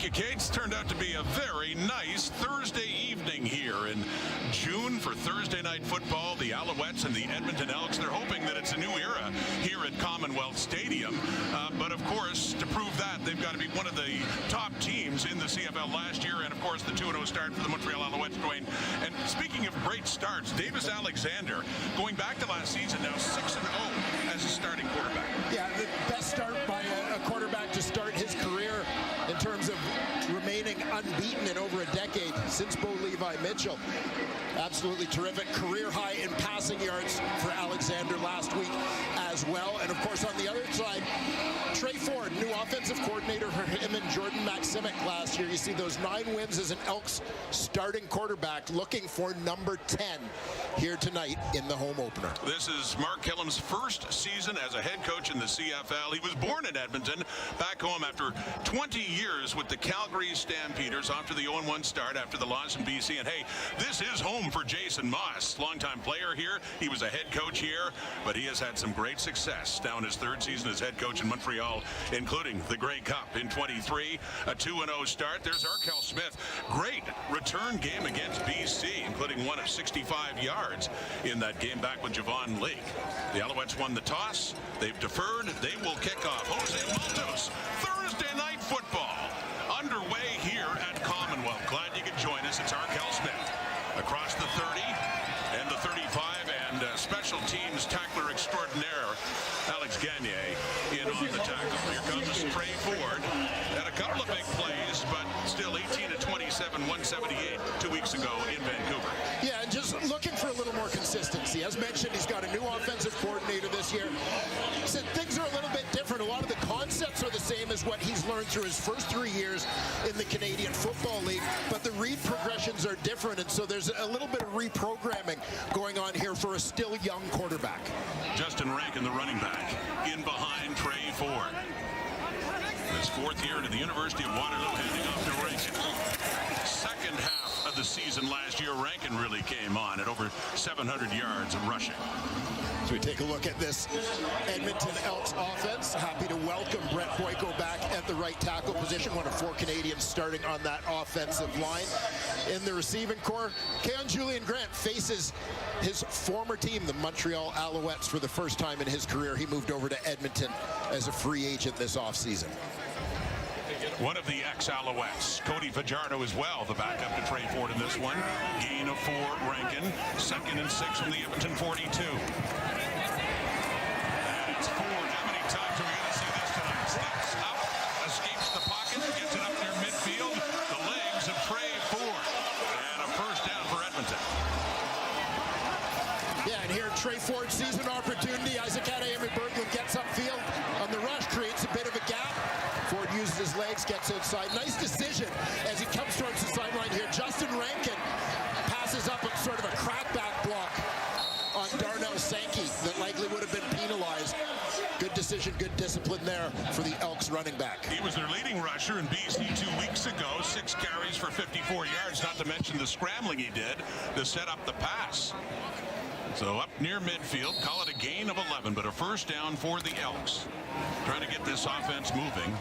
you, Kate. It's turned out to be a very nice Thursday evening here in June for Thursday night football. The Alouettes and the Edmonton Elks, they're hoping that it's a new era here at Commonwealth Stadium. But of course, to prove that, they've got to be one of the top teams in the CFL last year. And of course, the 2-0 start for the Montreal Alouettes, Dwayne. And speaking of great starts, Davis Alexander, going back to last season, now 6-0 as a starting quarterback. Yeah, the best start by a quarterback to start his career in terms of remaining unbeaten in over a decade since Bo Levi Mitchell. Absolutely terrific. Career high in passing yards for Alexander last week as well. And of course, on the other side, Trey Ford, new offensive coordinator for him and Jordan Maximic last year. You see those 9 wins as an Elks starting quarterback, looking for number 10 here tonight in the home opener. This is Mark Killam's first season as a head coach in the CFL. He was born in Edmonton, back home after 20 years with the Calgary Stampeders after the 0-1 start after the loss in BC. And hey, this is home for Jason Moss, longtime player here. He was a head coach here, but he has had some great success now in his 3rd season as head coach in Montreal, including the Grey Cup in 23, a 2-0 start. There's Arkell Smith. Great return game against BC, including one of 65 yards in that game back with Javon Leake. The Alouettes won the toss. They've deferred. They will kick off. Jose Maltos, Thursday night football underway here at Commonwealth. Glad you could join us. It's Arkell Smith across the 30 and the 35, and special teams tackler extraordinaire Alex Gagne in on the tackle. Here comes Trey Ford. Had a couple of big plays, but still 18 of 27, 178 2 weeks ago in Vancouver. Yeah, and just looking for a little more consistency. As mentioned, he's got a new offensive coordinator this year. So things are a little bit different. A lot of the concepts are the same as what he's learned through his first 3 years in the Canadian Football League, but the read progressions are different, and so there's a little bit of reprogramming going on here for a still young quarterback. Justin Rankin, the running back, in behind Trey Ford. His 4th year to the University of Waterloo, handing off to Rankin. Second half of the season last year, Rankin really came on at over 700 yards of rushing. So we take a look at this Edmonton Elks offense. Happy to welcome Brett Boyko back at the right tackle position. One of 4 Canadians starting on that offensive line. In the receiving core, Keon Julian Grant faces his former team, the Montreal Alouettes, for the first time in his career. He moved over to Edmonton as a free agent this offseason. One of the ex-Alouettes, Cody Fajardo as well, the backup to Trey Ford in this one. Gain of 4, Rankin. 2nd and 6 from the Edmonton 42. And it's Ford. How many times are we going to see this tonight? Steps up, escapes the pocket, gets it up near midfield. The legs of Trey Ford. And a first down for Edmonton. Yeah, and here Trey Ford sees an opportunity. Isaac Berglund gets upfield on the rush, creates a bit of a gap. Ford uses his legs, gets outside. Nice decision as he comes towards the sideline here. Justin Rankin passes up a sort of a crackback block on Darnell Sankey that likely would have been penalized. Good decision, good discipline there for the Elks running back. He was their leading rusher in BC 2 weeks ago. 6 carries for 54 yards, not to mention the scrambling he did to set up the pass. So up near midfield, call it a gain of 11, but a first down for the Elks. Trying to get this offense moving.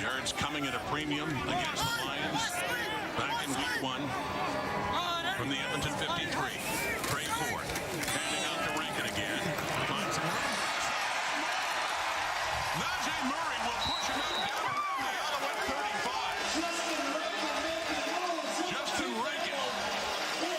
Yards coming at a premium against the Lions back in week 1 from the Edmonton 53. Trey Ford handing out to Rankin again. Najee Murray will push him out down around the Alouette 35. Justin Rankin.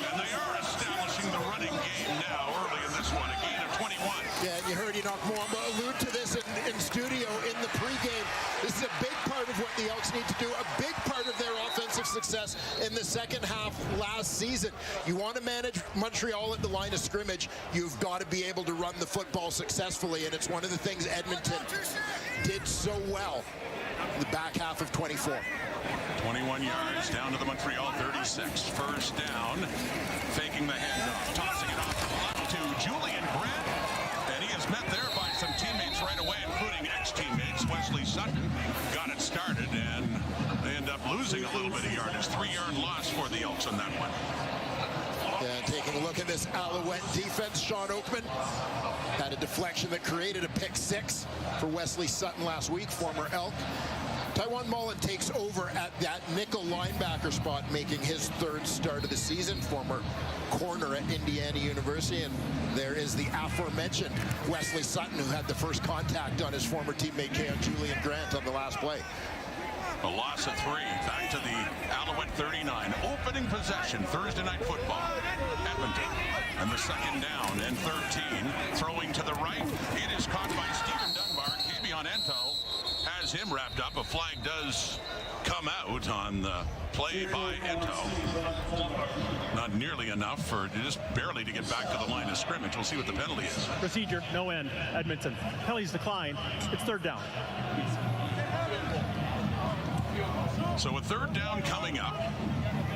And they are establishing the running game now early in this one. A gain of 21. Yeah, and you heard Enoch Mwamba allude to this in studio in the pregame. This is a big part of what the Elks need to do, a big part of their offensive success in the second half last season. You want to manage Montreal at the line of scrimmage, you've got to be able to run the football successfully, and it's one of the things Edmonton did so well in the back half of 24. 21 yards down to the Montreal 36. First down, faking the handoff, tossing it off to the left to Julian Grant. And he is met there by some teammates right away, including ex-teammates. Wesley Sutton got it started, and they end up losing a little bit of yardage. 3-yard loss for the Elks on that one. Yeah, taking a look at this Alouette defense, Sean Oakman Had a deflection that created a pick six for Wesley Sutton last week, former Elk. Taiwan Mullen takes over at that nickel linebacker spot, making his third start of the season. Former corner at Indiana University. And there is the aforementioned Wesley Sutton, who had the first contact on his former teammate Keon Julian Grant on the last play. A loss of 3. Back to the Alouette 39. Opening possession, Thursday night football. Edmonton. And the second down and 13. Throwing to the right. It is caught by Stephen Dunbar. Kavion Ento has him wrapped up. A flag does come out on the play by Ento. Not nearly enough for just barely to get back to the line of scrimmage. We'll see what the penalty is. Procedure, no end. Edmonton. Penalties decline. It's third down. So a third down coming up.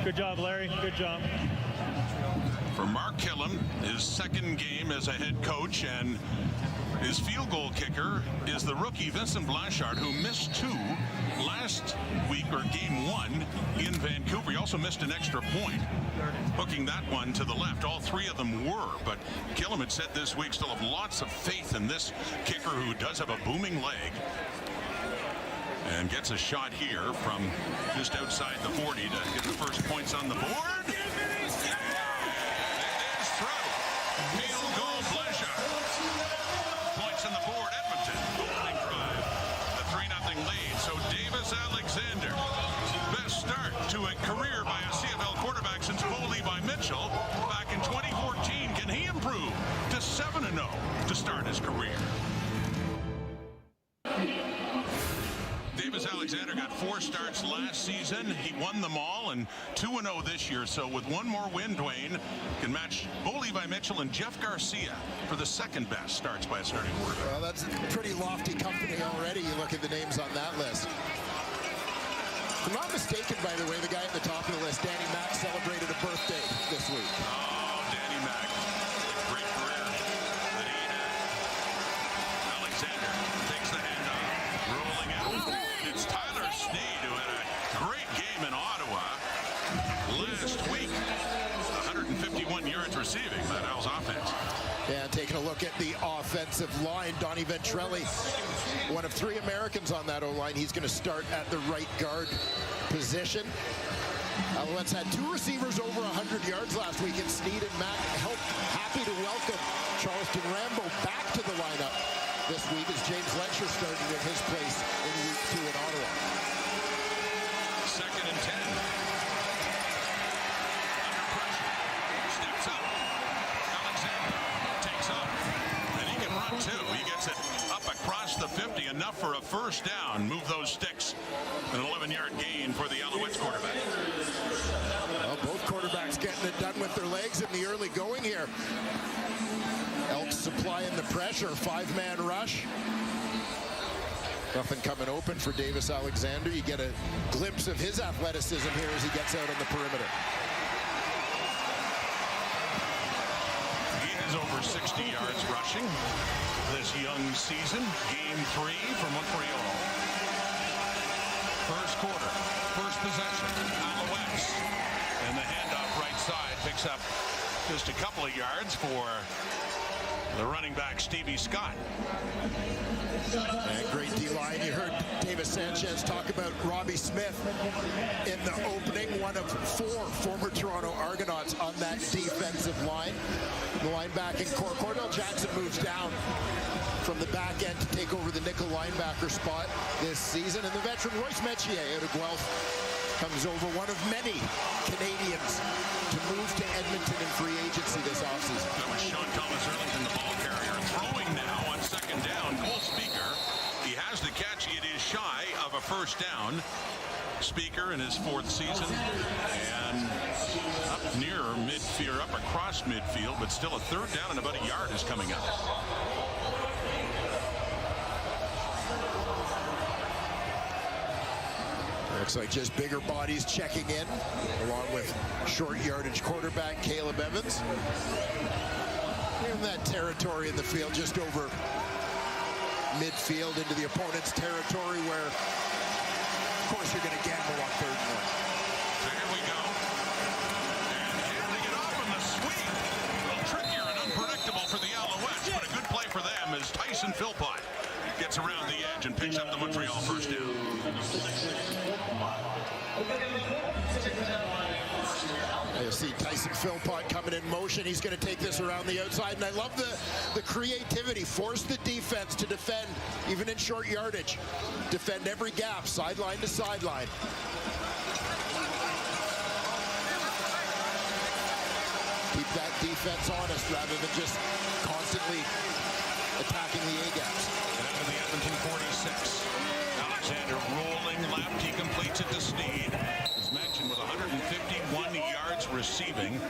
Good job, Larry. Good job. For Mark Killam, his second game as a head coach, and his field goal kicker is the rookie Vincent Blanchard, who missed 2 last week, or game 1 in Vancouver. He also missed an extra point, hooking that one to the left. All 3 of them were, but Killam had said this week still have lots of faith in this kicker, who does have a booming leg. And gets a shot here from just outside the 40 to get the first points on the board. It is through. Field goal, Blanchard. Points on the board, Edmonton. Opening drive. The 3-0 lead. So Davis Alexander. Best start to a career by a CFL quarterback since Bo Levi Mitchell back in 2014. Can he improve to 7-0 to start his career? Davis Alexander got 4 starts last season. He won them all, and 2-0 this year. So with one more win, Dwayne can match Bo Levi Mitchell and Jeff Garcia for the second best starts by a starting quarterback. Well, that's a pretty lofty company already. You look at the names on that list. If I'm not mistaken, by the way, the guy at the top of the list, Danny Mack, celebrated a birthday this week. Oh, Danny Mack. Great career that he had. Alexander takes the handoff, rolling out. It's Tyler Sneed, who had a great game in Ottawa last week. 151 yards receiving that Owls offense. And taking a look at the offensive line, Donnie Ventrelli, one of 3 Americans on that O-line. He's going to start at the right guard position. Alouettes had 2 receivers over 100 yards last week, and Sneed and Mack happy to welcome Charleston Rambo back to the lineup this week as James Letcher started in his place in week 2 in Ottawa. 2nd and 10. Under pressure. Steps up. Alexander takes off. And he can run too. He gets it up across the 50. Enough for a first down. Move those sticks. An 11-yard gain for the Alouettes quarterback. Well, both quarterbacks getting it done with their legs in the early going here. Elks supplying the pressure, 5-man rush. Nothing coming open for Davis Alexander. You get a glimpse of his athleticism here as he gets out on the perimeter. He has over 60 yards rushing this young season. Game 3 for Montreal. First quarter, first possession, Alouettes. And the handoff right side picks up just a couple of yards for the running back, Stevie Scott. And great D-line. You heard Davis Sanchez talk about Robbie Smith in the opening, one of 4 former Toronto Argonauts on that defensive line. The linebacking core, Cordell Jackson moves down from the back end to take over the nickel linebacker spot this season. And the veteran Royce Metier out of Guelph comes over, one of many Canadians to move to Edmonton in free agency this offseason. That was Sean Thomas Erlington, the ball carrier, throwing now on 2nd down. Cole Speaker, he has the catch. It is shy of a first down. Speaker in his 4th season, and up near midfield, up across midfield, but still a third down and about a yard is coming up. Looks like just bigger bodies checking in, along with short yardage quarterback Caleb Evans. In that territory in the field, just over midfield into the opponent's territory, where, of course, you're going to gamble on 3rd and 1. So here we go. And handing it off on the sweep. A little trickier and unpredictable for the Alouettes, but a good play for them as Tyson Philpott gets around the edge and picks up the Montreal first down. You see Tyson Philpott coming in motion. He's going to take this around the outside, and I love the creativity. Force the defense to defend, even in short yardage. Defend every gap, sideline to sideline. Keep that defense honest rather than just constantly attacking the A-gaps. And after the Edmonton 46, Alexander rolling left. He completes it to Sneed. As mentioned, with 151 yards receiving.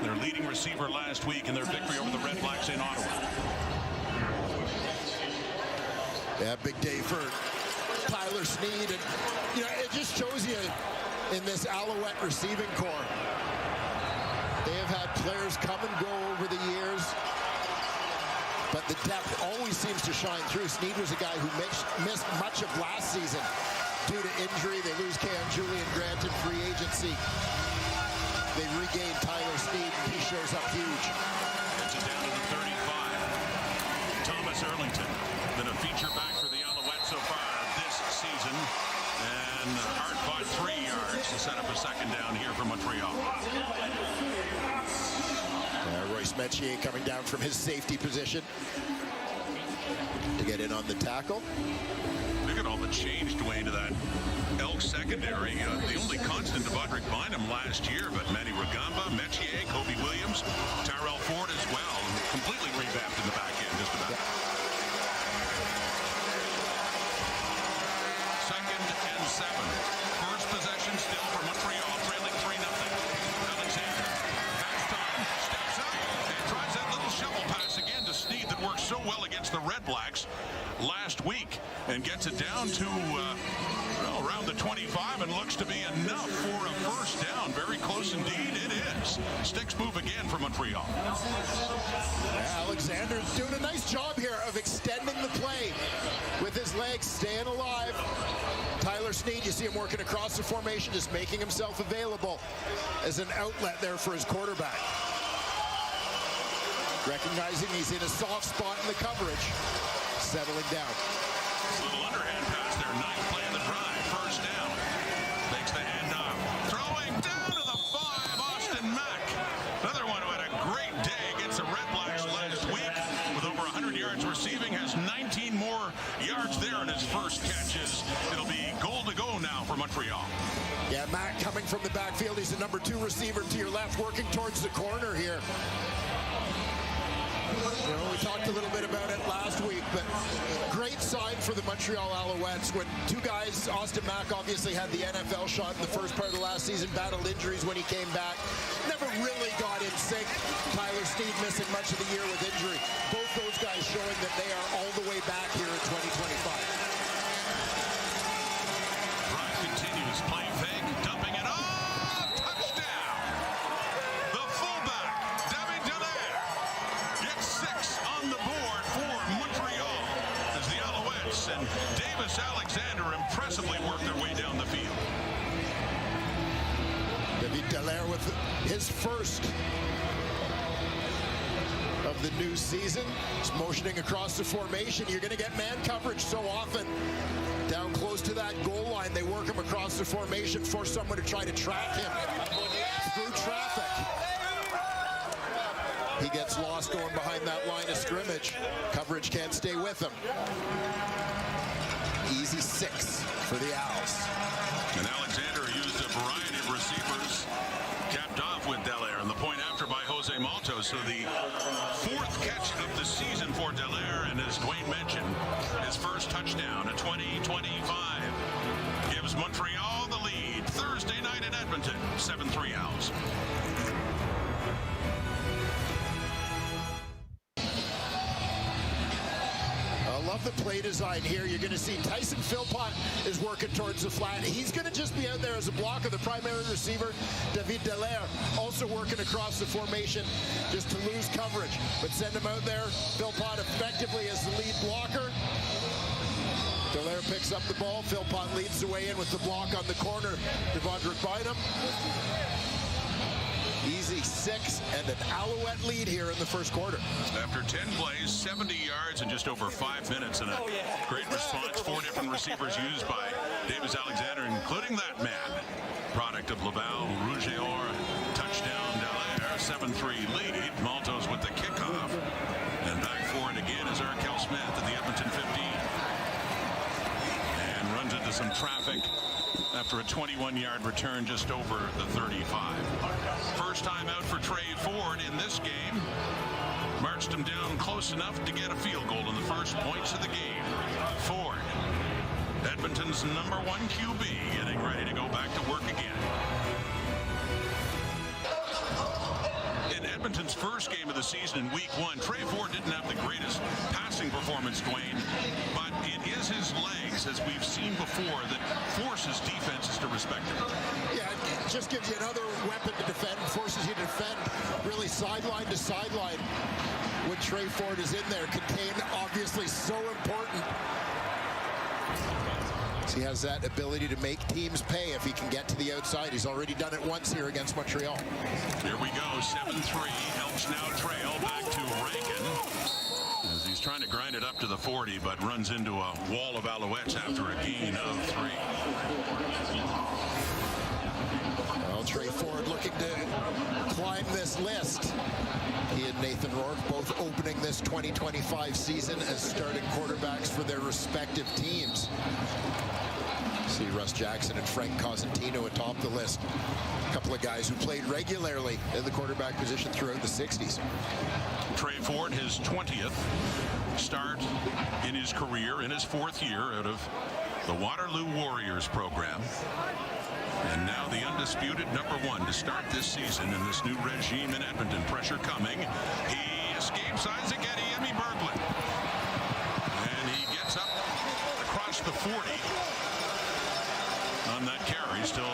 Their leading receiver last week in their victory over the Red Blacks in Ottawa. Yeah, big day for Tyler Sneed. And, you know, it just shows you in this Alouette receiving corps, they have had players come and go over the years, but the depth always seems to shine through. Sneed was a guy who missed much of last season due to injury. They lose Julian Grant in free agency. They regain Tyler Sneed, and he shows up huge. Gets it down to the 35. Thomas Erlington, been a feature back for the Alouettes so far this season. And hard-fought 3 yards to set up a second down here for Montreal. Royce Metier coming down from his safety position to get in on the tackle. Look at all the change, Dwayne, to that Elks secondary. The only constant of Audric Bynum last year, but Manny Rugamba, Metier, Kobe Williams, Tyrell Ford as well. Completely revamped in the back end, just about. Second and 7. First possession still for Montreal, trailing 3-0. Alexander, pass time, steps up, and tries that little shovel pass again to Sneed that worked so well against the Red Blacks last week, and gets it down to around the 25, and looks to be enough for a first down. Very close indeed it is. Sticks move again for Montreal. Alexander's doing a nice job here of extending the play with his legs, staying alive. Tyler Sneed, you see him working across the formation, just making himself available as an outlet there for his quarterback. Recognizing he's in a soft spot in the coverage, settling down. Little underhand pass there, 9th play of the drive, first down. Makes the handoff, throwing down to the 5, Austin Mack. Another one who had a great day against the Red Blacks last week with over 100 yards receiving, has 19 more yards there in his first catches. It'll be goal to go now for Montreal. Yeah, Mack coming from the backfield. He's the number 2 receiver to your left, working towards the corner here. You know, we talked a little bit about it last week, but great sign for the Montreal Alouettes when 2 guys, Austin Mack obviously had the NFL shot in the first part of the last season, battled injuries when he came back, never really got in sync. Tyler Sneed missing much of the year with injury. Both those guys showing that they are all the way back here in 2025. Drive continues, play fake, dumping it off, touchdown! The fullback, David Dallaire, gets 6 on the board for Montreal as the Alouettes and Davis Alexander impressively work their way down the field. David Dallaire with his first of the new season. He's motioning across the formation. You're going to get man coverage so often. Down close to that goal line, they work him across the formation, force someone to try to track him through traffic. He gets lost going behind that line of scrimmage. Coverage can't stay with him. Easy 6 for the Owls. And Alexander used a variety of receivers, capped off with Dallaire, and the point after by Jose Malto. So the 4th catch of the season for Dallaire, and as Dwayne mentioned, his first touchdown, a 20-25, gives Montreal the lead. Thursday night in Edmonton, 7-3 Owls. Love the play design here. You're going to see Tyson Philpott is working towards the flat. He's going to just be out there as a blocker. The primary receiver, David Dallaire, also working across the formation just to lose coverage. But send him out there. Philpott effectively as the lead blocker. Dallaire picks up the ball. Philpott leads the way in with the block on the corner. Devondre Bynum. Easy 6 and an Alouette lead here in the first quarter. After 10 plays, 70 yards in just over 5 minutes, and a great response. 4 different receivers used by Davis Alexander, including that man. Product of Laval, Rougeor, touchdown, Dallaire, 7-3 lead. Maltos with the kickoff. And back for it again is Arkell Smith at the Edmonton 15. And runs into some traffic after a 21-yard return just over the 35. First time out for Trey Ford in this game. Marched him down close enough to get a field goal in the first points of the game. Ford, Edmonton's #1 QB, getting ready to go back to work again. In Edmonton's first game of the season in week 1, Trey Ford didn't have the greatest passing performance, Dwayne, but it is his legs, as we've seen before, that forces defenses to respect him. Yeah, it just gives you another weapon to defend, forces you to defend really sideline to sideline when Trey Ford is in there. Contained, obviously so important. He has that ability to make teams pay if he can get to the outside. He's already done it once here against Montreal. Here we go, 7-3. Elks now trail back to Rankin as he's trying to grind it up to the 40, but runs into a wall of Alouettes after a gain of 3. Well, Trey Ford looking to climb this list. He and Nathan Rourke both opening this 2025 season as starting quarterbacks for their respective teams. See Russ Jackson and Frank Cosentino atop the list. A couple of guys who played regularly in the quarterback position throughout the 60s. Trey Ford, his 20th start in his career, in his 4th year out of the Waterloo Warriors program. And now the undisputed #1 to start this season in this new regime in Edmonton. Pressure coming. He escapes Isaac Eddie Berglund. And he gets up across the 40 on that carry. Still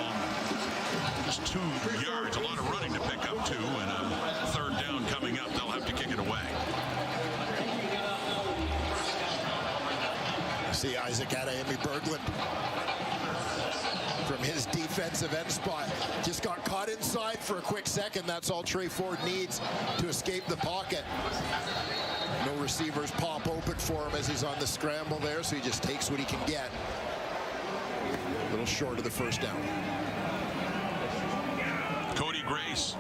just 2 yards. A lot of running to pick up, too. And a third down coming up. They'll have to kick it away. See Isaac Adeyemi Berglund from his defensive end spot. Just got caught inside for a quick second. That's all Trey Ford needs to escape the pocket. No receivers pop open for him as he's on the scramble there, so he just takes what he can get. A little short of the first down. Cody Grace,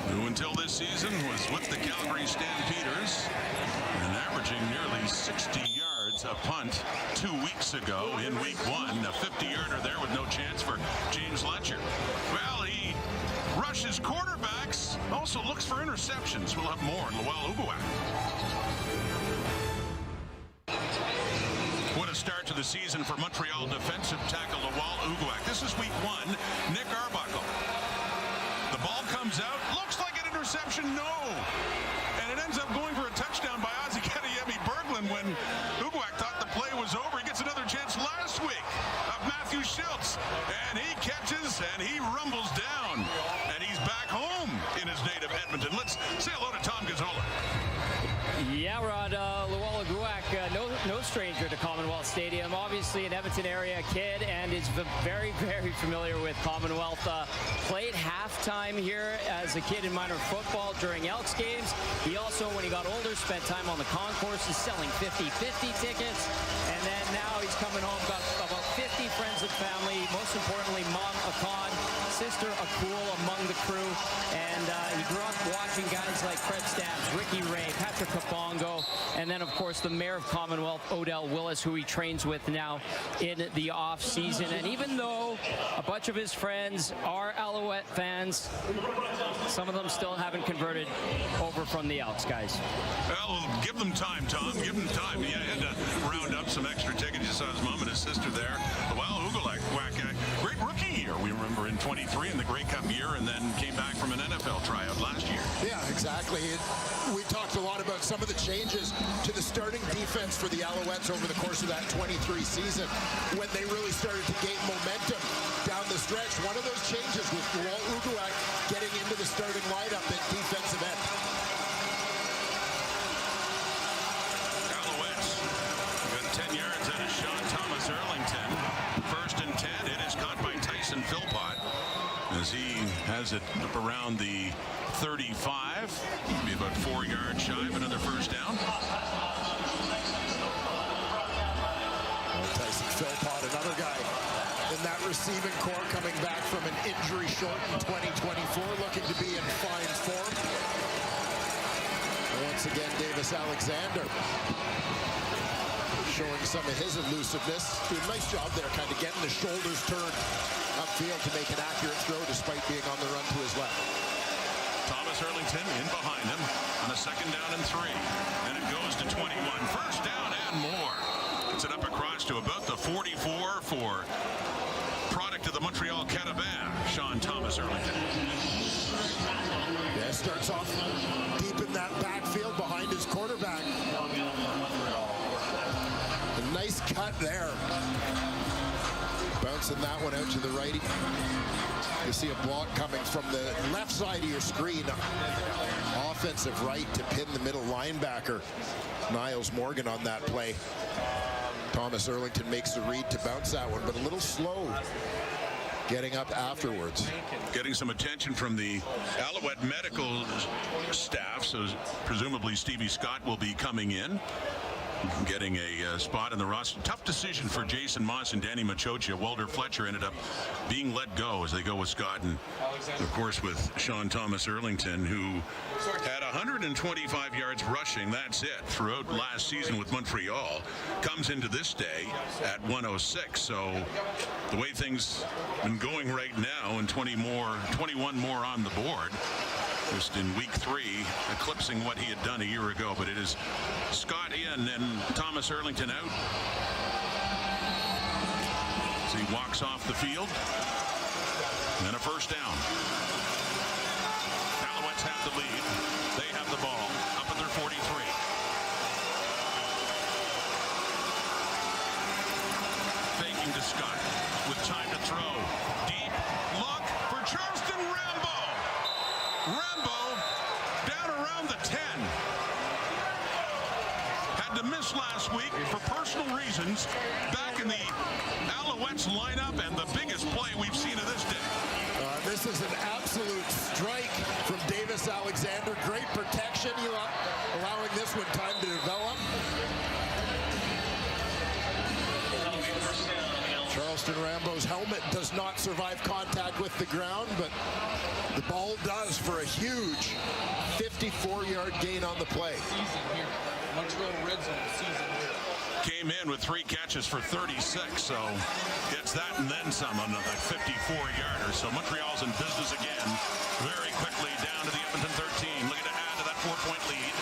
who until this season was with the Calgary Stampeders and averaging nearly 60 yards a punt 2 weeks ago in week 1. A 50-yarder there with no chance for James Letcher. Well, he rushes quarterbacks, also looks for interceptions. We'll have more in Laval Uguak. What a start to the season for Montreal defensive tackle Laval Uguak. This is week 1. Nick Arbuckle. The ball comes out, looks like an interception, no. And it ends up going for a touchdown by Isaac Adeyemi Berglund when Uguak thought the play was over. He gets another chance last week of Matthew Schultz. And he catches and he rumbles down. And he's back home in his native Edmonton. Let's say hello to Tom Gazzola. Yeah, Rod, Laval Uguak, no stranger to Commonwealth Stadium. Obviously an Edmonton area kid and is very, very familiar with Commonwealth. Played halftime here as a kid in minor football during Elks games. He also, when he got older, spent time on the concourses selling 50-50 tickets. And then now he's coming home, got about 50 friends and family. Most importantly, Mom Akan, sister Akul among the crew. And he grew up watching guys like Fred Stabs, Ricky Ray, Patrick Kabongo, and then, of course, the mayor of Commonwealth, Odell Willis, who he trains with now in the off-season. And even though a bunch of his friends are Alouette fans, some of them still haven't converted over from the Elks, guys. Well, give them time, Tom. Give them time. He had to round up some extra tickets. You saw his mom and his sister there. Well, Uguak, great rookie year, we remember, in 23 in the Grey Cup year, and then came back from an NFL tryout last year. Yeah, exactly. We talked a lot about some of the changes to the starting defense for the Alouettes over the course of that 23 season when they really started to gain momentum down the stretch. One of those changes was Walt Uguak getting into the starting lineup at defensive end. Alouettes got 10 yards out of Sean Thomas Erlington. First and 10. It is caught by Tyson Philpott. as he has it up around the 35. Be about 4 yards shy of another first down. Tyson Philpott, another guy in that receiving core coming back from an injury-shortened 2024, looking to be in fine form. Once again, Davis Alexander showing some of his elusiveness. Doing a nice job there, kind of getting the shoulders turned upfield to make an accurate throw despite being on the run to his left. Thomas Erlington in behind him on a 2nd down and 3. And it goes to 21. First down and more. Gets it up across to about the 44 for product of the Montreal Carabin, Sean Thomas Erlington. Yeah, starts off deep in that backfield behind his quarterback. A nice cut there. Bouncing that one out to the righty. You see a block coming from the left side of your screen. Offensive right to pin the middle linebacker. Niles Morgan on that play. Thomas Erlington makes the read to bounce that one, but a little slow getting up afterwards. Getting some attention from the Alouette medical staff, so presumably Stevie Scott will be coming in, getting a spot in the roster. Tough decision for Jason Moss and Danny Machocha. Walter Fletcher ended up being let go as they go with Scott, and of course with Sean Thomas Erlington, who had 125 yards rushing, that's it, throughout last season with Montreal. Comes into this day at 106, so the way things been going right now, and 21 more on the board, just in week 3, eclipsing what he had done a year ago. But it is Scott in and Thomas Erlington out as he walks off the field. And a first down. Alouettes have the lead. They have the ball up at their 43. Faking to Scott with time to throw. Deep look for Charleston Rambo. Rambo down around the 10. Had to miss last week for personal reasons. Back in the Alouettes lineup, and the biggest play we've seen of this day. This is an absolute strike from Davis Alexander. Great protection, allowing this one time to develop. Charleston Rambo's helmet does not survive contact with the ground, but the ball does for a huge 54-yard gain on the play. Montreal red zone season here. Came in with 3 catches for 36, so gets that and then some on that 54-yarder. So Montreal's in business again. Very quickly down to the Edmonton 13, looking to add to that 4-point lead.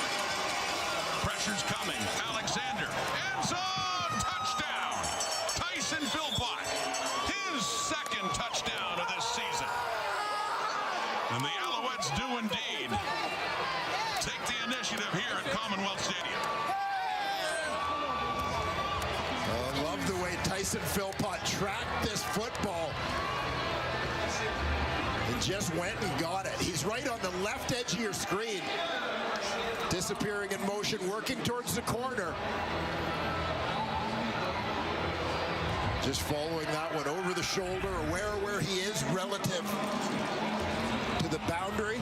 Pressure's coming. Alexander, end zone, touchdown. Tyson Philpott, his 2nd touchdown of this season. And the Alouettes do indeed take the initiative here at Commonwealth Stadium. I love the way Tyson Philpott tracked this football and just went and got it. He's right on the left edge of your screen. Disappearing in motion, working towards the corner. Just following that one over the shoulder, aware where he is relative to the boundary.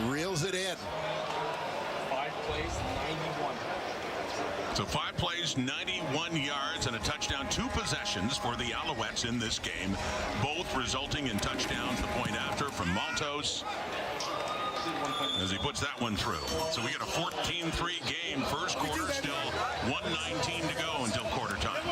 Reels it in. 5 plays, 91. So 5 plays, 91 yards, and a touchdown. 2 possessions for the Alouettes in this game, both resulting in touchdowns. The point after from Maltos as he puts that one through. So we get a 14-3 game. First quarter, still 1:19 to go until quarter time.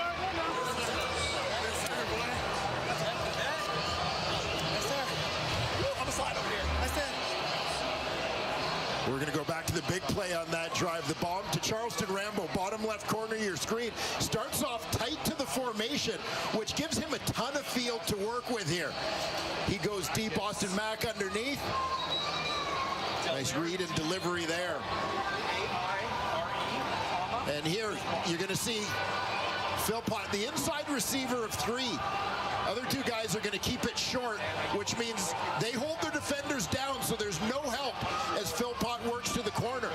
We're going to go back to the big play on that drive. The bomb to Charleston Rambo, bottom left corner of your screen. Starts off tight to the formation, which gives him a ton of field to work with here. He goes deep, Austin Mack underneath. Nice read and delivery there. And here you're going to see Philpott, the inside receiver of 3. Other 2 guys are going to keep it short, which means they hold their defenders down, so there's no help as Philpott works to the corner.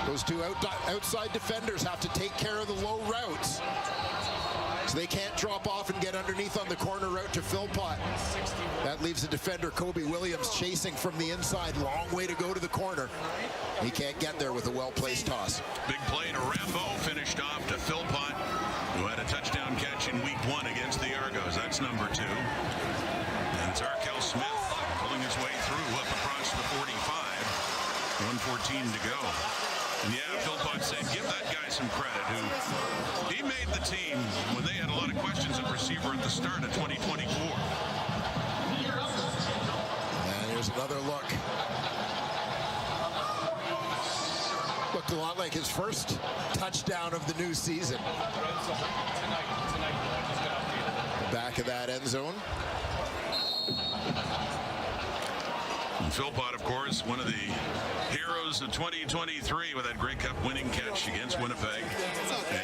Those 2 outside defenders have to take care of the low routes. So they can't drop off and get underneath on the corner route to Philpott. That leaves the defender, Kobe Williams, chasing from the inside. Long way to go to the corner. He can't get there with a well-placed toss. Big play to Rambo, finished off to Philpott, who had a touchdown catch in week 1 against the Argos. That's number 2. And it's Arkell Smith pulling his way through up across the 45. 1:14 to go. And yeah, Philpott said, give that guy some credit, who he made the team when they had a lot of questions at receiver at the start of 2024. And here's another look. Looked a lot like his first touchdown of the new season. Back of that end zone. And Philpott, of course, one of the heroes of 2023 with that Grey Cup winning catch against Winnipeg.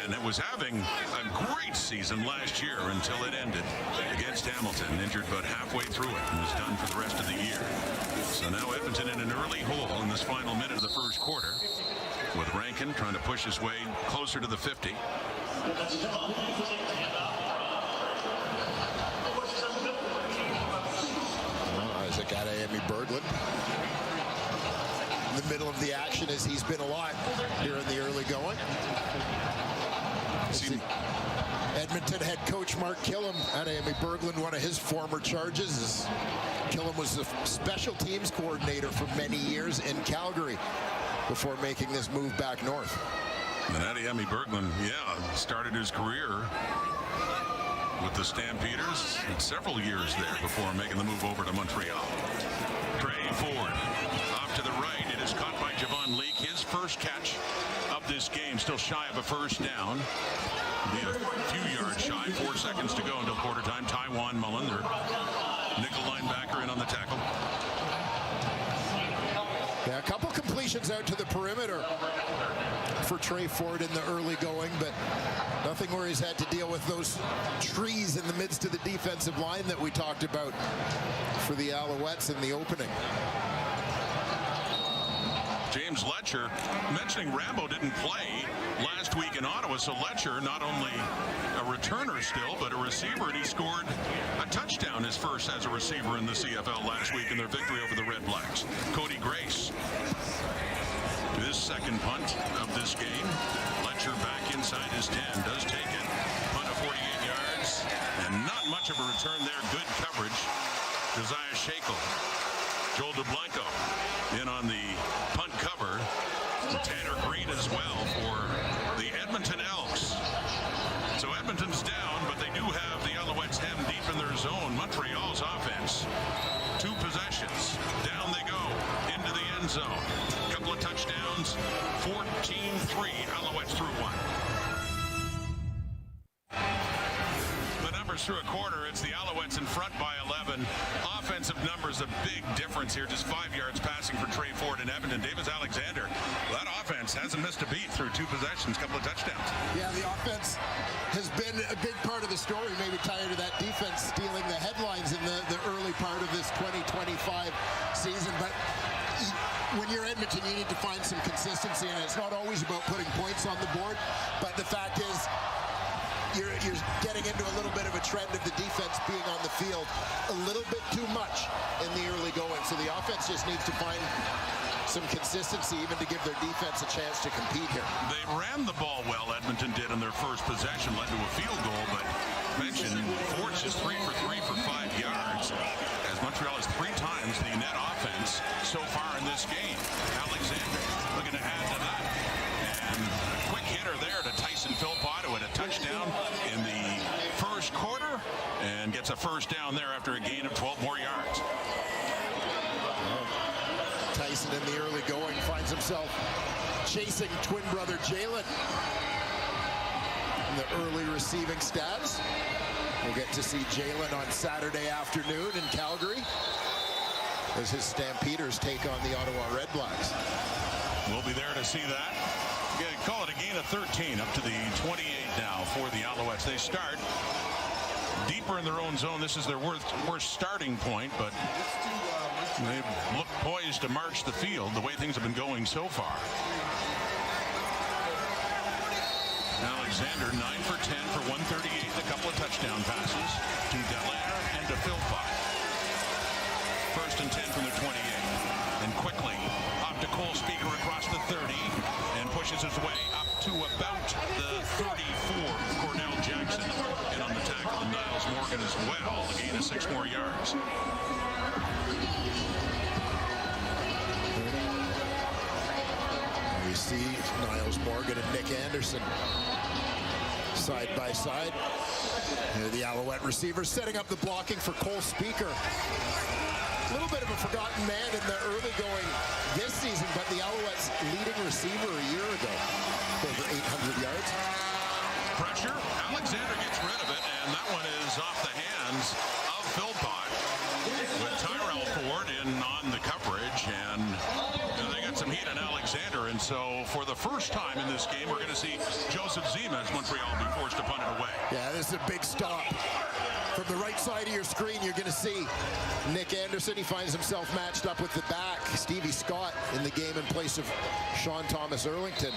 And it was having a great season last year until it ended against Hamilton. Injured about halfway through it and was done for the rest of the year. So now Edmonton in an early hole in this final minute of the first quarter, with Rankin trying to push his way closer to the 50. Isaac Adeyemi Berglund in the middle of the action, as he's been a lot here in the early going. Edmonton head coach Mark Killam, Adeyemi Berglund, one of his former charges. Killam was the special teams coordinator for many years in Calgary before making this move back north. And Adeyemi Berglund, started his career with the Stampeders. Had several years there before making the move over to Montreal. Trey Ford off to the right. It is caught by Javon Leake. His first catch of this game, still shy of a first down. Be a few yards shy. 4 seconds to go until quarter time. Taiwan Mullen, their nickel linebacker, in on the tackle. Yeah, a couple completions out to the perimeter for Trey Ford in the early going, but nothing where he's had to deal with those trees in the midst of the defensive line that we talked about for the Alouettes in the opening. James Letcher, mentioning Rambo didn't play last week in Ottawa, so Letcher, not only a returner still, but a receiver, and he scored a touchdown, his first as a receiver in the CFL last week in their victory over the Red Blacks. Cody Grace, his second punt of this game. Letcher back inside his 10, does take it. Punt of 48 yards, and not much of a return there. Good coverage. Josiah Shakel. Joel DeBlanco in on the punt cover. And Tanner Green as well for the Edmonton Elks. So Edmonton's down, but they do have the Alouettes hemmed deep in their zone. Montreal's offense, 2 possessions. Down they go into the end zone. A couple of touchdowns. 14-3. Alouettes through 1. The numbers through a quarter. It's the Alouettes in front by 11. Offensive numbers, a big difference here. Just 5 yards passing for Trey Ford in Edmonton. Davis Alexander, that offense hasn't missed a beat through 2 possessions, couple of touchdowns. Yeah, the offense has been a big part of the story. Maybe tired of that defense stealing the headlines in the early part of this 2025 season. But when you're Edmonton, you need to find some consistency, and it's not always about putting points on the board. But the fact is, you're getting into a little bit of a trend of the defense being on the field a little bit too much in the early going. So the offense just needs to find some consistency even to give their defense a chance to compete here. They ran the ball well, Edmonton did, in their first possession, led to a field goal, but mentioned Ford's just 3 for 3 for 5 yards, as Montreal has 3 times the net offense so far in this game. Alexander looking to add to that. And a quick hitter there to Tyson Philpott, who had a touchdown in the first quarter and gets a first down there after a gain of 12 more yards. Tyson in the early going finds himself chasing twin brother Jalen in the early receiving stats. We'll get to see Jalen on Saturday afternoon in Calgary as his Stampeders take on the Ottawa Red Blacks. We'll be there to see that. Yeah, call it a gain of 13 up to the 28 now for the Alouettes. They start deeper in their own zone. This is their worst starting point, but they look poised to march the field the way things have been going so far. Alexander 9 for 10 for 138, a couple of touchdown passes to Dallaire and to Philpott. First and 10 from the 28. And quickly up to Cole Speaker across the 30 and pushes his way up to about the 34. Cornell Jackson in on the tackle, and Niles Morgan as well, a gain of 6 more yards. We see Niles Morgan and Nick Anderson side by side. Here the Alouette receivers setting up the blocking for Cole Speaker. A little bit of a forgotten man in the early going this season, but the Alouettes' leading receiver a year ago, over 800 yards. Pressure. Alexander gets rid of it, and that one is off the hands of Philpott with Tyrell Ford in on the coverage, and they got some heat on Alexander, and so for the first time in this game, we're going to see Joseph Zima as Montreal be forced to punt it away. Yeah, this is a big stop. From the right side of your screen, you're going to see Nick Anderson. He finds himself matched up with the back, Stevie Scott, in the game in place of Sean Thomas Erlington.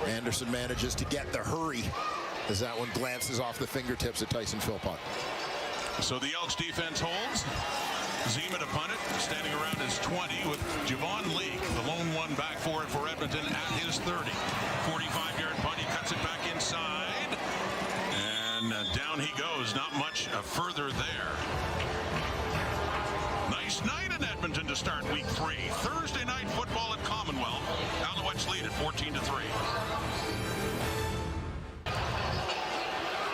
Anderson manages to get the hurry as that one glances off the fingertips of Tyson Philpott. So the Elks defense holds. Zima to punt it, standing around his 20 with Javon Leake, the lone one back for it for Edmonton at his 30. 45-yard punt, he cuts it back inside. And down he goes, not much further there. Nice night in Edmonton to start week 3. Thursday night football at Commonwealth. Alouettes lead at 14-3.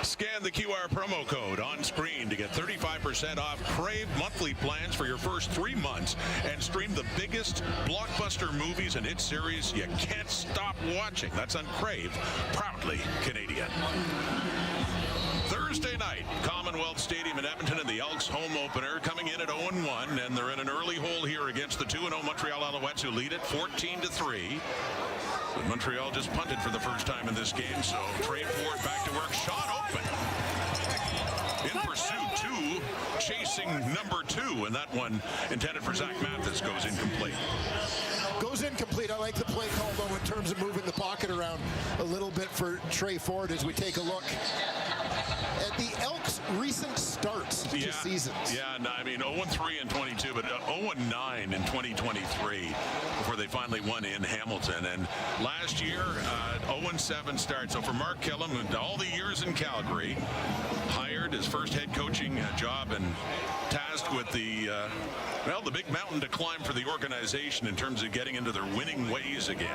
Scan the QR promo code on screen to get 35% off Crave monthly plans for your first 3 months and stream the biggest blockbuster movies and hit series you can't stop watching. That's on Crave, proudly Canadian. Thursday night, Commonwealth Stadium in Edmonton, and the Elks home opener coming in at 0-1, and they're in an early hole here against the 2-0 Montreal Alouettes, who lead it 14-3. But Montreal just punted for the first time in this game, so Trey Ford back to work, shot open. In pursuit, 2, chasing number 2, and that one intended for Zach Mathis goes incomplete. Goes incomplete. I like the play call, though, in terms of moving the pocket around a little bit for Trey Ford as we take a look at the Elks' recent starts to seasons. Yeah, no, I mean 0-3 in 22, but 0-9 in 2023 before they finally won in Hamilton. And last year, 0-7 start. So for Mark Killam, all the years in Calgary, hired his first head coaching job and tasked with the big mountain to climb for the organization in terms of getting into their winning ways again.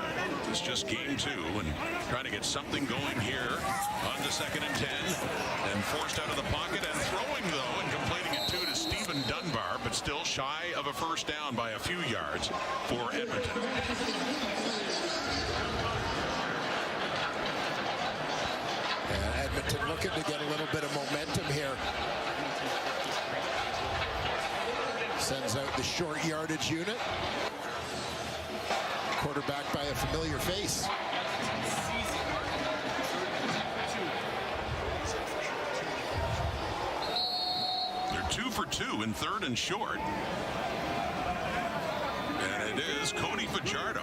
It's just game 2 and trying to get something going here on the 2nd and 10, and forced out of the pocket and throwing, though, and completing it 2 to Stephen Dunbar, but still shy of a first down by a few yards for Edmonton. Edmonton looking to get a little bit of momentum here. Sends out the short yardage unit. Quarterback by a familiar face. They're 2 for 2 in 3rd and short. And it is Cody Fajardo.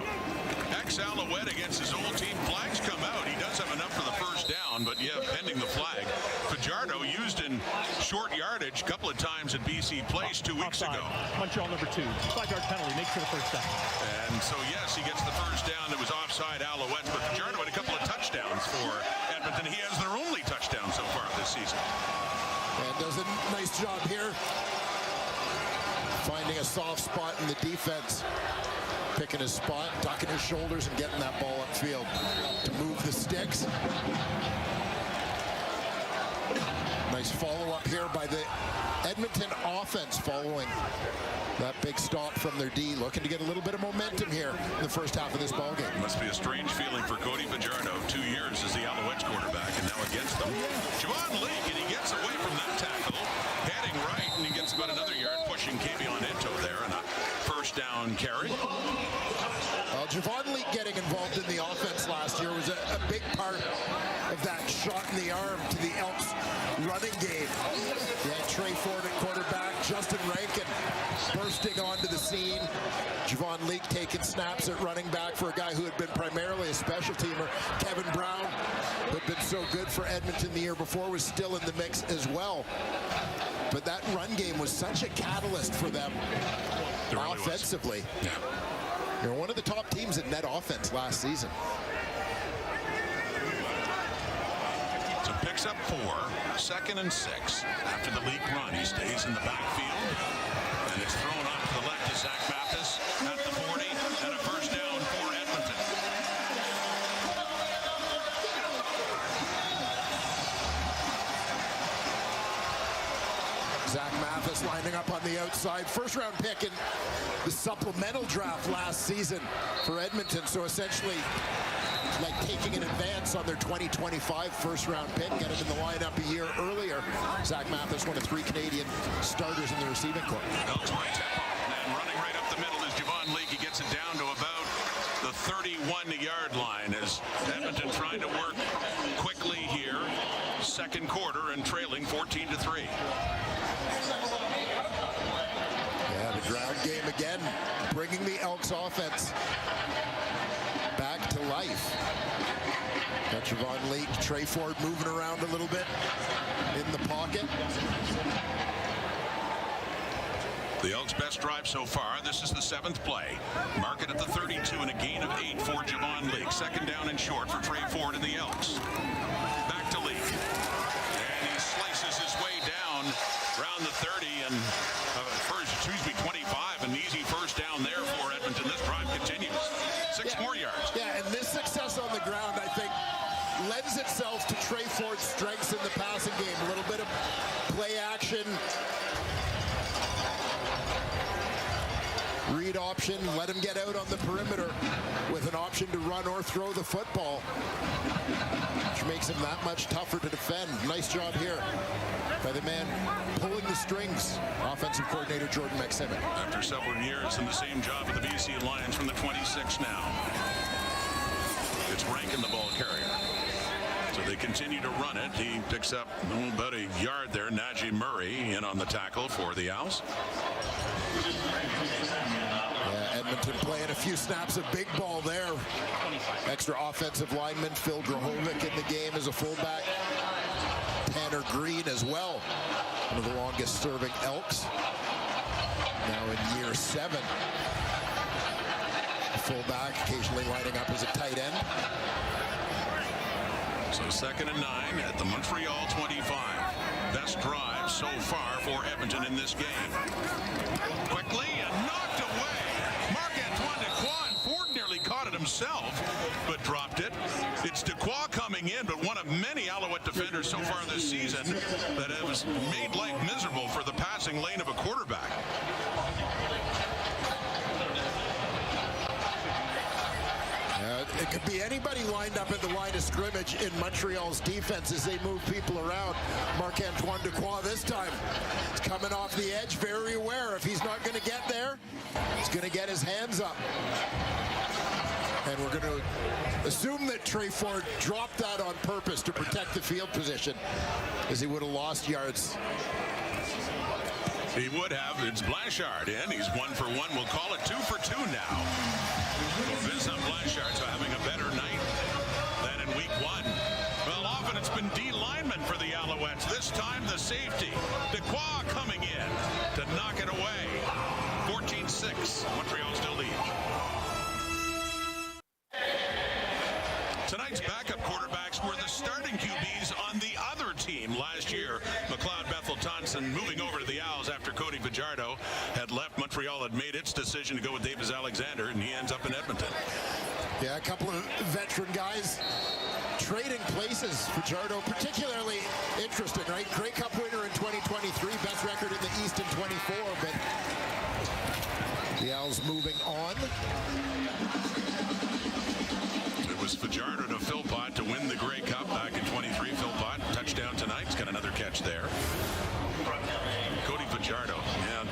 Ex-Alouette against his old team. Flags come out. He does have enough for the first down, but pending the flag. Fajardo used in short yardage a couple of times at BC Place 2 weeks ago. Montreal number 2. 5-yard penalty makes for the first down. And so, yes, he gets the first down. It was offside Alouettes, but Fajardo had a couple of touchdowns for Edmonton. He has their only touchdown so far this season. And does a nice job here, finding a soft spot in the defense. Picking his spot, ducking his shoulders, and getting that ball upfield to move the sticks. Nice follow-up here by the Edmonton offense following that big stop from their D. Looking to get a little bit of momentum here in the first half of this ballgame. Must be a strange feeling for Cody Fajardo. 2 years as the Alouettes quarterback, and now against them. Javon Leake, and he gets away from that tackle. Heading right, and he gets about another yard, pushing Kavion Ento there, and a first down carry. Well, Javon Leake getting involved in the offense last year was a big part of that shot in the arm to the Elks running game. You had Trey Ford at quarterback, Justin Rankin bursting onto the scene, Javon Leake taking snaps at running back for a guy who had been primarily a special teamer. Kevin Brown, who had been so good for Edmonton the year before, was still in the mix as well. But that run game was such a catalyst for them really offensively. Yeah. They're one of the top teams in net offense last season. So picks up 4, 2nd and 6. After the Leake run, he stays in the backfield. And it's thrown off to the left to Zach Mathis at the 40. And a first down for Edmonton. Zach Mathis lining up on the outside. First round pick in the supplemental draft last season for Edmonton. So essentially, like taking an advance on their 2025 first round pick, get him in the lineup a year earlier. Zach Mathis, one of 3 Canadian starters in the receiving corps. Elks right tempo. And running right up the middle is Javon Leake. He gets it down to about the 31-yard line as Edmonton trying to work quickly here. Second quarter and trailing 14-3. Yeah, the ground game again, bringing the Elks offense back to life. Got Javon Leake, Trey Ford moving around a little bit in the pocket. The Elks' best drive so far. This is the 7th play. Mark it at the 32 and a gain of 8 for Javon Leake. Second down and short for Trey Ford and the Elks. Back to Leake. And he slices his way down around the 30 and 25. An easy first down there for Edmonton. This drive continues. 6 more yards. Yeah, and this success on the ground, I think, lends itself to Trey Ford's strengths in the passing game. A little bit of play action, read option, let him get out on the perimeter with an option to run or throw the football, which makes him that much tougher to defend. Nice job here by the man pulling the strings, offensive coordinator Jordan McSimmon. After several years in the same job with the BC Lions from the 26 now. It's Rankin, the ball carrier. So they continue to run it. He picks up about a yard there. Najee Murray in on the tackle for the Owls. Yeah, Edmonton playing a few snaps of big ball there. Extra offensive lineman Phil Grahovic in the game as a fullback. Tanner Green as well, one of the longest serving Elks. Now in year 7. Fullback, occasionally lining up as a tight end. So 2nd and 9 at the Montreal 25. Best drive so far for Edmonton in this game. Quickly and knocked away. Marc-Antoine Dequoy, and Ford nearly caught it himself, but dropped it. It's Dequoy coming in, but one of many Alouette defenders so far this season that has made life miserable for the passing lane of a quarterback. It could be anybody lined up at the line of scrimmage in Montreal's defense as they move people around. Marc-Antoine Dequoy this time is coming off the edge, very aware. If he's not going to get there, he's going to get his hands up. And we're going to assume that Trey Ford dropped that on purpose to protect the field position, as he would have lost yards. He would have. It's Blanchard in. He's 1 for 1. We'll call it 2 for 2 now. Vincent Blanchard so having a better night than in week 1. Well, often it's been D lineman for the Alouettes. This time the safety. Dequoy coming in to knock it away. 14-6. Montreal still leads. Tonight's backup quarterbacks were the starting QBs on the other team last year. McLeod Bethel-Thompson moving over to the Owls after Cody Fajardo had left. Montreal had made its decision to go with Davis Alexander, and he ends up in Edmonton. Yeah, a couple of veteran guys trading places. Fajardo particularly interesting, right? Grey Cup winner in 2023, best record in the East in 24, but the Owls moving on. It was Fajardo to Philpott to win the Grey Cup back in 23. Philpott, touchdown tonight. He's got another catch there. Cody Fajardo, yeah,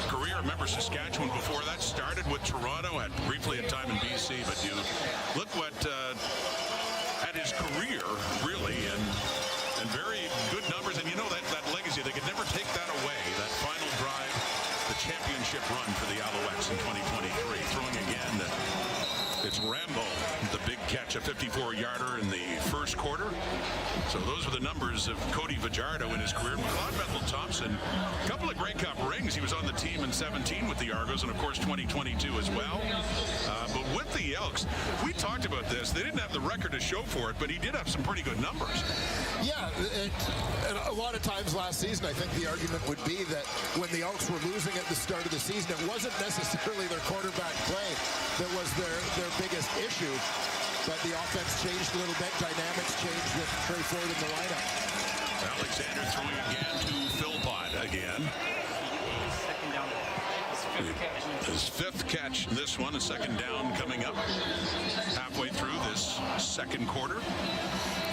career, remember Saskatchewan before that, started with Toronto, had briefly a time in BC, but you look what at his career, really, and very good numbers, and you know that legacy, they could never take that away, that final drive, the championship run for the Alouettes in 2023. Throwing again, it's Rambo, the big catch, a 54-yarder in the first quarter. So those were the numbers of Cody Fajardo in his career. McLeod Bethel-Thompson, a couple of Grey Cup rings. He was on the team in 17 with the Argos, and of course 2022 as well. But with the Elks, we talked about this. They didn't have the record to show for it, but he did have some pretty good numbers. Yeah, and a lot of times last season, I think the argument would be that when the Elks were losing at the start of the season, it wasn't necessarily their quarterback play that was their biggest issue, but the offense changed a little bit. Dynamics changed with Trey Ford in the lineup. Alexander throwing again to Philpott again. Second down. His fifth catch, this one, a second down coming up halfway through this second quarter.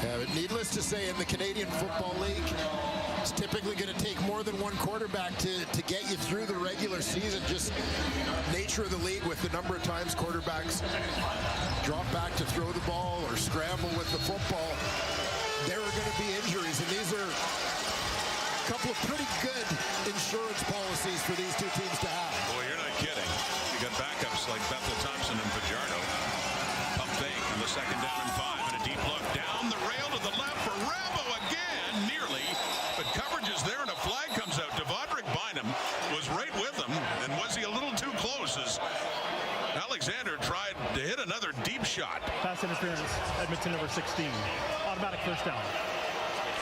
Yeah, but needless to say, in the Canadian Football League, it's typically going to take more than one quarterback to get you through the regular season. Just nature of the league with the number of times quarterbacks drop back to throw the ball or scramble with the football. There are going to be injuries, and these are a couple of pretty good insurance policies for these two teams to have. Boy, you're not kidding. You got backups like Bethel-Thompson and Fajardo. Pump fake on the second down and 5, and a deep look down the rail to the left for Rambo again, nearly. But coverage is there, and a flag comes out. Devondrick Bynum was right with him, and was he a little too close as Alexander tried to hit another deep shot. Pass interference, Edmonton number 16. Automatic first down.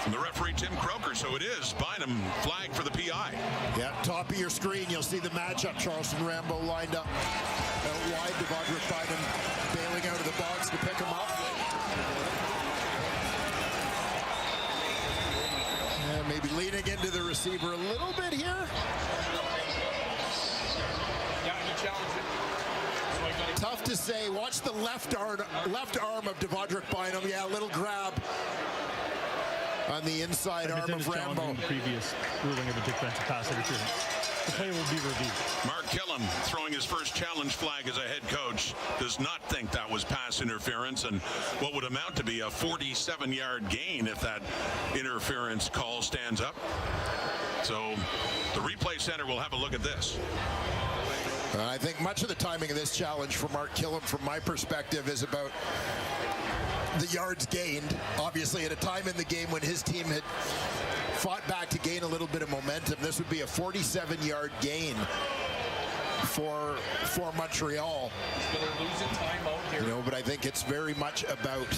And the referee, Tim Croker, so it is Bynum flagged for the PI. Yeah, top of your screen, you'll see the matchup. Charleston Rambo lined up out wide. Devondrick Bynum bailing out of the box to pick him up. And maybe leaning into the receiver a little bit here. Yeah, he challenged it. So I got Tough to say. Watch the left arm of Devondrick Bynum. Yeah, a little grab on the inside arm Edmonton of is Rambo. challenging the previous ruling of a defensive pass interference. The play will be reviewed. Mark Killam throwing his first challenge flag as a head coach does not think that was pass interference, and what would amount to be a 47-yard gain if that interference call stands up. So the replay center will have a look at this. I think much of the timing of this challenge for Mark Killam, from my perspective, is about the yards gained. Obviously, at a time in the game when his team had fought back to gain a little bit of momentum, this would be a 47-yard gain for Montreal. He's going to lose a timeout here. You know, but I think it's very much about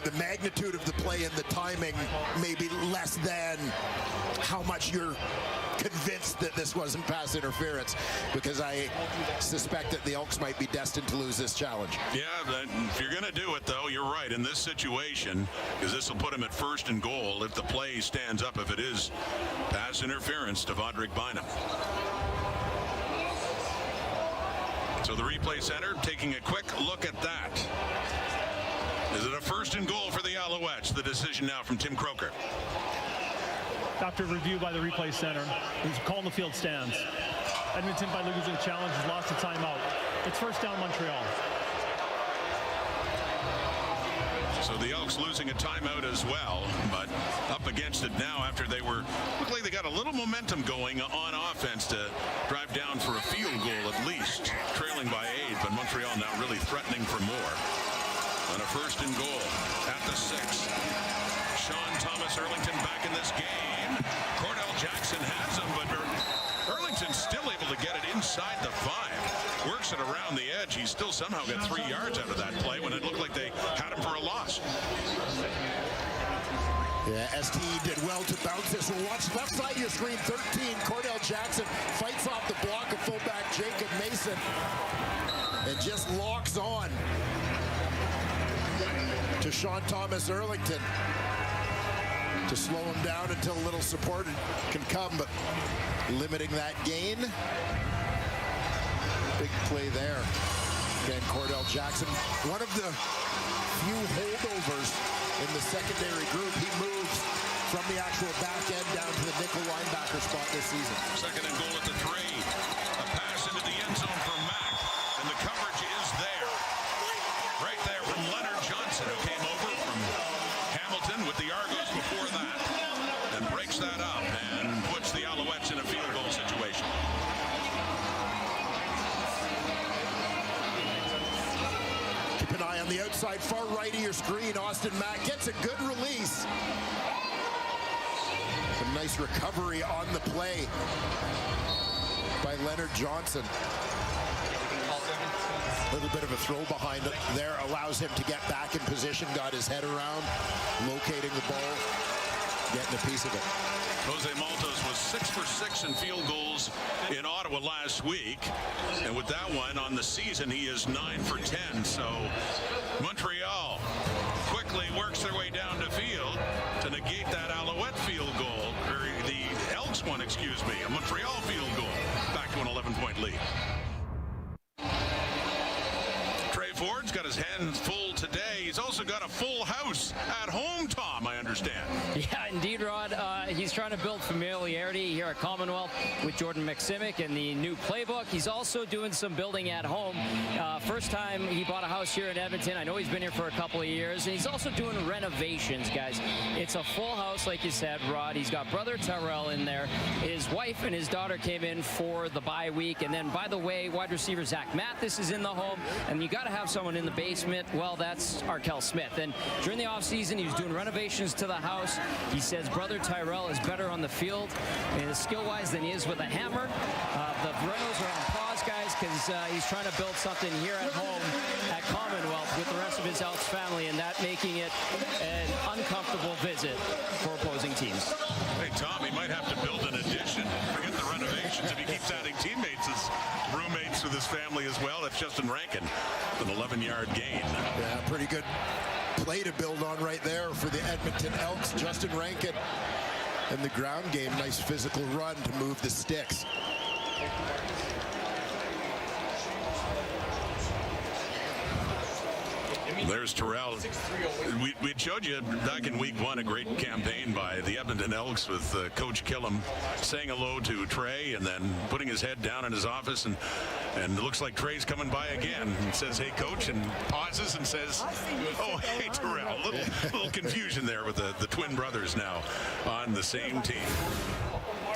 the magnitude of the play and the timing, maybe less than how much you're convinced that this wasn't pass interference, because I suspect that the Elks might be destined to lose this challenge. Yeah, but if you're going to do it, though, you're right. In this situation, because this will put him at first and goal if the play stands up, if it is pass interference to Devondrick Bynum. So the replay center taking a quick look at that. Is it a first and goal for the Alouettes? The decision now from Tim Croker. After review by the replay center, who's calling the field stands. Edmonton, by losing challenge, has lost a timeout. It's first down Montreal. So the Elks losing a timeout as well, but up against it now after they looked like they got a little momentum going on offense to drive down for a field goal at least, trailing by 8, but Montreal now really threatening for more. On a first and goal at the 6. Sean Thomas Erlington back in this game. Cordell Jackson has him, but Erlington's still able to get it inside the 5. Works it around the edge. He still somehow got 3 yards out of that play when it looked like they had him for a loss. Yeah, ST did well to bounce this. We'll watch left side of your screen, 13. Cordell Jackson fights off the block of fullback Jacob Mason and just locks on to Sean Thomas Erlington to slow him down until a little support can come, but limiting that gain. Big play there. Again, Cordell Jackson, one of the few holdovers in the secondary group. He moves from the actual back end down to the nickel linebacker spot this season. Second and goal at the 3. A pass into the end zone from Mack, and the coverage is there. Right there from Leonard Johnson, who came over from Hamilton with the Argos before that, and breaks that up and puts the Alouettes in a field goal situation. on the outside, far right of your screen. Austin Mack gets a good release. Some nice recovery on the play by Leonard Johnson. A little bit of a throw behind it there allows him to get back in position, got his head around, locating the ball, getting a piece of it. Jose Maltos was 6 for 6 in field goals in Ottawa last week. And with that one on the season, he is 9 for 10. So Montreal quickly works their way down to field to negate that Alouette field goal, or the Elks one, excuse me, a Montreal field goal, back to an 11-point lead. Ford's got his hands full today. He's also got a full house at home, Tom, I understand. Yeah, indeed, Rod. He's trying to build familiarity here at Commonwealth with Jordan McSimic and the new playbook. He's also doing some building at home. First time he bought a house here in Edmonton. I know he's been here for a couple of years. And he's also doing renovations, guys. It's a full house, like you said, Rod. He's got brother Tyrell in there. His wife and his daughter came in for the bye week. And then, by the way, wide receiver Zach Mathis is in the home. And you got to have someone in the basement. Well, that's Arkell Smith. And during the offseason, he was doing renovations to the house. He says brother Tyrell is better on the field and skill-wise than he is with a hammer. The renos are on pause, guys, because he's trying to build something here at home at Commonwealth with the rest of his Elks family, and that making it an uncomfortable visit for opposing teams. Hey, Tom, he might have to build an addition. Forget the renovations. If he keeps adding teammates as roommates with his family as well, that's Justin Rankin, an 11-yard gain. Yeah, pretty good play to build on right there for the Edmonton Elks. Justin Rankin in the ground game. Nice physical run to move the sticks. There's Terrell. We showed you back in week 1 a great campaign by the Edmonton Elks with Coach Killam saying hello to Trey and then putting his head down in his office, and it looks like Trey's coming by again and says, "Hey, Coach," and pauses and says, "Oh, hey, Terrell." A little confusion there with the twin brothers now on the same team.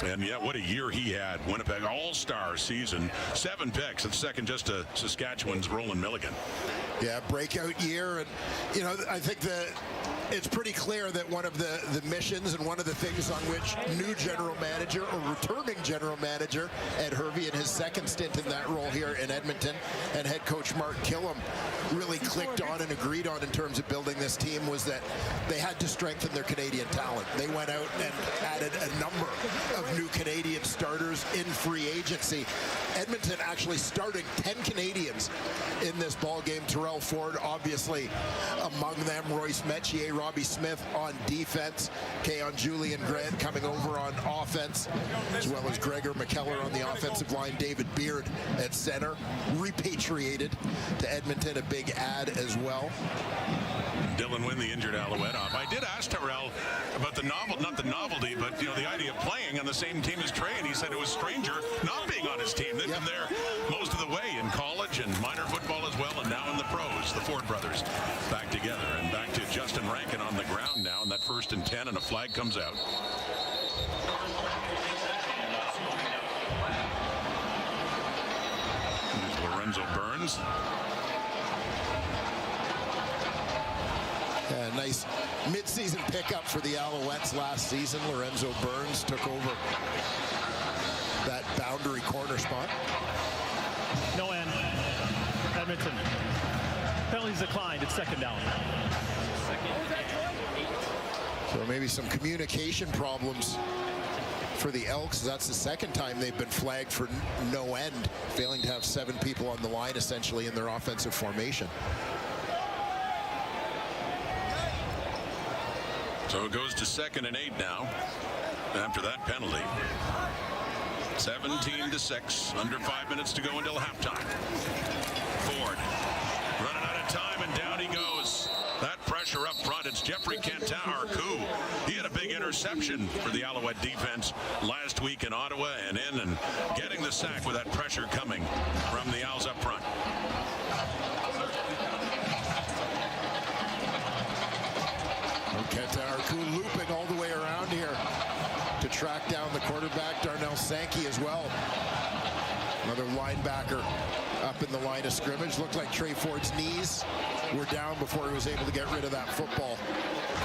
And yeah, what a year he had. Winnipeg all-star season. 7 picks. It's second just to Saskatchewan's Roland Milligan. Yeah, breakout year. And, you know, I think that it's pretty clear that one of the missions and one of the things on which new general manager or returning general manager Ed Hervey in his second stint in that role here in Edmonton and head coach Mark Killam really clicked on and agreed on in terms of building this team was that they had to strengthen their Canadian talent. They went out and added a number of new Canadian starters in free agency. Edmonton actually starting 10 Canadians in this ball game. Terrell Ford obviously among them. Royce Metier, Robbie Smith on defense. Keon Julian Grant coming over on offense, as well as Gregor McKellar on the offensive line. David Beard at center. Repatriated to Edmonton, a big ad as well. Dylan Wynn, the injured Alouette, off. I did ask Terrell about the not the novelty, but you know, the idea of playing on the same team as Trey, and he said it was stranger not being on his team. They've been there most of the way in college and minor football as well, and now in the pros. The Ford brothers back together, and back to Justin Rankin on the ground now, and that 1st and 10, and a flag comes out. There's Lorenzo Burns. Nice mid-season pickup for the Alouettes last season. Lorenzo Burns took over that boundary corner spot. No end. Edmonton. Penalties declined. It's 2nd down. So maybe some communication problems for the Elks. That's the 2nd time they've been flagged for no end, failing to have 7 people on the line essentially in their offensive formation. So it goes to 2nd and 8 now after that penalty. 17-6, under 5 minutes to go until halftime. Ford running out of time, and down he goes. That pressure up front. It's Jeffrey Cantar-Arcou. He had a big interception for the Alouette defense last week in Ottawa, and getting the sack with that pressure coming from the Owls up front. Cantar-Arcou looping all the way around here to track down the quarterback, Darnell Sankey, as well. Another linebacker up in the line of scrimmage. Looked like Trey Ford's knees were down before he was able to get rid of that football,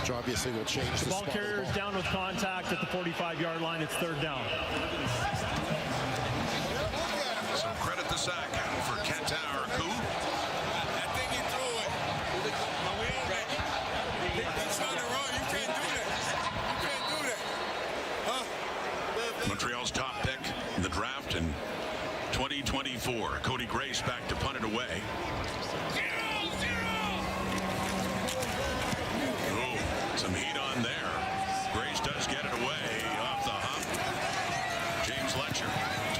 which obviously will change the ball spot of carrier the is ball. down with contact at the 45-yard line. It's third down. So credit the sack for Qatar Coup. That thing he threw it. That's not a run. You can't do that. You can't do that. Huh? Montreal's top pick in the draft in 2024. Cody Grace back to punt it away. Oh, some heat on there. Grace does get it away off the hump. James Letcher,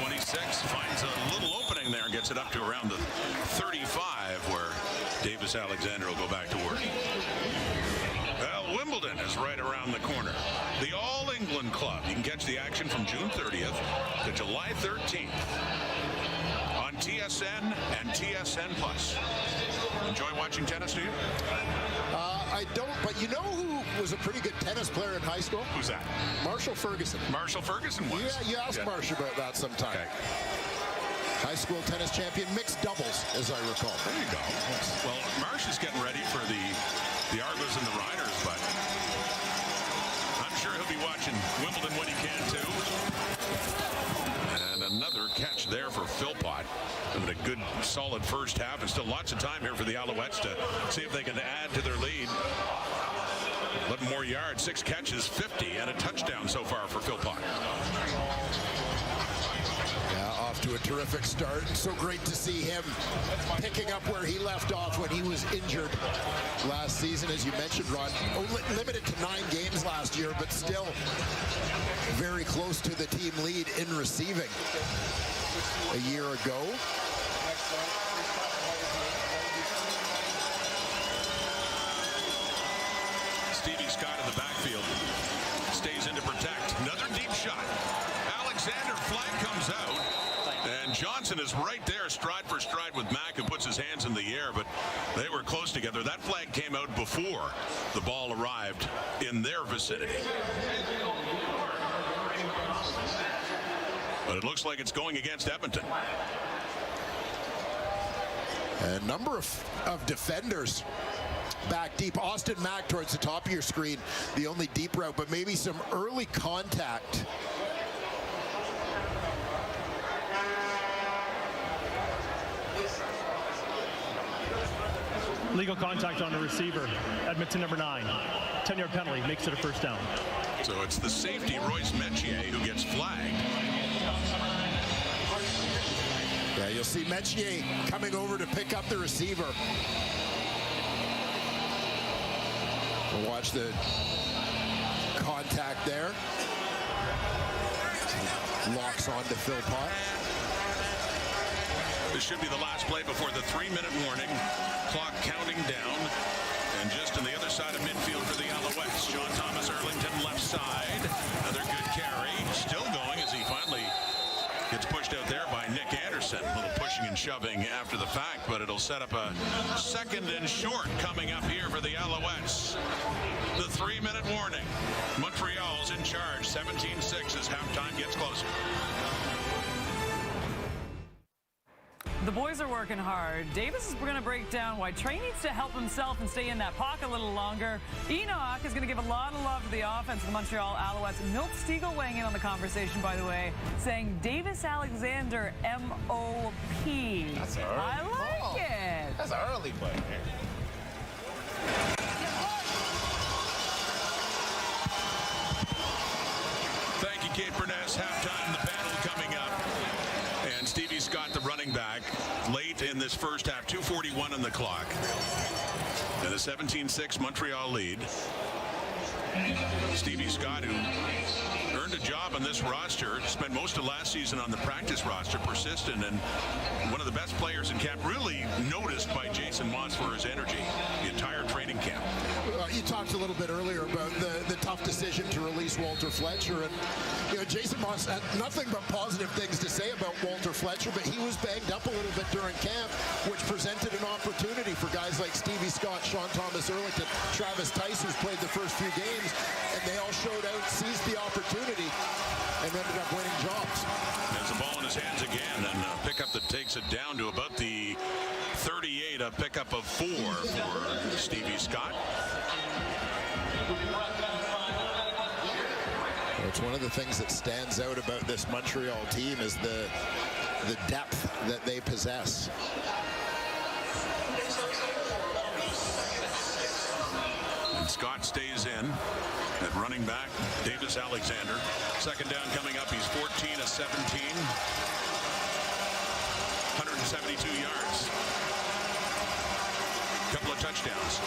26, finds a little opening there and gets it up to around the 35 where Davis Alexander will go back to work. Well, Wimbledon is right around the corner. The All England Club. You can catch the action from June 30th to July 13th on TSN and TSN Plus. Enjoy watching tennis, do you? I don't, but you know who was a pretty good tennis player in high school? Who's that? Marshall Ferguson. Marshall Ferguson was. Yeah, you asked Marsh about that sometime. Okay. High school tennis champion, mixed doubles, as I recall. There you go. Yes. Well, Marsh is getting ready for the Argos and the Riders, but I'm sure he'll be watching Wimbledon when he can too. And another catch there for Philpott. Having a good, solid first half, and still lots of time here for the Alouettes to see if they can add to their lead. 11 more yards, 6 catches, 50, and a touchdown so far for Philpott. Yeah, off to a terrific start. So great to see him picking up where he left off when he was injured last season, as you mentioned, Ron. Limited to 9 games last year, but still very close to the team lead in receiving a year ago. Stevie Scott in the backfield stays in to protect. Another deep shot. Alexander, flag comes out. And Johnson is right there, stride for stride with Mack, who puts his hands in the air, but they were close together. That flag came out before the ball arrived in their vicinity. But it looks like it's going against Edmonton. A number of defenders back deep. Austin Mack towards the top of your screen, the only deep route, but maybe some early contact. Legal contact on the receiver. Edmonton number 9. 10-yard penalty makes it a first down. So it's the safety, Royce Metier, who gets flagged. Yeah, you'll see Metier coming over to pick up the receiver. We'll watch the contact there. Locks on to Philpott. This should be the last play before the 3-minute warning. Clock counting down. And just on the other side of midfield for the Alouettes, John Thomas Erlington left side. Another good carry. Still going as he finally gets pushed out there by Nick Anderson. A little pushing and shoving after the fact, but it'll set up a 2nd and short coming up here for the Alouettes. The 3-minute warning. Montreal's in charge. 17-6 as halftime gets closer. The boys are working hard. Davis is going to break down why Trey needs to help himself and stay in that pocket a little longer. Enoch is going to give a lot of love to the offense of the Montreal Alouettes. Milt Stiegel weighing in on the conversation, by the way, saying Davis Alexander M.O.P. That's early. I like it. That's an early play, man. Thank you, Kate Burness. Halftime, the panel coming up. And Stevie Scott, the running back, late in this first half, 2:41 on the clock. And a 17-6 Montreal lead. Stevie Scott, who earned a job on this roster, spent most of last season on the practice roster, persistent, and one of the best players in camp, really noticed by Jason Moss for his energy the entire training camp. You talked a little bit earlier about the tough decision to release Walter Fletcher, and Jason Moss had nothing but positive things to say about Walter Fletcher, but he was banged up a little bit during camp, which presented an opportunity for guys like Stevie Scott, Sean Thomas Erlington, Travis Tice, who's played the first few games, and they all showed out, seized the opportunity, and ended up winning jobs. There's the ball in his hands again, and a pickup that takes it down to about the 38, a pickup pickup of 4 for Stevie Scott. It's one of the things that stands out about this Montreal team is the depth that they possess. And Scott stays in at running back. Davis Alexander. Second down coming up. He's 14 of 17. 172 yards. Couple of touchdowns.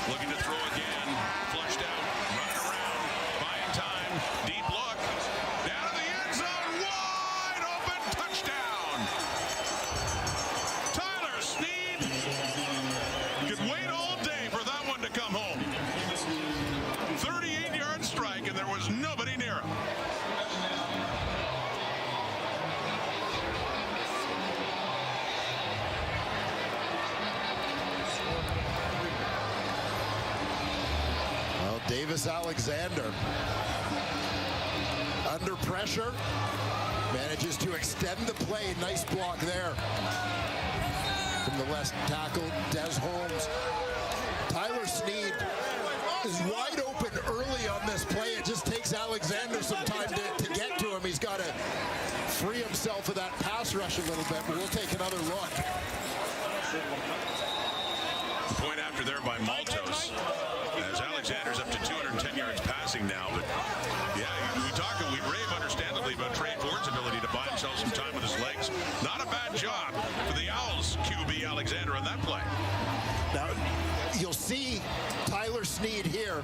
Looking to throw again. Flushed out. Running around. Buying time. Deep look. Down to the end zone. Wide open. Touchdown. Tyler Sneed could wait all day for that one to come home. 38-yard strike, and there was nobody near him. Well, Davis Alexander under pressure manages to extend the play. Nice block there from the left tackle, Des Holmes. Tyler Sneed is wide open early on this play. It just takes Alexander some time to get to him. He's got to free himself of that pass rush a little bit, but we'll take another look. Point after there by Maltos, as Alexander's up to 210 yards passing now. But yeah, we rave understandably about Trey Ford's ability to buy himself some time with his legs. Not a bad job for the Owls QB Alexander on that play. Now, you'll see Tyler Sneed here.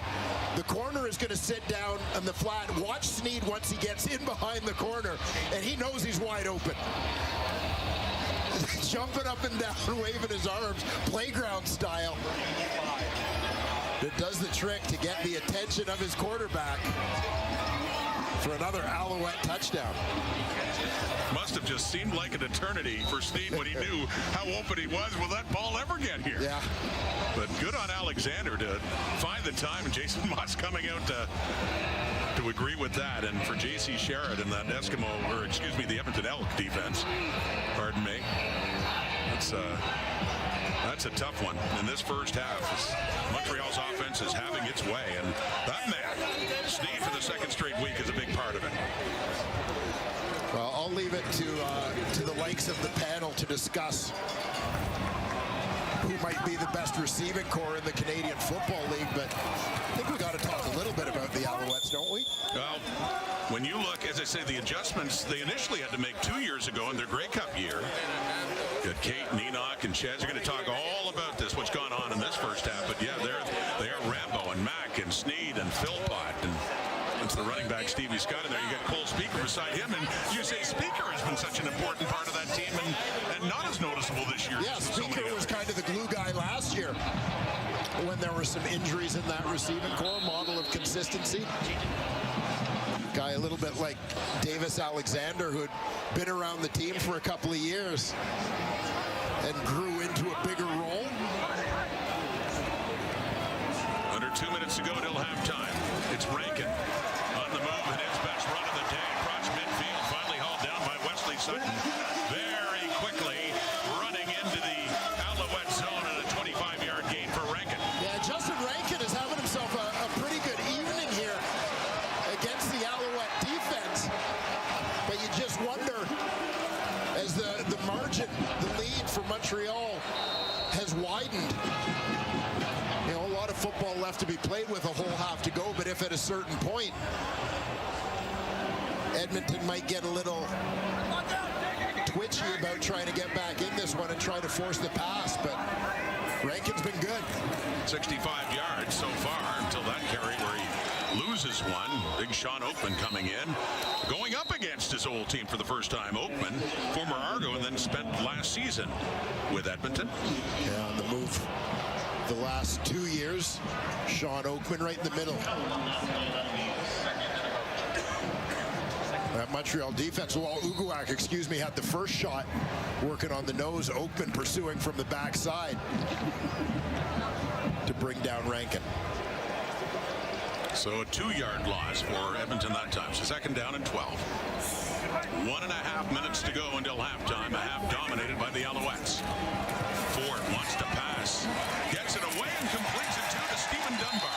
The corner is going to sit down on the flat. Watch Sneed once he gets in behind the corner, and he knows he's wide open. Jumping up and down, waving his arms, playground style. It does the trick to get the attention of his quarterback for another Alouette touchdown. Must have just seemed like an eternity for Sneed when he knew how open he was. Will that ball ever get here? Yeah. But good on Alexander to find the time, and Jason Moss coming out to agree with that. And for J.C. Sherrod and that the Edmonton Elk defense, pardon me, that's a tough one in this first half. Montreal's offense is having its way, and that man, Sneed, for the second straight week, is a big part of it. Well, I'll leave it to the likes of the panel to discuss who might be the best receiving core in the Canadian Football League, but I think we got to talk a little bit about the Alouettes, don't we? Well, when you look, as I say, the adjustments they initially had to make 2 years ago in their Grey Cup year. Good, Kate and Enoch and Chez are going to talk all about this, what's gone on in this first half. But yeah, they are Rambo and Mack and Sneed and Philpott, and it's the running back Stevie Scott in there. You got Cole Speaker beside him, and you say Speaker has been such an important part of that team, and not as noticeable this year. Yeah, Speaker was kind of the glue guy last year when there were some injuries in that receiving core. Model of consistency. Guy a little bit like Davis Alexander, who had been around the team for a couple of years and grew into a bigger role. Under 2 minutes to go till halftime. It's Rankin on the move, and his best run of the day across midfield. Finally hauled down by Wesley Sutton. Very quickly running into the Alouette zone and a 25-yard gain for Rankin. Yeah, Justin Rankin is having himself a pretty good evening here against the Alouette defense. But you just wonder, as the margin, the lead for Montreal has widened. You know, a lot of football left to be played with, a whole half to go, but if at a certain point Edmonton might get a little twitchy about trying to get back in this one and try to force the pass, but Rankin's been good. 65 yards so far until that carry where he loses one. Big Sean Oakman coming in, going up against his old team for the first time. Oakman, former Argo, and then spent last season with Edmonton. Yeah, on the move the last 2 years. Sean Oakman right in the middle. That Montreal defense, well, Uguak, had the first shot working on the nose. Oakman pursuing from the backside to bring down Rankin. So a 2-yard loss for Edmonton that time. So second down and 12. 1.5 minutes to go until halftime. A half dominated by the Alouettes. Ford wants to pass. Gets it away and completes it to Stephen Dunbar.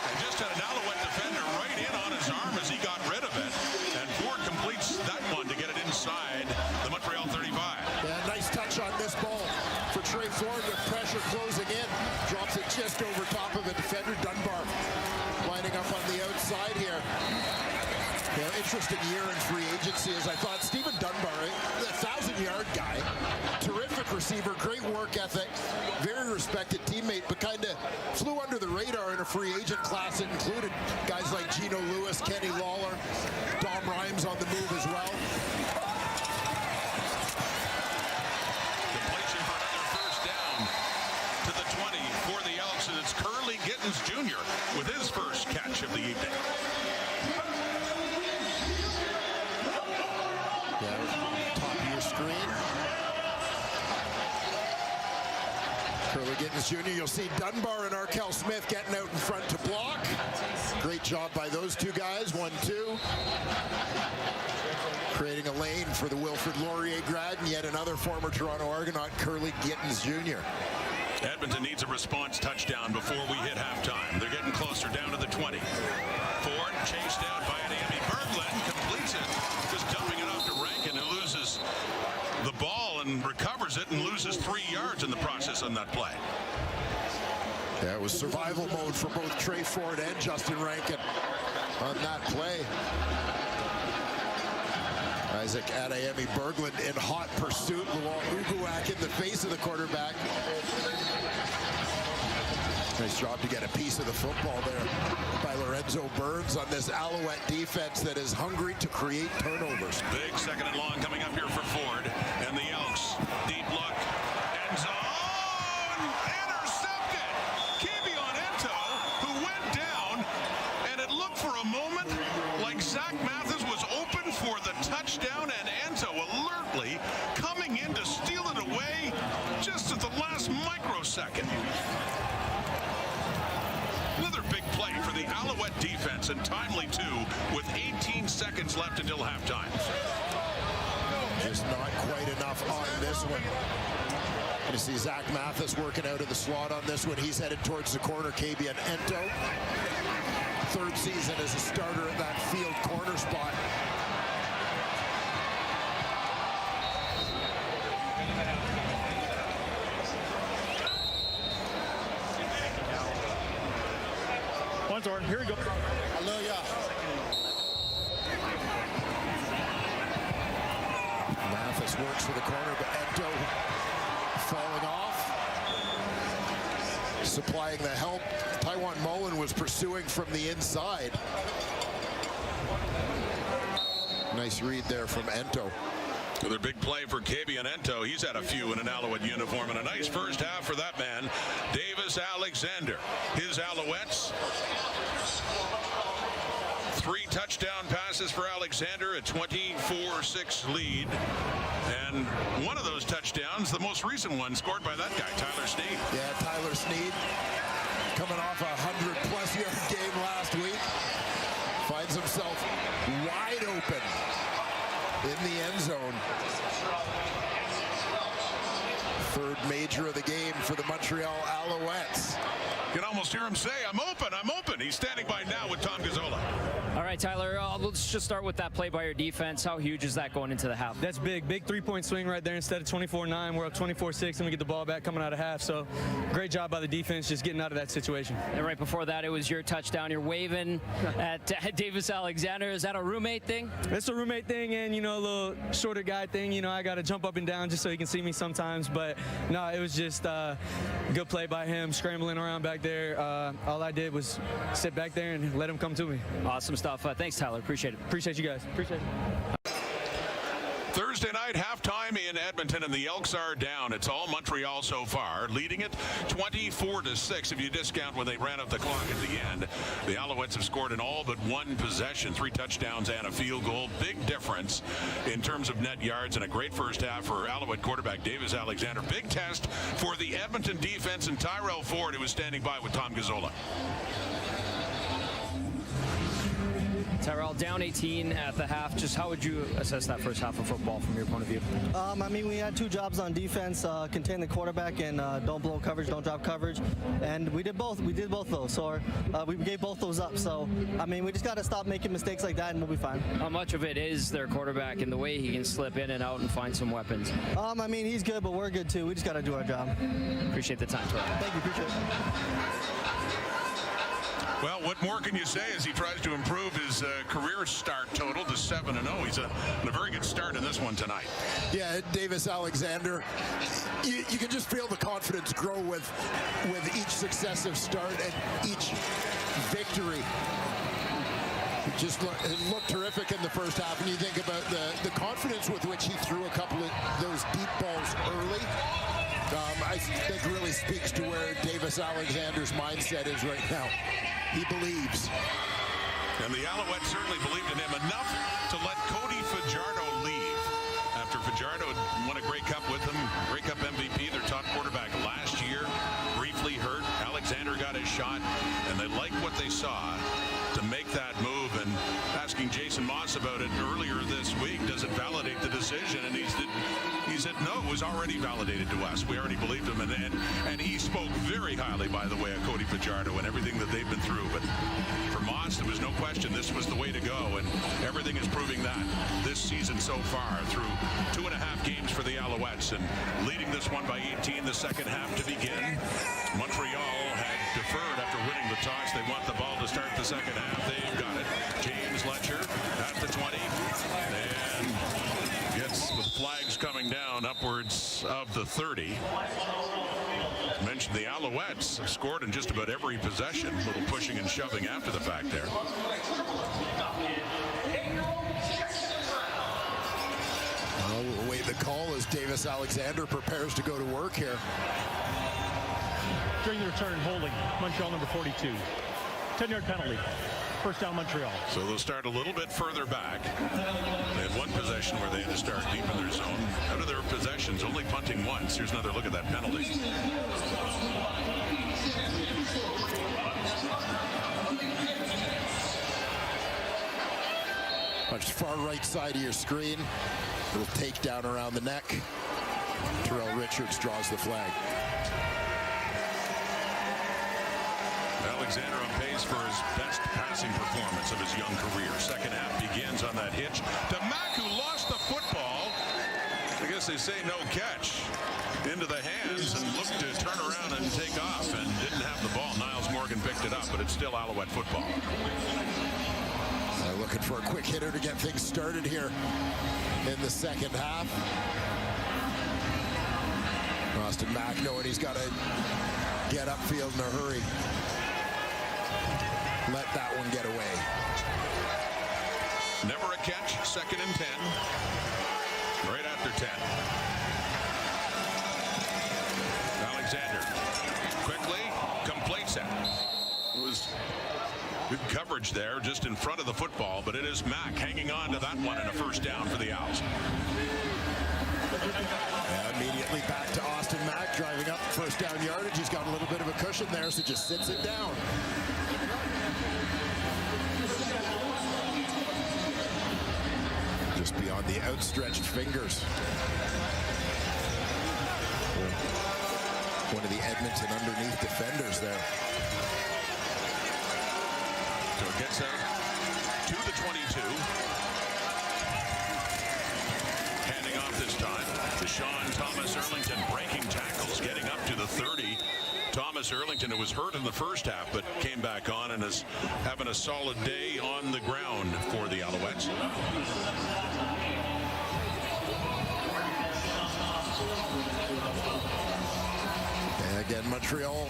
And just had an Alouette defender right in on his arm as he got rid of it. And Ford completes that one to get it inside the Montreal 35. Yeah, nice touch on this ball for Trey Ford with pressure closing in. Drops it just over top of a defender. Dunbar lining up on the outside here. Yeah, interesting year in free agency, as I thought. Stephen Dunbar, a 1,000-yard guy, terrific receiver, great work ethic, very respected teammate, but kind of flew under the radar in a free agent class that included guys like Geno Lewis, Kenny Lawler, Dom Rhymes on the move as well. Completion for another first down to the 20 for the Elks, and it's Curly Gittens Jr. with his first catch of the evening. Top of your screen. Curly Gittens Jr. You'll see Dunbar and Arkell Smith getting out in front to block. Great job by those two guys. 1-2. Creating a lane for the Wilfrid Laurier grad and yet another former Toronto Argonaut, Curly Gittens Jr. Edmonton needs a response touchdown before we hit halftime. They're getting closer, down to the 20. Ford chased down by Andy Berglund, completes it, just dumping it off to Rankin, who loses the ball and recovers it and loses 3 yards in the process on that play. Yeah, it was survival mode for both Trey Ford and Justin Rankin on that play. Isaac Adeyemi Berglund in hot pursuit. Uguak in the face of the quarterback. Nice job to get a piece of the football there by Lorenzo Burns on this Alouette defense that is hungry to create turnovers. Big second and long coming up here for Ford and the Elks. Deep look. End zone. Intercepted. Kevion Ento, who went down, and it looked for a moment like Zach Mathis was open for the touchdown, and Ento alertly coming in to steal it away just at the last microsecond. Another big play for the Alouette defense, and timely too, with 18 seconds left until halftime. Just not quite enough on this one. You see Zach Mathis working out of the slot on this one. He's headed towards the corner. Kevion Ento, third season as a starter at that field corner spot. Here we go. Hallelujah. Mathis works for the corner, but Ento falling off. Supplying the help. Taiwan Mullen was pursuing from the inside. Nice read there from Ento. Another big play for Kevion Ento. He's had a few in an Alouette uniform, and a nice first half for that man, Davis Alexander. His Alouettes, 3 touchdown passes for Alexander, a 24-6 lead. And one of those touchdowns, the most recent one, scored by that guy, Tyler Sneed. Yeah, Tyler Sneed, coming off a 100-plus yard game last week, finds himself wide open in the end zone. Third major of the game for the Montreal Alouettes. You can almost hear him say, I'm open, I'm open. He's standing by now with Tom Gazzola. All right, Tyler, let's just start with that play by your defense. How huge is that going into the half? That's big 3-point swing right there. Instead of 24-9, we're up 24-6, and we get the ball back coming out of half. So great job by the defense just getting out of that situation. And right before that, it was your touchdown. You're waving at Davis Alexander. Is that a roommate thing? It's a roommate thing and, a little shorter guy thing. I got to jump up and down just so he can see me sometimes. But, no, it was just a good play by him, scrambling around back there. All I did was sit back there and let him come to me. Awesome stuff. Thanks, Tyler. Appreciate it. Appreciate you guys. Appreciate it. Thursday night halftime in Edmonton, and the Elks are down. It's all Montreal so far, leading it 24-6 if you discount when they ran up the clock at the end. The Alouettes have scored in all but one possession, 3 touchdowns and a field goal. Big difference in terms of net yards, and a great first half for Alouette quarterback Davis Alexander. Big test for the Edmonton defense and Tyrell Ford, who is standing by with Tom Gazzola. Tyrell, down 18 at the half. Just how would you assess that first half of football from your point of view? I mean, we had two jobs on defense, contain the quarterback and don't blow coverage, don't drop coverage. And we did both. We did both those. So we gave both those up. So, I mean, we just got to stop making mistakes like that and we'll be fine. How much of it is their quarterback and the way he can slip in and out and find some weapons? I mean, he's good, but we're good too. We just got to do our job. Appreciate the time, Tyrell. Thank you. Appreciate it. Well, what more can you say as he tries to improve his career start total to 7-0? He's in a very good start in this one tonight. Yeah, Davis Alexander, you can just feel the confidence grow with each successive start and each victory. It looked terrific in the first half, and you think about the confidence with which he threw a couple of those deep balls early. I think really speaks to where Davis Alexander's mindset is right now. He believes. And the Alouettes certainly believed in him enough to let Cody Fajardo leave. After Fajardo had won a Grey Cup with them, Grey Cup MVP, their top quarterback last year, briefly hurt. Alexander got his shot, and they liked what they saw to make that move. And asking Jason Moss about it earlier this week, does it validate the decision? And he said, no, it was already validated to us. We already believed him. And he spoke very highly, by the way, of Cody Fajardo and everything that they've been through. But for Moss, there was no question this was the way to go. And everything is proving that this season so far through 2.5 games for the Alouettes. And leading this one by 18, the second half to begin. Montreal had deferred after winning the toss. They want the ball to start the second half. They've got it. James Letcher at the 20. And gets the flags coming down upwards of the 30. Mentioned the Alouettes have scored in just about every possession. A little pushing and shoving after the fact there. We'll await the call as Davis Alexander prepares to go to work here. During the return, holding Montreal number 42. 10-yard penalty. First down, Montreal. So they'll start a little bit further back. They had one possession where they had to start deep in their zone. Out of their possessions, only punting once. Here's another look at that penalty. Watch the far right side of your screen. Little takedown around the neck. Terrell Richards draws the flag. Alexander on pace for his best passing performance of his young career. Second half begins on that hitch to Mack, who lost the football. I guess they say no catch. Into the hands and looked to turn around and take off and didn't have the ball. Niles Morgan picked it up, but it's still Alouette football. Looking for a quick hitter to get things started here in the second half. Austin Mack knowing he's got to get upfield in a hurry. Let that one get away. Never a catch, 2nd and 10. Right after 10. Alexander quickly completes it. It was good coverage there just in front of the football, but it is Mack hanging on to that one and a first down for the Owls. Immediately back to Austin Mack, driving up first down yardage. He's got a little bit of a cushion there, so just sits it down. Just beyond the outstretched fingers. One of the Edmonton underneath defenders there. So it gets out to the 22. Handing off this time to Sean Thomas Erlington, breaking tackles, getting up to the 30. Thomas Erlington, who was hurt in the first half, but came back on and is having a solid day on the ground for the Alouettes. Again, Montreal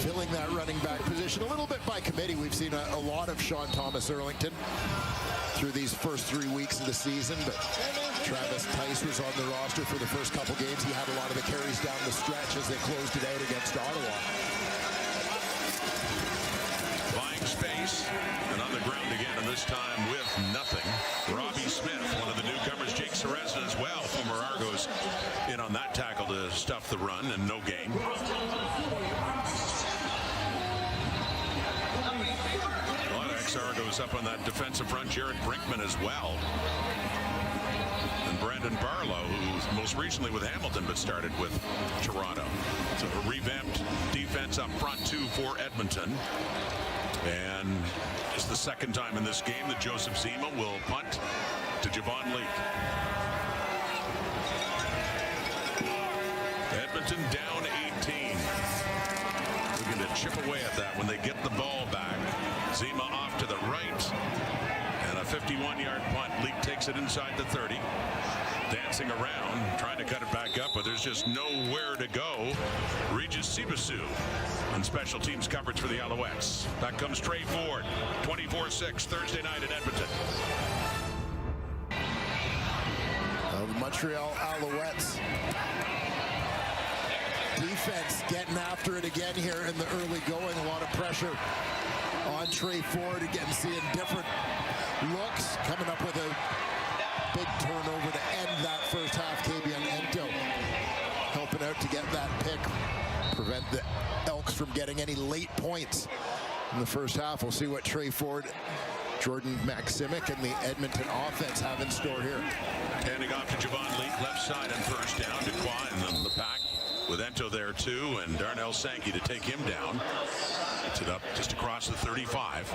filling that running back position a little bit by committee. We've seen a lot of Sean Thomas Erlington through these first 3 weeks of the season, but Travis Tice was on the roster for the first couple games. He had a lot of the carries down the stretch as they closed it out against Ottawa. Buying space and on the ground again, and this time with nothing. Robbie Smith, one of the newcomers. Jake Serezna as well, former Argos, in on that tackle to stuff the run, and no gain. A lot of ex-Argos shows up on that defensive front. Jared Brinkman as well. And Brandon Barlow, who's most recently with Hamilton but started with Toronto. So a revamped defense up front too for Edmonton. And it's the second time in this game that Joseph Zima will punt to Javon Leake. Edmonton down 18. Looking to chip away at that when they get the ball back. Zima off to the right. And a 51-yard punt. Leake takes it inside the 30. Dancing around, trying to cut it back up, but there's just nowhere to go. Regis Sibasu on special teams coverage for the Alouettes. Back comes Trey Ford, 24-6, Thursday night in Edmonton. The Montreal Alouettes defense getting after it again here in the early going. A lot of pressure on Trey Ford. Again, seeing different looks. Coming up with a big turnover to end that first half. Kabian Ento helping out to get that pick. Prevent the Elks from getting any late points in the first half. We'll see what Trey Ford, Jordan Maximic, and the Edmonton offense have in store here. Handing off to Javon Leake, left side and first down. Duquois and the pack with Ento there too, and Darnell Sankey to take him down. Gets it up just across the 35.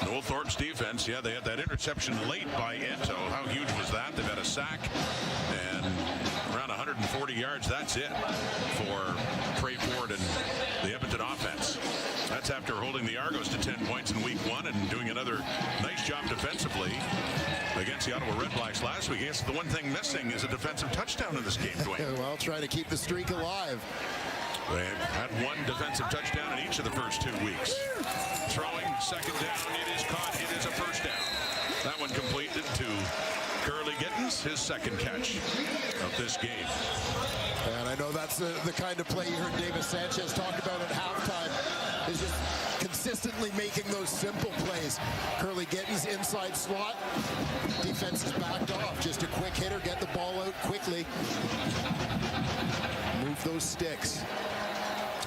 Noel Thorpe's defense, yeah, they had that interception late by Ento. How huge was that? They've had a sack and around 140 yards. That's it for Trey Ford and the Edmonton offense. That's after holding the Argos to 10 points in week 1 and doing another nice job defensively against the Ottawa Redblacks last week. I guess the one thing missing is a defensive touchdown in this game, Dwayne. Well, trying to keep the streak alive. They had one defensive touchdown in each of the first 2 weeks. Throwing, second down, it is caught, it is a first down. That one completed to Curly Gittins, his second catch of this game. And I know that's the kind of play you heard Davis Sanchez talk about at halftime, is just consistently making those simple plays. Curly Gittins inside slot, defense is backed off. Just a quick hitter, get the ball out quickly. Move those sticks.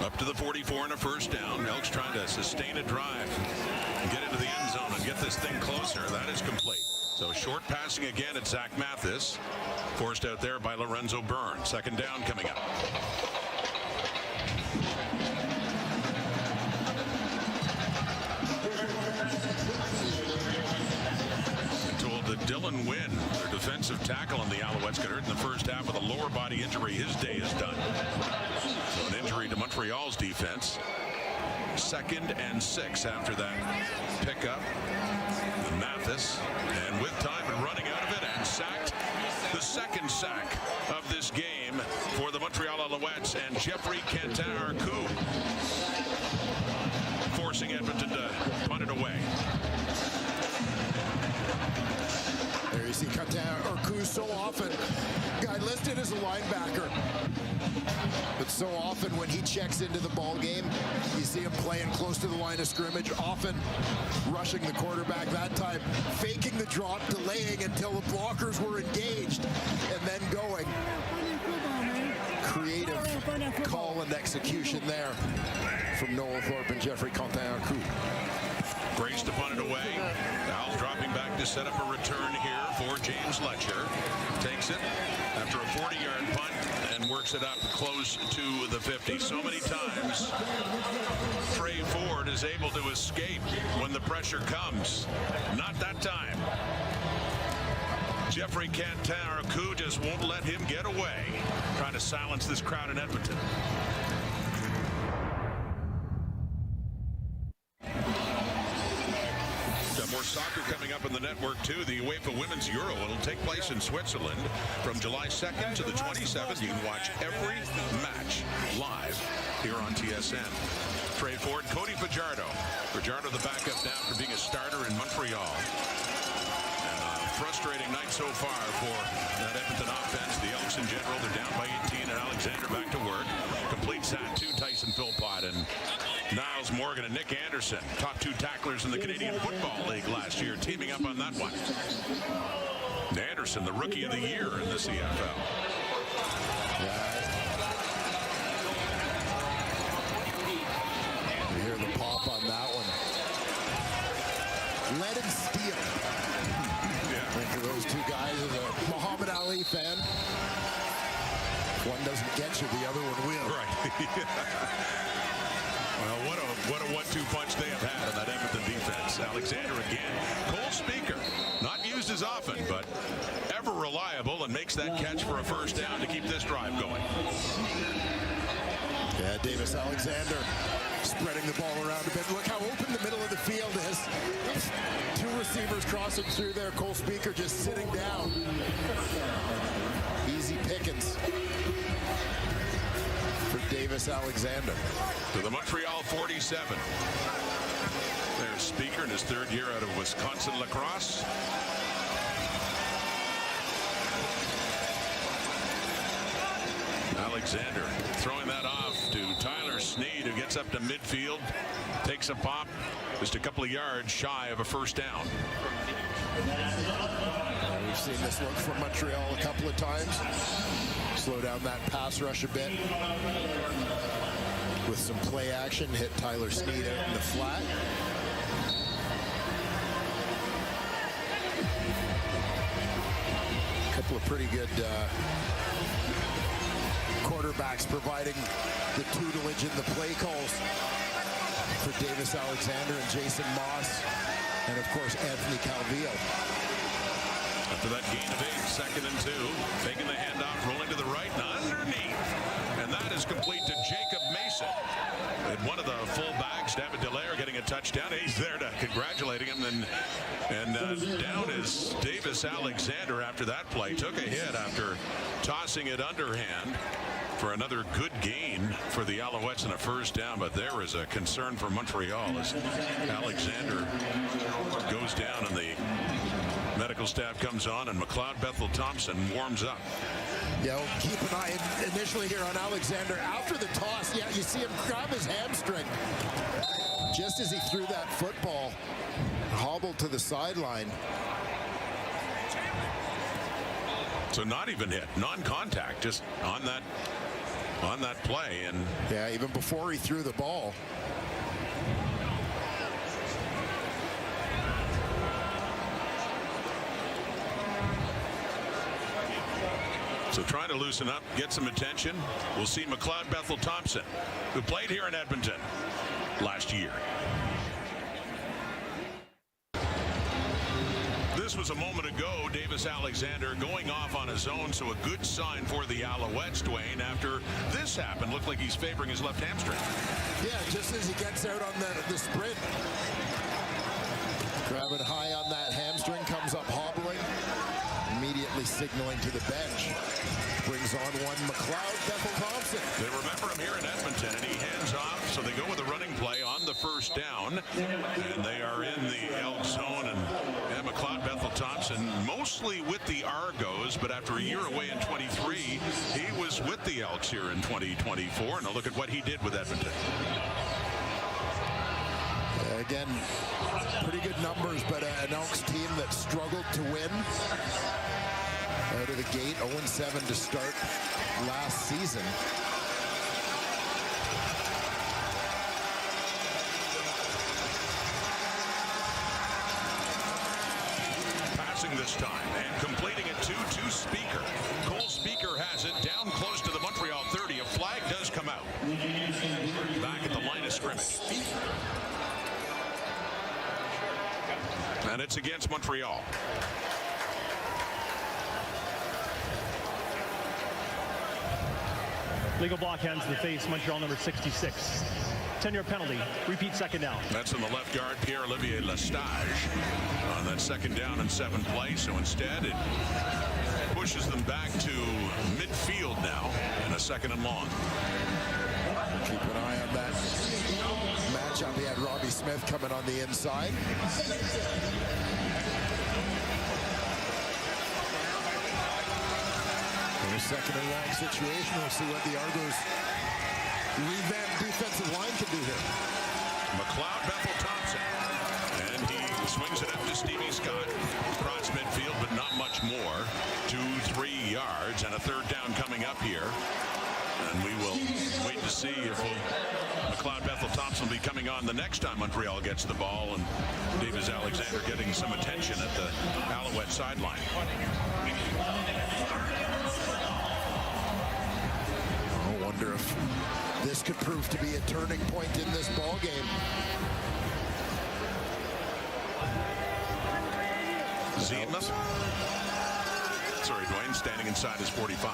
Up to the 44 and a first down. Elks trying to sustain a drive and get into the end zone and get this thing closer. That is complete. So short passing again at Zach Mathis. Forced out there by Lorenzo Byrne. Second down coming up. I'm told that Dylan Wynn, their defensive tackle on the Alouettes, got hurt in the first half with a lower body injury. His day is done. So an injury to Montreal's defense. 2nd and 6 after that pickup. Mathis, and with time and running out of it, and sacked. The second sack of this game for the Montreal Alouettes, and Jeffrey Quentin-Arcou forcing Edmonton to punt it away. There you see Quentin-Arcou so often. Guy listed as a linebacker. But so often when he checks into the ball game, you see him playing close to the line of scrimmage, often rushing the quarterback. That time, faking the drop, delaying until the blockers were engaged, and then going. Creative call and execution there from Noel Thorpe and Jeffrey Quentin-Arcou. Grace to punt it away. Owls dropping back to set up a return here for James Letcher. Takes it after a 40-yard punt and works it up close to the 50. So many times Trey Ford is able to escape when the pressure comes. Not that time. Jeffrey Quentin-Arcou just won't let him get away. Trying to silence this crowd in Edmonton. More soccer coming up on the network too. The UEFA Women's Euro. It'll take place in Switzerland from July 2nd to the 27th. You can watch every match live here on TSN. Trey Ford, Cody Fajardo. Fajardo the backup now for being a starter in Montreal. And a frustrating night so far for that Edmonton offense. The Elks in general, they're down by 18, and Alexander back to work. Complete sack to Tyson Philpott and Niles Morgan and Nick Anderson, top 2 tacklers in the Canadian Football League last year, teaming up on that one. Anderson, the Rookie of the Year in the CFL. You hear the pop on that one. gets you, the other one will. Right. Well, what a 1-2 punch they have had in that Edmonton defense. Alexander again. Cole Speaker, not used as often, but ever reliable, and makes that catch for a first down to keep this drive going. Yeah, Davis Alexander spreading the ball around a bit. Look how open the middle of the field is. Two receivers crossing through there. Cole Speaker just sitting down. Easy pickings for Davis Alexander. To the Montreal 47. There's Speaker in his third year out of Wisconsin lacrosse. Alexander throwing that off to Tyler Sneed, who gets up to midfield, takes a pop, just a couple of yards shy of a first down. We've seen this look from Montreal a couple of times. Slow down that pass rush a bit with some play action. Hit Tyler Sneed out in the flat. A couple of pretty good quarterbacks providing the tutelage in the play calls for Davis Alexander and Jason Moss, and of course Anthony Calvillo. After that gain of 8, 2nd and 2, taking the handoff, rolling to the right and underneath, and that is complete to Jacob Mason. And one of the fullbacks, David Dallaire, getting a touchdown. He's there to congratulating him, and down is Davis Alexander after that play. Took a hit after tossing it underhand for another good gain for the Alouettes and a first down, but there is a concern for Montreal as Alexander goes down and the medical staff comes on and McLeod Bethel Thompson warms up. Yeah, well, keep an eye initially here on Alexander. After the toss, yeah, you see him grab his hamstring just as he threw that football, hobbled to the sideline. So not even hit, non-contact, just on that play. And yeah, even before he threw the ball. so trying to loosen up, get some attention. We'll see McLeod Bethel Thompson, who played here in Edmonton last year. This was a moment ago. Davis Alexander going off on his own, so a good sign for the Alouettes, Dwayne. After this happened, looked like he's favoring his left hamstring. Yeah, just as he gets out on the sprint. Grabbing high on that hamstring, comes up hobbling, immediately signaling to the bench. Brings on one McLeod Bethel Thompson. They remember him here in Edmonton, and he hands off, so they go with a running play on the first down, and they are in the Elks zone, and McLeod Bethel Thompson mostly with the Argos, but after a year away in 23, he was with the Elks here in 2024, and a look at what he did with Edmonton. Again, pretty good numbers, but an Elks team that struggled to win out of the gate, 0-7 to start last season. Passing this time and completing it to Speaker. Cole Speaker has it down close to the Montreal 30. A flag does come out. Back at the line of scrimmage. And it's against Montreal. Legal block hands to the face, Montreal number 66. 10-yard penalty, repeat second down. That's in the left guard, Pierre-Olivier Lestage, on that second down and 7 play. So instead, it pushes them back to midfield now and a 2nd and long. Keep an eye on that matchup. He had Robbie Smith coming on the inside. In a 2nd and long situation, we'll see what the Argos revamped defensive line can do here. McLeod Bethel Thompson, and he swings it up to Stevie Scott across midfield, but not much more. 2-3 yards and a 3rd down coming up here, and we will wait to see if McLeod Bethel Thompson will be coming on the next time Montreal gets the ball, and Davis Alexander getting some attention at the Alouette sideline. this could prove to be a turning point in this ball game. Zima. Sorry, Dwayne, standing inside his 45.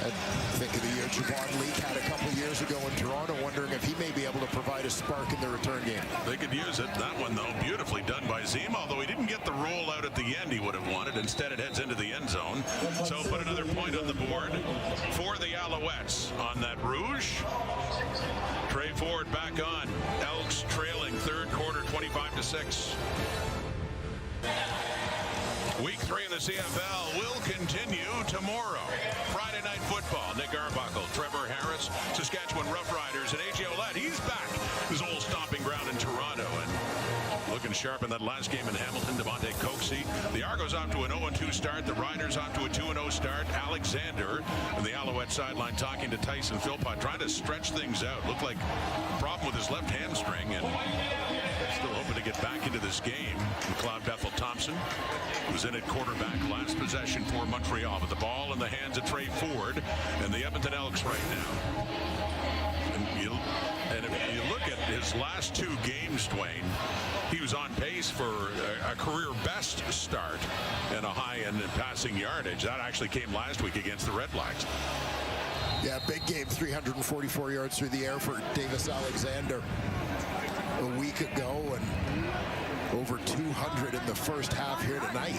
I think of the year Javon Leake had a couple years ago in Toronto, wondering if he may be able to provide a spark in the return game. They could use it. That one, though, beautifully done by Zima, although he didn't get the roll out at the end he would have wanted. Instead, it heads into the end zone. So put another point on the board for the Alouettes on that Rouge. Trey Ford back on. Elks trailing third quarter 25-6. Week 3 in the CFL will continue tomorrow. Friday Night Football. Nick Arbuckle, Trevor Harris, Saskatchewan Roughriders, and A.J. Ouellette. He's back. His old stomping ground in Toronto. And looking sharp in that last game in Hamilton. Devontae Coxey. The Argos off to an 0-2 start. The Riders off to a 2-0 start. Alexander and the Alouette sideline talking to Tyson Philpott, trying to stretch things out. Looked like a problem with his left hamstring, and still hoping to get back into this game. McLeod Bethel Thompson was in at quarterback last possession for Montreal, with the ball in the hands of Trey Ford and the Edmonton Elks right now. And if you look at his last 2 games, Dwayne, he was on pace for a career best start and a high end in passing yardage. That actually came last week against the Redblacks. Yeah, big game, 344 yards through the air for Davis Alexander a week ago, and over 200 in the first half here tonight.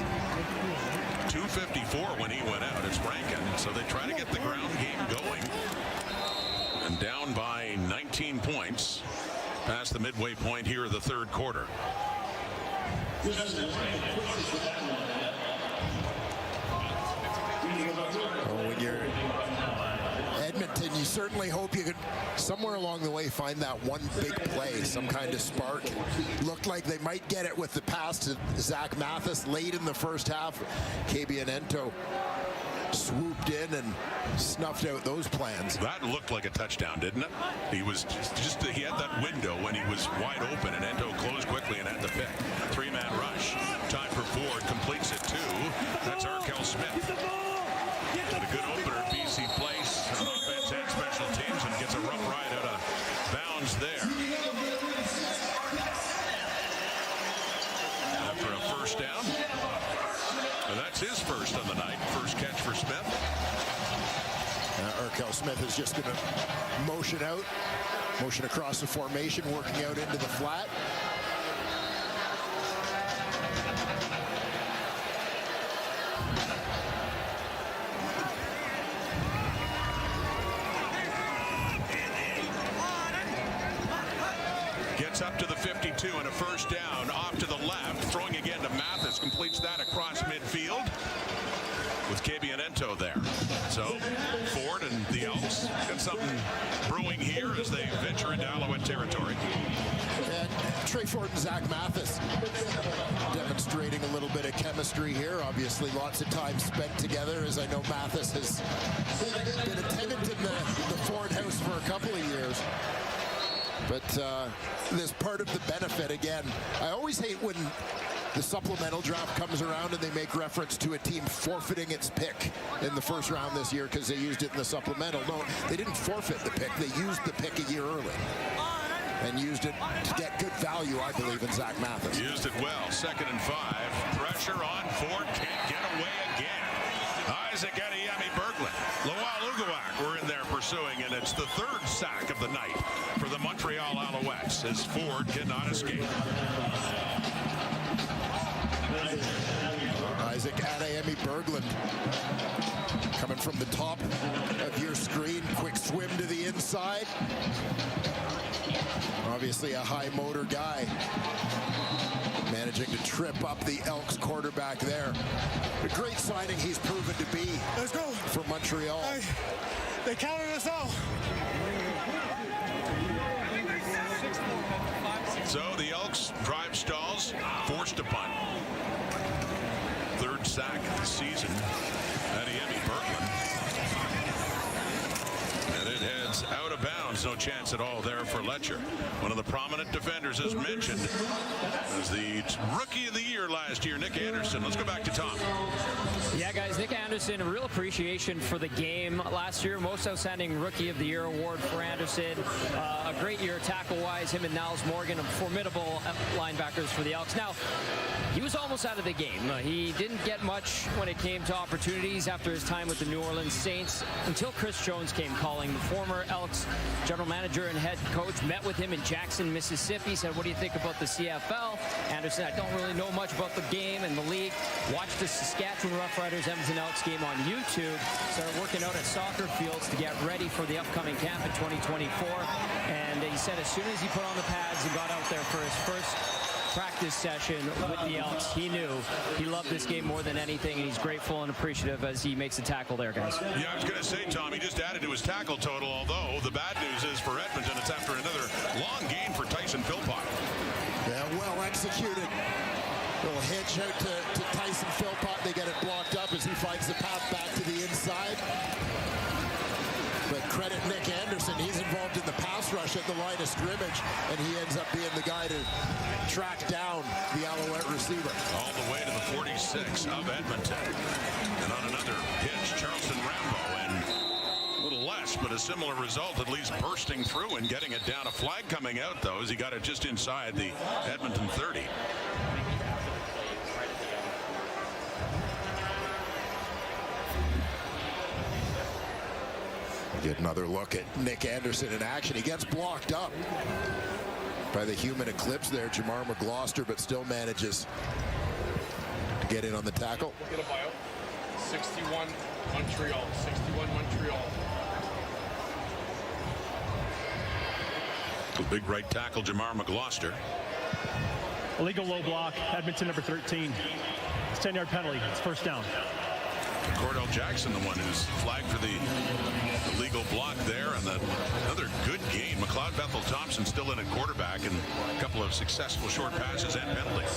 254 when he went out. It's Rankin. So they try to get the ground game going. And down by 19 points past the midway point here of the third quarter. When you're Edmonton, you certainly hope you could somewhere along the way find that one big play, some kind of spark. Looked like they might get it with the pass to Zach Mathis late in the first half. Kabianento swooped in and snuffed out those plans. That looked like a touchdown, didn't it? He was he had that window when he was wide open, and Ento closed quickly and had the pick. 3-man rush. Time for Ford. Completes it too. That's Arkell Smith. Had a good opener at BC Place on offense and special teams, and gets a rough ride out of bounds there. After a first down. And that's his first on the night. First catch for Smith. Arkell Smith is just going to motion across the formation, working out into the flat. Gets up to the 52 and a first down. Off to the left. Throwing again to Mathis. Completes that across midfield with Kabianento there. So Ford and the Elks got something brewing here as they venture into Alouette territory. And Trey Ford and Zach Mathis demonstrating a little bit of chemistry here. Obviously, lots of time spent together, as I know Mathis has been a tenant in the Ford house for a couple of years. But this part of the benefit, again, I always hate when the supplemental draft comes around and they make reference to a team forfeiting its pick in the first round this year because they used it in the supplemental. No, they didn't forfeit the pick. They used the pick a year early and used it to get good value, I believe, in Zach Mathis. Used it well. 2nd and 5. Pressure on Ford. Can't get away again. Isaac Adeyemi Berglund. Lowell Uguak were in there pursuing, and it's the 3rd sack of the night for the Montreal Alouettes as Ford cannot escape. Isaac Adeyemi Berglund coming from the top of your screen. Quick swim to the inside. Obviously a high motor guy. Managing to trip up the Elks quarterback there. A great signing he's proven to be. Let's go. For Montreal. They counted us out. So the Elks drive stalls, forced a punt. 3rd sack of the season. Adeyemi Berglund. And it heads out of bounds. was no chance at all there for Letcher. One of the prominent defenders, as mentioned, was the Rookie of the Year last year, Nick Anderson. Let's go back to Tom. Yeah, guys, Nick Anderson, a real appreciation for the game last year. Most Outstanding Rookie of the Year award for Anderson. A great year tackle-wise. Him and Niles Morgan, formidable linebackers for the Elks. Now, he was almost out of the game. He didn't get much when it came to opportunities after his time with the New Orleans Saints until Chris Jones came calling. The former Elks general manager and head coach met with him in Jackson, Mississippi, said, what do you think about the CFL? Anderson, I don't really know much about the game and the league. Watched the Saskatchewan Roughriders Edmonton Elks game on YouTube. Started working out at soccer fields to get ready for the upcoming camp in 2024. And he said as soon as he put on the pads and got out there for his first practice session with the Elks, he knew he loved this game more than anything, and he's grateful and appreciative as he makes a tackle there, guys. Yeah, I was going to say, Tom, he just added to his tackle total, although the bad news is for Edmonton, it's after another long gain for Tyson Philpott. Yeah, well executed. Little hitch out to Tyson Philpott. They get it blocked up as he finds the path back to the inside. But credit Nick Anderson. He's involved in the pass rush at the line of scrimmage, and he ends up being the guy to track down the Alouette receiver. All the way to the 46 of Edmonton. And on another pitch, Charleston Rambo, and a little less, but a similar result, at least bursting through and getting it down. A flag coming out, though, as he got it just inside the Edmonton 30. Get another look at Nick Anderson in action. He gets blocked up by the human eclipse there, Jamar McGloster, but still manages to get in on the tackle. Get a bio. 61 Montreal. 61 Montreal. The big right tackle, Jamar McGloster. Illegal low block, Edmonton number 13. It's 10-yard penalty. It's first down. Cordell Jackson, the one who's flagged for the illegal block there, and then another good game. McLeod Bethel Thompson still in at quarterback, and a couple of successful short passes and penalties.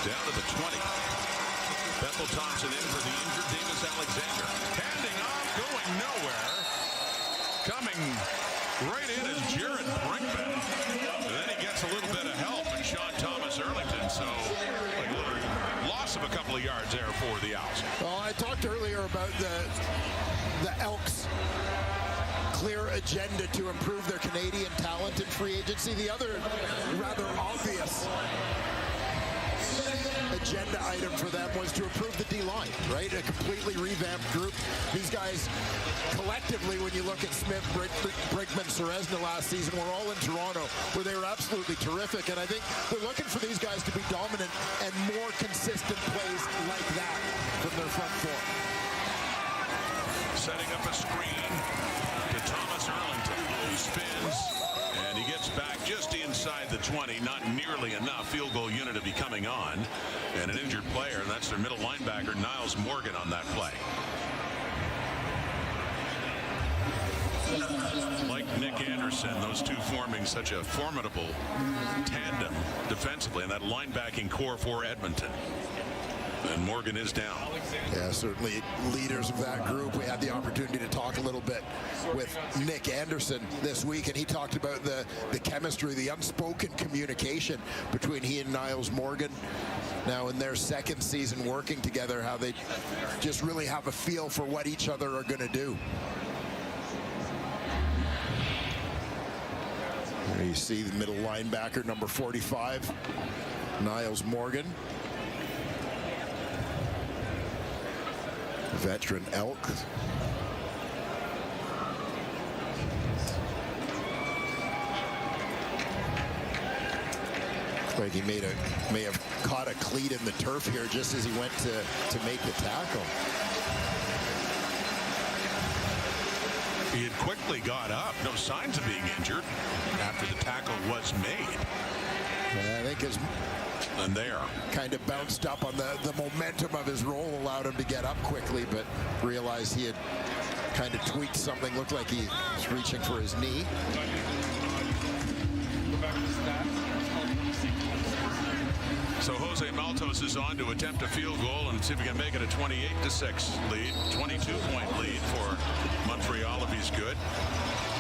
Down to the 20. Bethel Thompson in for the injured Davis Alexander. Handing off, going nowhere. Coming right in is Jared Brinkman. And then he gets a little bit of help in Sean Thomas Earlington. So like a little loss of a couple of yards there for the Owls. Well, I talked earlier about the Elks' clear agenda to improve their Canadian talent in free agency. The other rather obvious agenda item for them was to improve the D-line, right? A completely revamped group. These guys, collectively, when you look at Smith, Brinkman, Ceresna last season, were all in Toronto, where they were absolutely terrific. And I think they're looking for these guys to be dominant and more consistent plays like that from their front four. Setting up a screen to Thomas Earlington, who spins, and he gets back just inside the 20. Not nearly enough. Field goal unit to be coming on. And an injured player, and that's their middle linebacker, Niles Morgan, on that play. Like Nick Anderson, those two forming such a formidable tandem defensively in that linebacking core for Edmonton. And Morgan is down. Yeah, certainly leaders of that group. We had the opportunity to talk a little bit with Nick Anderson this week, and he talked about the chemistry, the unspoken communication between he and Niles Morgan. Now in their second season working together, how they just really have a feel for what each other are going to do. There you see the middle linebacker, number 45, Niles Morgan. Veteran Elk. Like he may have caught a cleat in the turf here just as he went to make the tackle. He had quickly got up, no signs of being injured after the tackle was made. I think his and there kind of bounced up on the momentum of his roll, allowed him to get up quickly, but realized he had kind of tweaked something. Looked like he was reaching for his knee. Go back to the stats. So Jose Maltos is on to attempt a field goal and see if he can make it a 28-6 lead, 22-point lead for Montreal if he's good.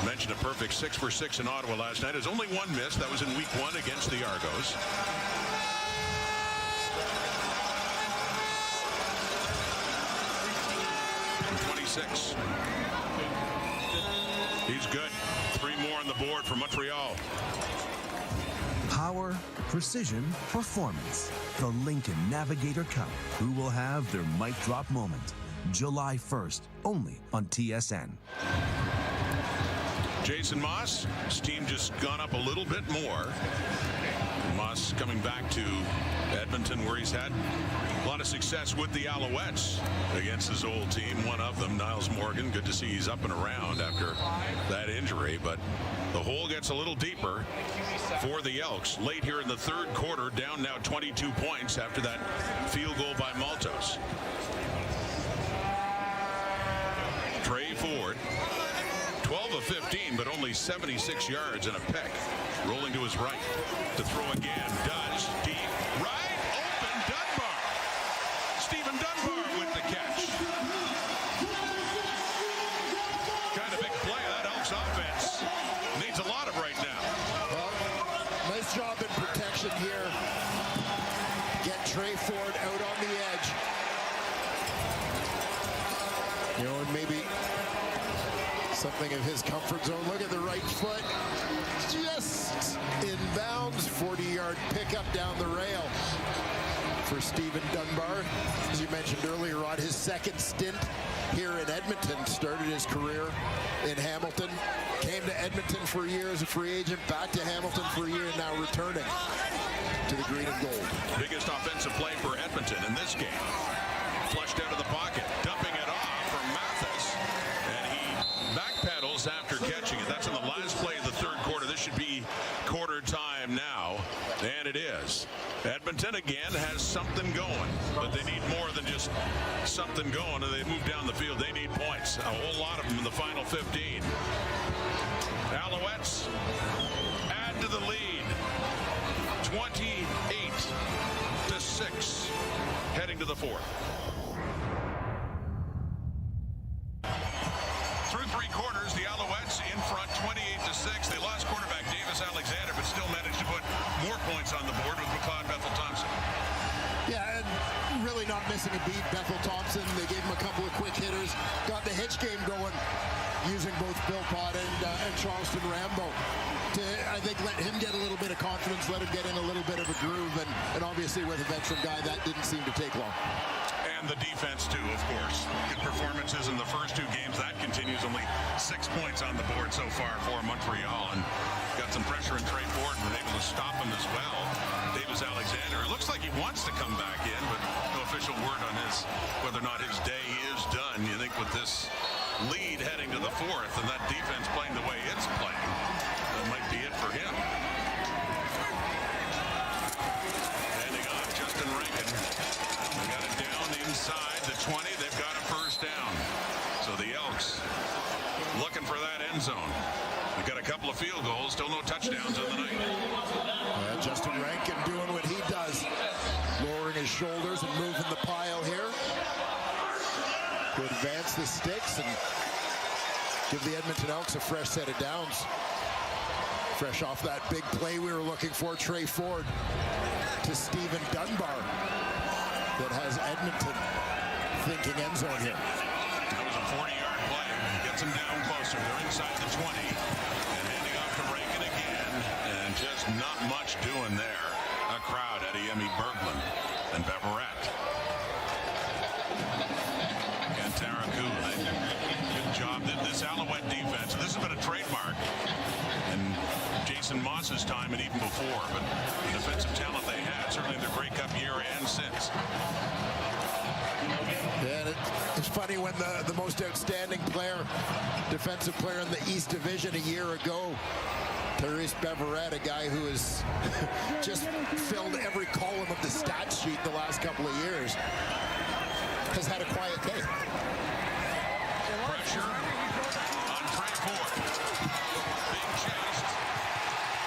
Mentioned a perfect 6 for 6 in Ottawa last night. There's only one miss. That was in week 1 against the Argos. He's good. 3 more on the board for Montreal. Power, precision, performance. The Lincoln Navigator Cup. Who will have their mic drop moment? July 1st, only on TSN. Jason Moss, his team just gone up a little bit more. Moss coming back to Edmonton, where he's had a lot of success with the Alouettes against his old team. One of them, Niles Morgan. Good to see he's up and around after that injury, but the hole gets a little deeper for the Elks. Late here in the third quarter, down now 22 points after that field goal by Maltos. Trey Ford, 12 of 15, but only 76 yards and a pick. Rolling to his right to throw again. Does. Deep. Right. Open. Dunbar. Stephen Dunbar with the catch. Kind of big play. That Elks offense needs a lot of right now. Well, nice job in protection here. Get Trey Ford out on the edge. You know, and maybe something of his comfort zone. Look at the right foot. Just in bounds. 40-yard pickup down the rail for Stephen Dunbar. As you mentioned earlier on, his second stint here in Edmonton. Started his career in Hamilton. Came to Edmonton for a year as a free agent. Back to Hamilton for a year and now returning to the green and gold. Biggest offensive play for Edmonton in this game. Flushed out of the pocket. Dumping it off from Mathis. And he backpedals after catching it. That's in the last play of the third quarter. This should be quarter time now. And it is. Edmonton again has something going, but they need more than just something going. And they move down the field. They need points. A whole lot of them in the final 15. Alouettes add to the lead. 28-6. Heading to the fourth. Through 3 quarters, the Alouettes in front 28-6. They lost quarterback Davis Alexander, but still managed to put more points on the board with McLeod Bethel-Thompson. Yeah, and really not missing a beat. Bethel-Thompson, they gave him a couple of quick hitters. Got the hitch game going using both Bill Pott and Charleston Rambo to, I think, let him get a little bit of confidence, let him get in a little bit of a groove, and obviously with a veteran guy, that didn't seem to take long. And the defense, too, of course. Good performances in the first 2 games. That continues. Only 6 points on the board so far for Montreal. And got some pressure in Trey Ford and able to stop him as well. Davis Alexander. It looks like he wants to come back in, but no official word on whether or not his day is done. You think with this lead heading to the fourth and that defense playing the way it's playing, that might be it for him. Handing off Justin Rankin. They got it down inside the 20. They've got a first down. So the Elks looking for that end zone. They've got a couple of field goals. Still no touchdowns on the night. Justin Rankin doing what he does. Lowering his shoulders and moving the pile here. To advance the sticks and give the Edmonton Elks a fresh set of downs. Fresh off that big play we were looking for. Trey Ford to Stephen Dunbar. That has Edmonton thinking end zone here. That was a 40-yard play. Gets them down closer. They're inside the 20. And handing off to Rankin again. And just not much doing there. A crowd at Emmy Berglund and Beverett. And Taraku. Good job. This Alouette defense. This has been a trademark. And Jason Moss's time and even before. But the defensive talent they had, certainly their Grey Cup year and since. And it's funny when the most outstanding player, defensive player in the East Division a year ago, Therese Beverett, a guy who has just filled every column of the stat sheet the last couple of years, has had a quiet day. Pressure on Trey Ford. Big chase.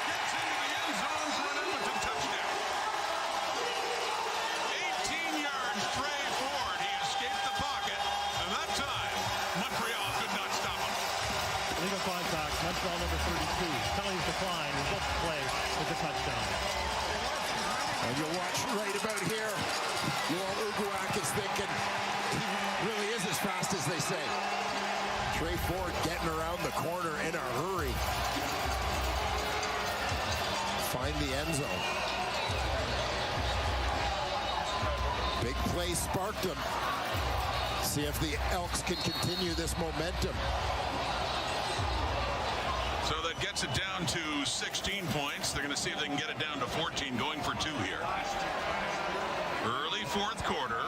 Gets into the end zone for an Edmonton touchdown. And you'll watch right about here, Joel Uguak is thinking he really is as fast as they say. Trey Ford getting around the corner in a hurry. Find the end zone. Big play sparked him. See if the Elks can continue this momentum. So that gets it down to 16 points. They're going to see if they can get it down to 14, going for 2 here. Early fourth quarter,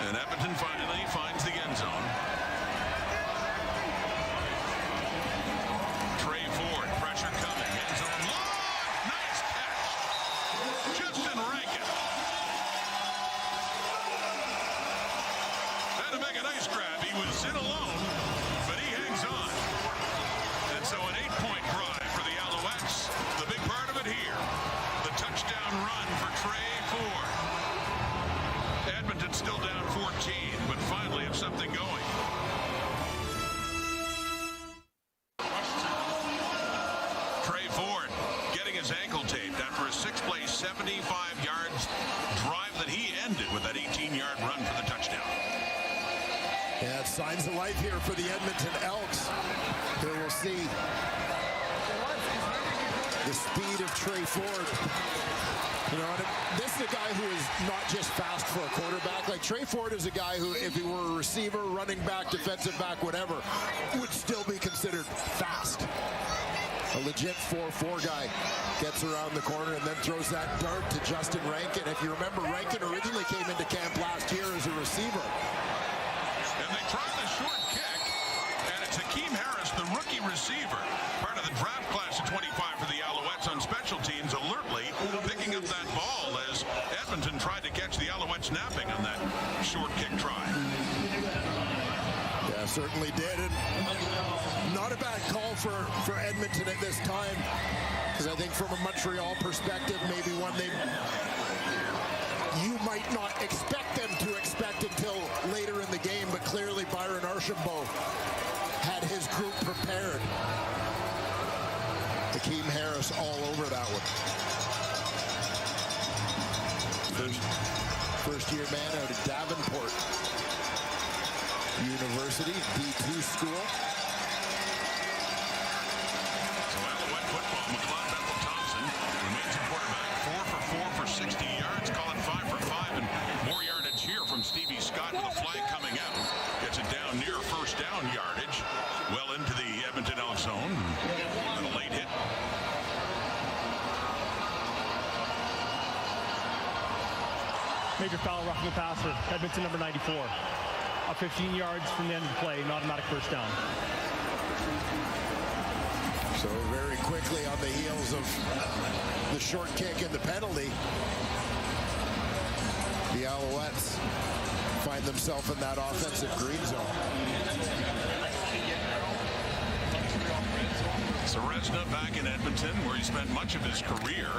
and Edmonton finally finds the end zone. Trey Ford, pressure coming, end zone long. Nice catch. Justin Rankin. Had to make a nice grab. He was in alone, but he hangs on. And so an 8-point drive for the Alouettes. The big part of it here, the touchdown run for Trey Ford. Edmonton still down 14, but finally have something going. Trey Ford getting his ankle taped after a 6-play, 75-yard drive that he ended with that 18-yard run for the touchdown. Yeah, signs of life here for the Edmonton Elks. Here we'll see the speed of Trey Ford. You know, this is a guy who is not just fast for a quarterback. Like, Trey Ford is a guy who, if he were a receiver, running back, defensive back, whatever, would still be considered fast. A legit 4-4 guy gets around the corner and then throws that dart to Justin Rankin. If you remember, Rankin originally came into camp last year as a receiver. And they try the short kick, and it's Hakeem Harris, the rookie receiver, part of the draft class of 25 for the Alouettes on special teams, alertly picking up that ball as Edmonton tried to catch the Alouettes napping on that short kick try. Yeah, certainly did. And not a bad call for Edmonton at this time, because I think from a Montreal perspective, maybe one you might not expect them to expect until later in the game, but clearly Byron Archambault had his group prepared. Hakeem Harris all over that one. First year man out of Davenport University, D2 school. So Alouette football, McLeod Bethel Thompson remains a quarterback, 4 for 4 for 60 yards, call it 5 for 5, and more yardage here from Stevie Scott with a flag coming out. Gets it down near first down yardage, well into the Edmonton Elks zone. And a late hit. Major foul, roughing the passer. Edmonton number 94. Up 15 yards from the end of the play, an automatic first down. So very quickly on the heels of the short kick and the penalty, the Alouettes find themselves in that offensive green zone. Seresna back in Edmonton, where he spent much of his career.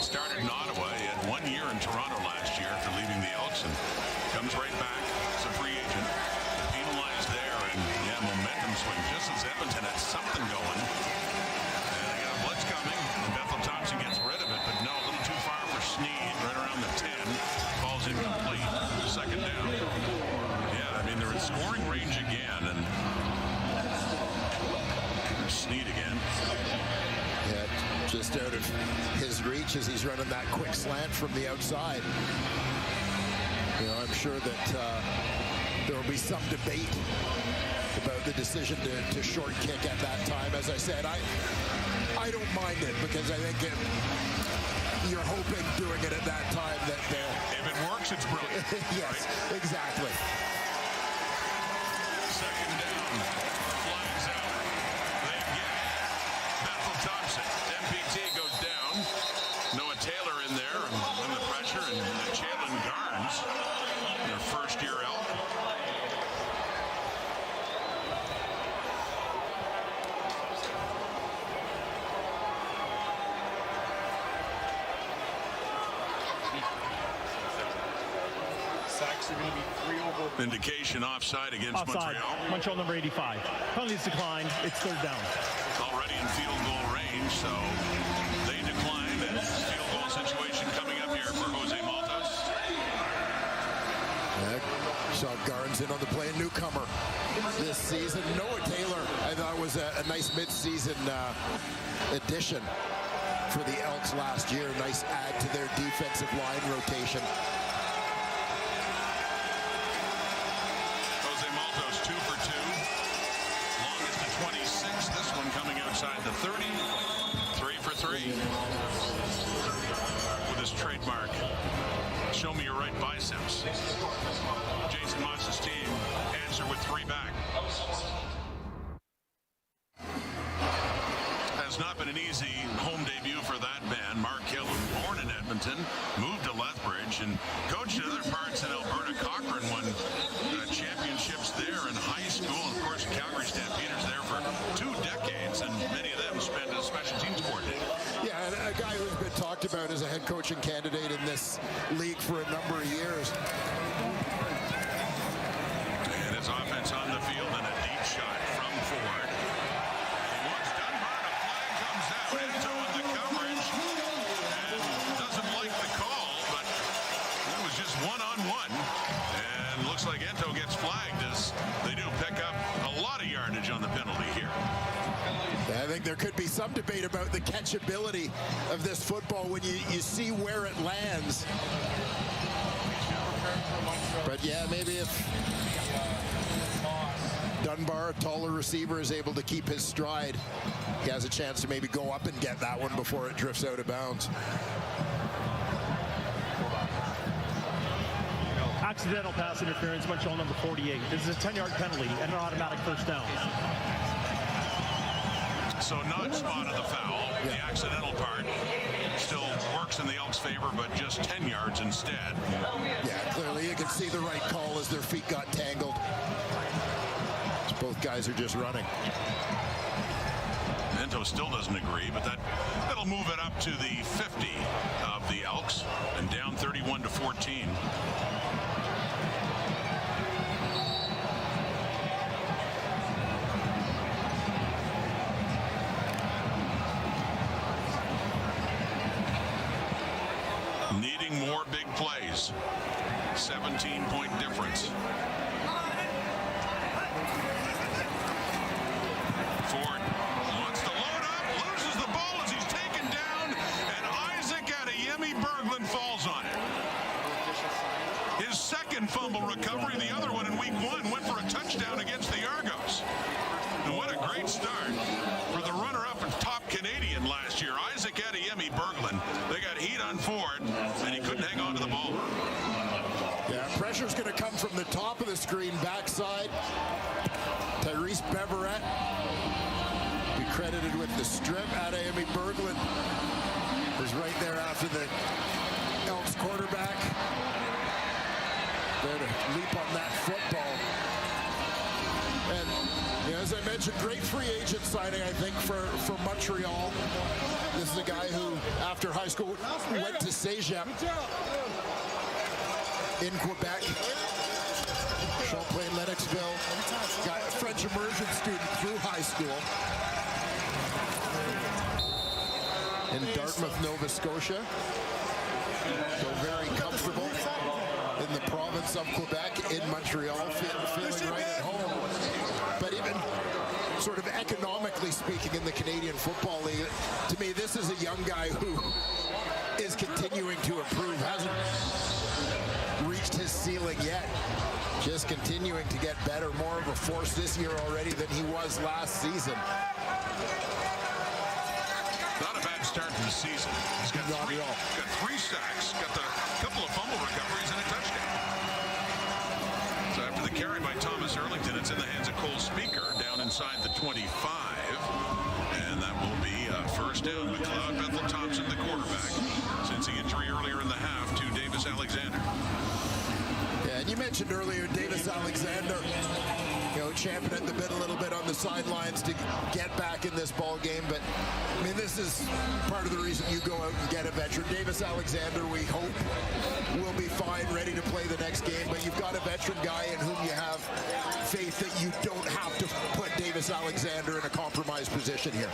Started in Ottawa. He had 1 year in Toronto last year after leaving the Elks, and comes right back as a free agent. Penalized there, and yeah, momentum swing just as Edmonton had something going. And they got a blitz coming, and Bethel Thompson gets rid of it, but no, a little too far for Sneed, right around the 10. Falls incomplete. Second down. Yeah, I mean, they're in scoring range again, and there's Sneed again. Yeah, just out of his reach as he's running that quick slant from the outside. You know, I'm sure that there will be some debate about the decision to short kick at that time. As I said, I don't mind it, because I think you're hoping doing it at that time that if it works, it's brilliant. Yes, right? Exactly. Second down. Flags out. They get Bethel Thompson. MPT goes down. Noah Taylor in there and the pressure, and Jalen Garnes, their first year Elk. Sacks are going to be 3 over. Indication offside against Offside. Montreal. Montreal number 85. Penalties declined. It's third down. Already in field goal range, so they declined. And field goal situation coming up here for Jose Saw Garnes in on the play, newcomer this season. Noah Taylor, I thought was a nice mid-season addition for the Elks last year. Nice add to their defensive line rotation. Jose Maltos 2 for 2. Longest to 26. This one coming outside the 30. 3 for 3. With his trademark, show me your right biceps. Jason Mott's team answer with 3 back. Has not been an easy home debut for that man. Mark Hill, born in Edmonton, moved to Lethbridge and coached in other parts in Alberta. Cochrane won championships there in high school. And of course, Calgary Stampeders there for 2 decades, and many of them spent as special teams coordinator. Yeah, and a guy who's been talked about as a head coaching candidate in this league for a number of years. And his offense on the field and a deep shot from Ford. He wants Dunbar. A flag comes out. Ento in the coverage. And doesn't like the call, but it was just one-on-one. And looks like Ento gets flagged as they do pick up a lot of yardage on the penalty here. I think there could be some debate about the catchability of this football when you see where it lands. But yeah, maybe if Dunbar, a taller receiver, is able to keep his stride, he has a chance to maybe go up and get that one before it drifts out of bounds. Accidental pass interference, Montreal number 48. This is a 10-yard penalty and an automatic first down. So not spotted the foul. Yeah. The accidental part still works in the Elks' favor, but just 10 yards instead. Yeah, clearly you can see the right call as their feet got tangled. Both guys are just running. Ento still doesn't agree, but that'll move it up to the 50 of the Elks and down 31-14. Needing more big plays. 17-point difference. Ford wants to load up, loses the ball as he's taken down, and Isaac Adeyemi Berglund falls on it. His second fumble recovery, the other one in week 1, went for a touchdown against the Argos. And what a great start for the runner-up and top Canadian last year, Isaac Adeyemi Berglund. They got heat on Ford, and he couldn't hang on to the ball. Yeah, pressure's going to come from the top of the screen, backside. Tyrese Beverett be credited with the strip. Adeyemi Berglund is right there after the Elks quarterback. There to leap on that football. And as I mentioned, great free agent signing, I think, for Montreal. This is a guy who, after high school, went to Cégep in Quebec. Champlain, Lennoxville. Got a French immersion student through high school. In Dartmouth, Nova Scotia. So very comfortable in the province of Quebec, in Montreal, feeling right at home. But even sort of economically speaking in the Canadian Football League, to me, this is a young guy who is continuing to improve, hasn't reached his ceiling yet. Just continuing to get better, more of a force this year already than he was last season. Not a bad start to the season. He's got three sacks, got a couple of fumble recoveries, and a touchdown. So after the carry by Thomas Erlington, it's in the hands of Cole Speaker down inside the 25. And that will be a first down. McLeod Bethel Thompson, the quarterback, since the injury earlier in the half to Davis Alexander. Yeah, and you mentioned earlier Davis Alexander, champing at the bit a little bit on the sidelines to get back in this ball game. But I mean, this is part of the reason you go out and get a veteran. Davis Alexander, we hope, will be fine, ready to play the next game. But you've got a veteran guy in whom you have faith that you don't have to put Davis Alexander in a compromised position here.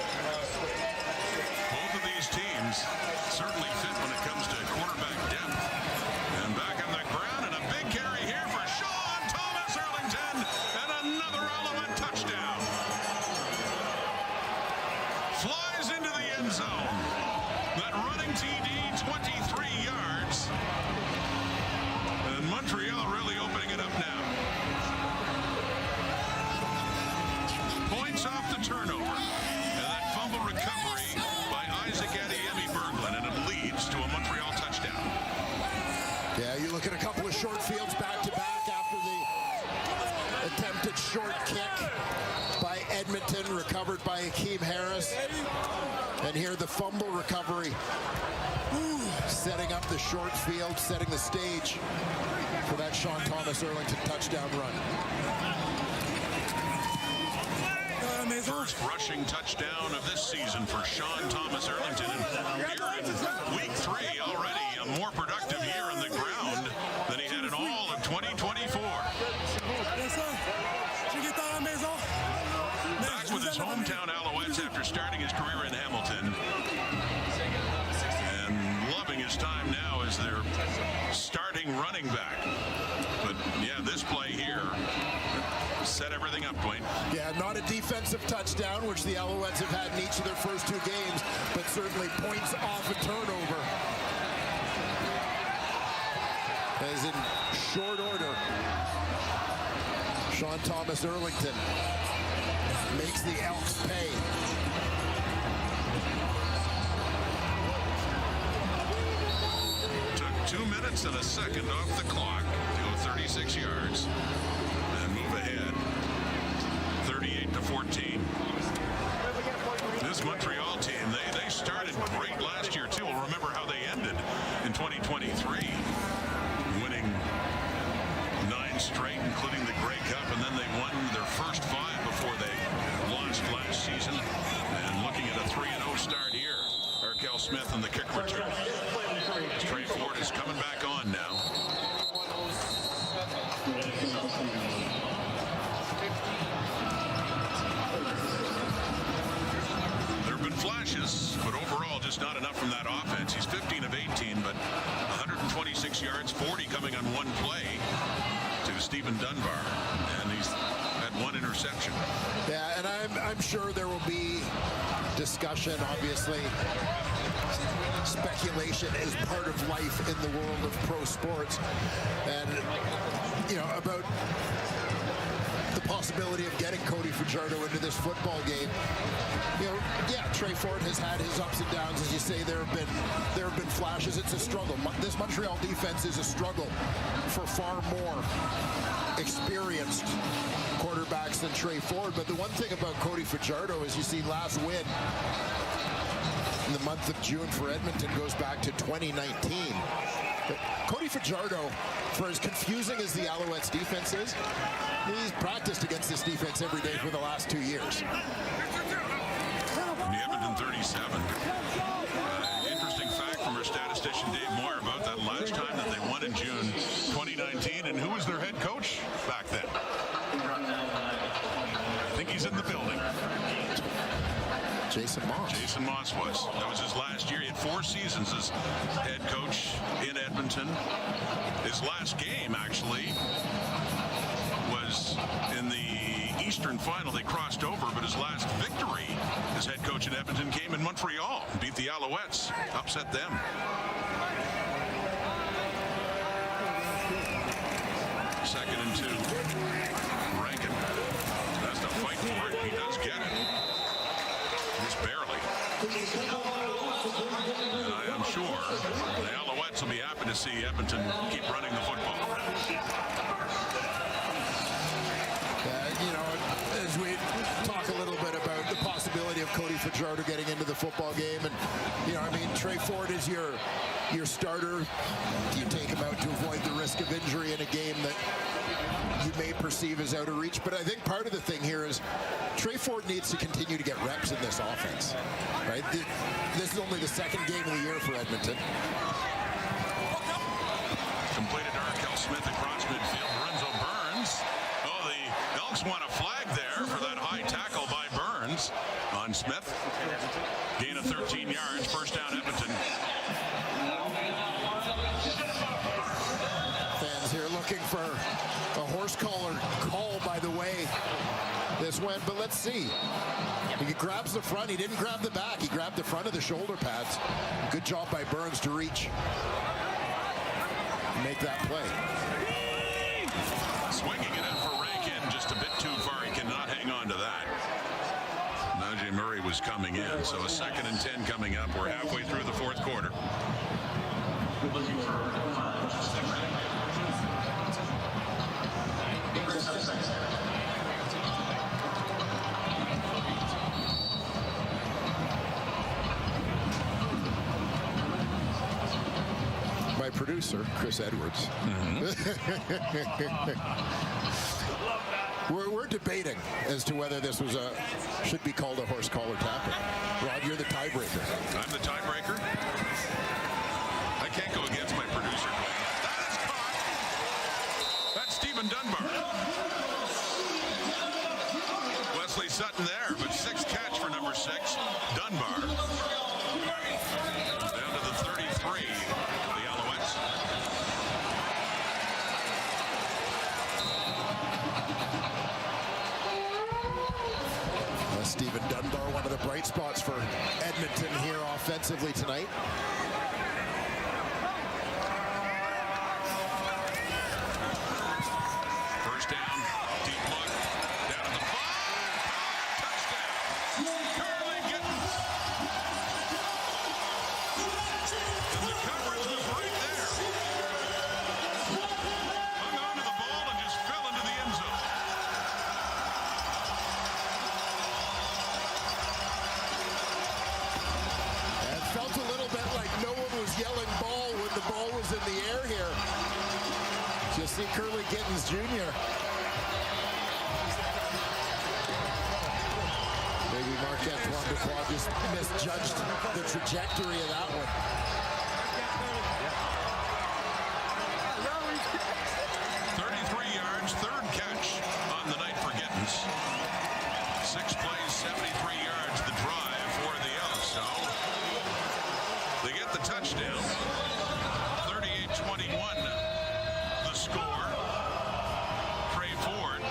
Both of these teams certainly fit when it comes to quarterback depth. And back on the ground, and a big carry here for Sean Yeah, you look at a couple of short fields back-to-back after the attempted short kick by Edmonton, recovered by Akeem Harris. And here the fumble recovery, setting up the short field, setting the stage for that Sean Thomas Erlington touchdown run. First rushing touchdown of this season for Sean Thomas Erlington. And here in week 3 already, a more productive year on the ground than he had in all of 2024. Back with his hometown Alouettes after starting his career in Hamilton. And loving his time now as their starting running back. But yeah, this play here set everything up, Dwayne. Yeah, not a defensive touchdown, which the Alouettes have had in each of their first 2 games, but certainly points off a turnover. As in short order, Sean Thomas Erlington makes the Elks pay. Took 2 minutes and a second off the clock to go 36 yards and move ahead 38-14. This Montreal team, they started great last year too. We'll remember how they ended in 2023, winning 9 straight, including the Grey Cup, and then they won their first 5 before they launched last season. And looking at a 3-0 start here, Arkell Smith and the kick return. Trey Ford is coming back on now. There have been flashes, but overall just not enough from that offense. He's 15 of 18, but 126 yards, 40 coming on 1 play to Stephen Dunbar, and he's had 1 interception. Yeah, and I'm sure there will be discussion, obviously. Speculation is part of life in the world of pro sports, and about the possibility of getting Cody Fajardo into this football game. Yeah, Trey Ford has had his ups and downs, as you say. There have been flashes. It's a struggle. This Montreal defense is a struggle for far more experienced quarterbacks than Trey Ford. But the one thing about Cody Fajardo is, you see, last win in the month of June for Edmonton goes back to 2019. But Cody Fajardo, for as confusing as the Alouettes defense is, he's practiced against this defense every day for the last 2 years. In the Edmonton 37. Interesting fact from our statistician Dave Moore about that last time that they won in June 2019. And who was their head coach back then? I think he's in the building. Jason Moss. Jason Moss was. That was his last year. He had 4 seasons as head coach in Edmonton. His last game, actually, was in the Eastern Final. They crossed over, but his last victory as head coach in Edmonton came in Montreal. Beat the Alouettes. Upset them. Second and 2. Rankin has to fight for it. He does get it. Just barely. And I am sure the Alouettes will be happy to see Edmonton keep running the football. As we talk a little bit about the possibility of Cody Fajardo getting into the football game, and Trey Ford is your starter. You take him out to avoid the risk of injury in a game that you may perceive as out of reach. But I think part of the thing here is Trey Ford needs to continue to get reps in this offense. Right? This is only the 2nd game of the year for Edmonton. Completed to Arkell Smith across midfield. Lorenzo Burns. Oh, the Elks want a flag there for that high tackle by Burns on Smith. Gain of 13 yards. First down, Edmonton. Fans here looking for a horse collar call, by the way this went, but let's see. He grabs the front. He didn't grab the back. He grabbed the front of the shoulder pads. Good job by Burns to reach. Make that play. Swinging it in for Rankin, just a bit too far. He cannot hang on to that. Najee Murray was coming in, so a 2nd and 10 coming up. We're halfway through the 4th quarter. producer, Chris Edwards. We're debating as to whether this was should be called a horse collar tackle. Rod, you're the tiebreaker. I'm the tiebreaker. I can't go against my producer. That is caught. That's Stephen Dunbar. Wesley Sutton there, but 6 catch for number 6, Dunbar. Down to the 33, the Alouettes. Stephen Dunbar, one of the bright spots for Edmonton here offensively tonight. First down, deep look, down at the 5, touchdown. Curly Gittens. And the coverage was right there. Hung on to the ball and just fell into the end zone. It felt a little bit like no one was yelling ball when the ball was in the air here. Just see Curly Gittens Jr. Maybe Marc-Antoine Dubois just misjudged the trajectory of that one. 33 yards, 3rd catch on the night for Gittens. 6 plays, 73 yards, the drive for the Elks. So they get the touchdown. 38-21, the score. Trey Ford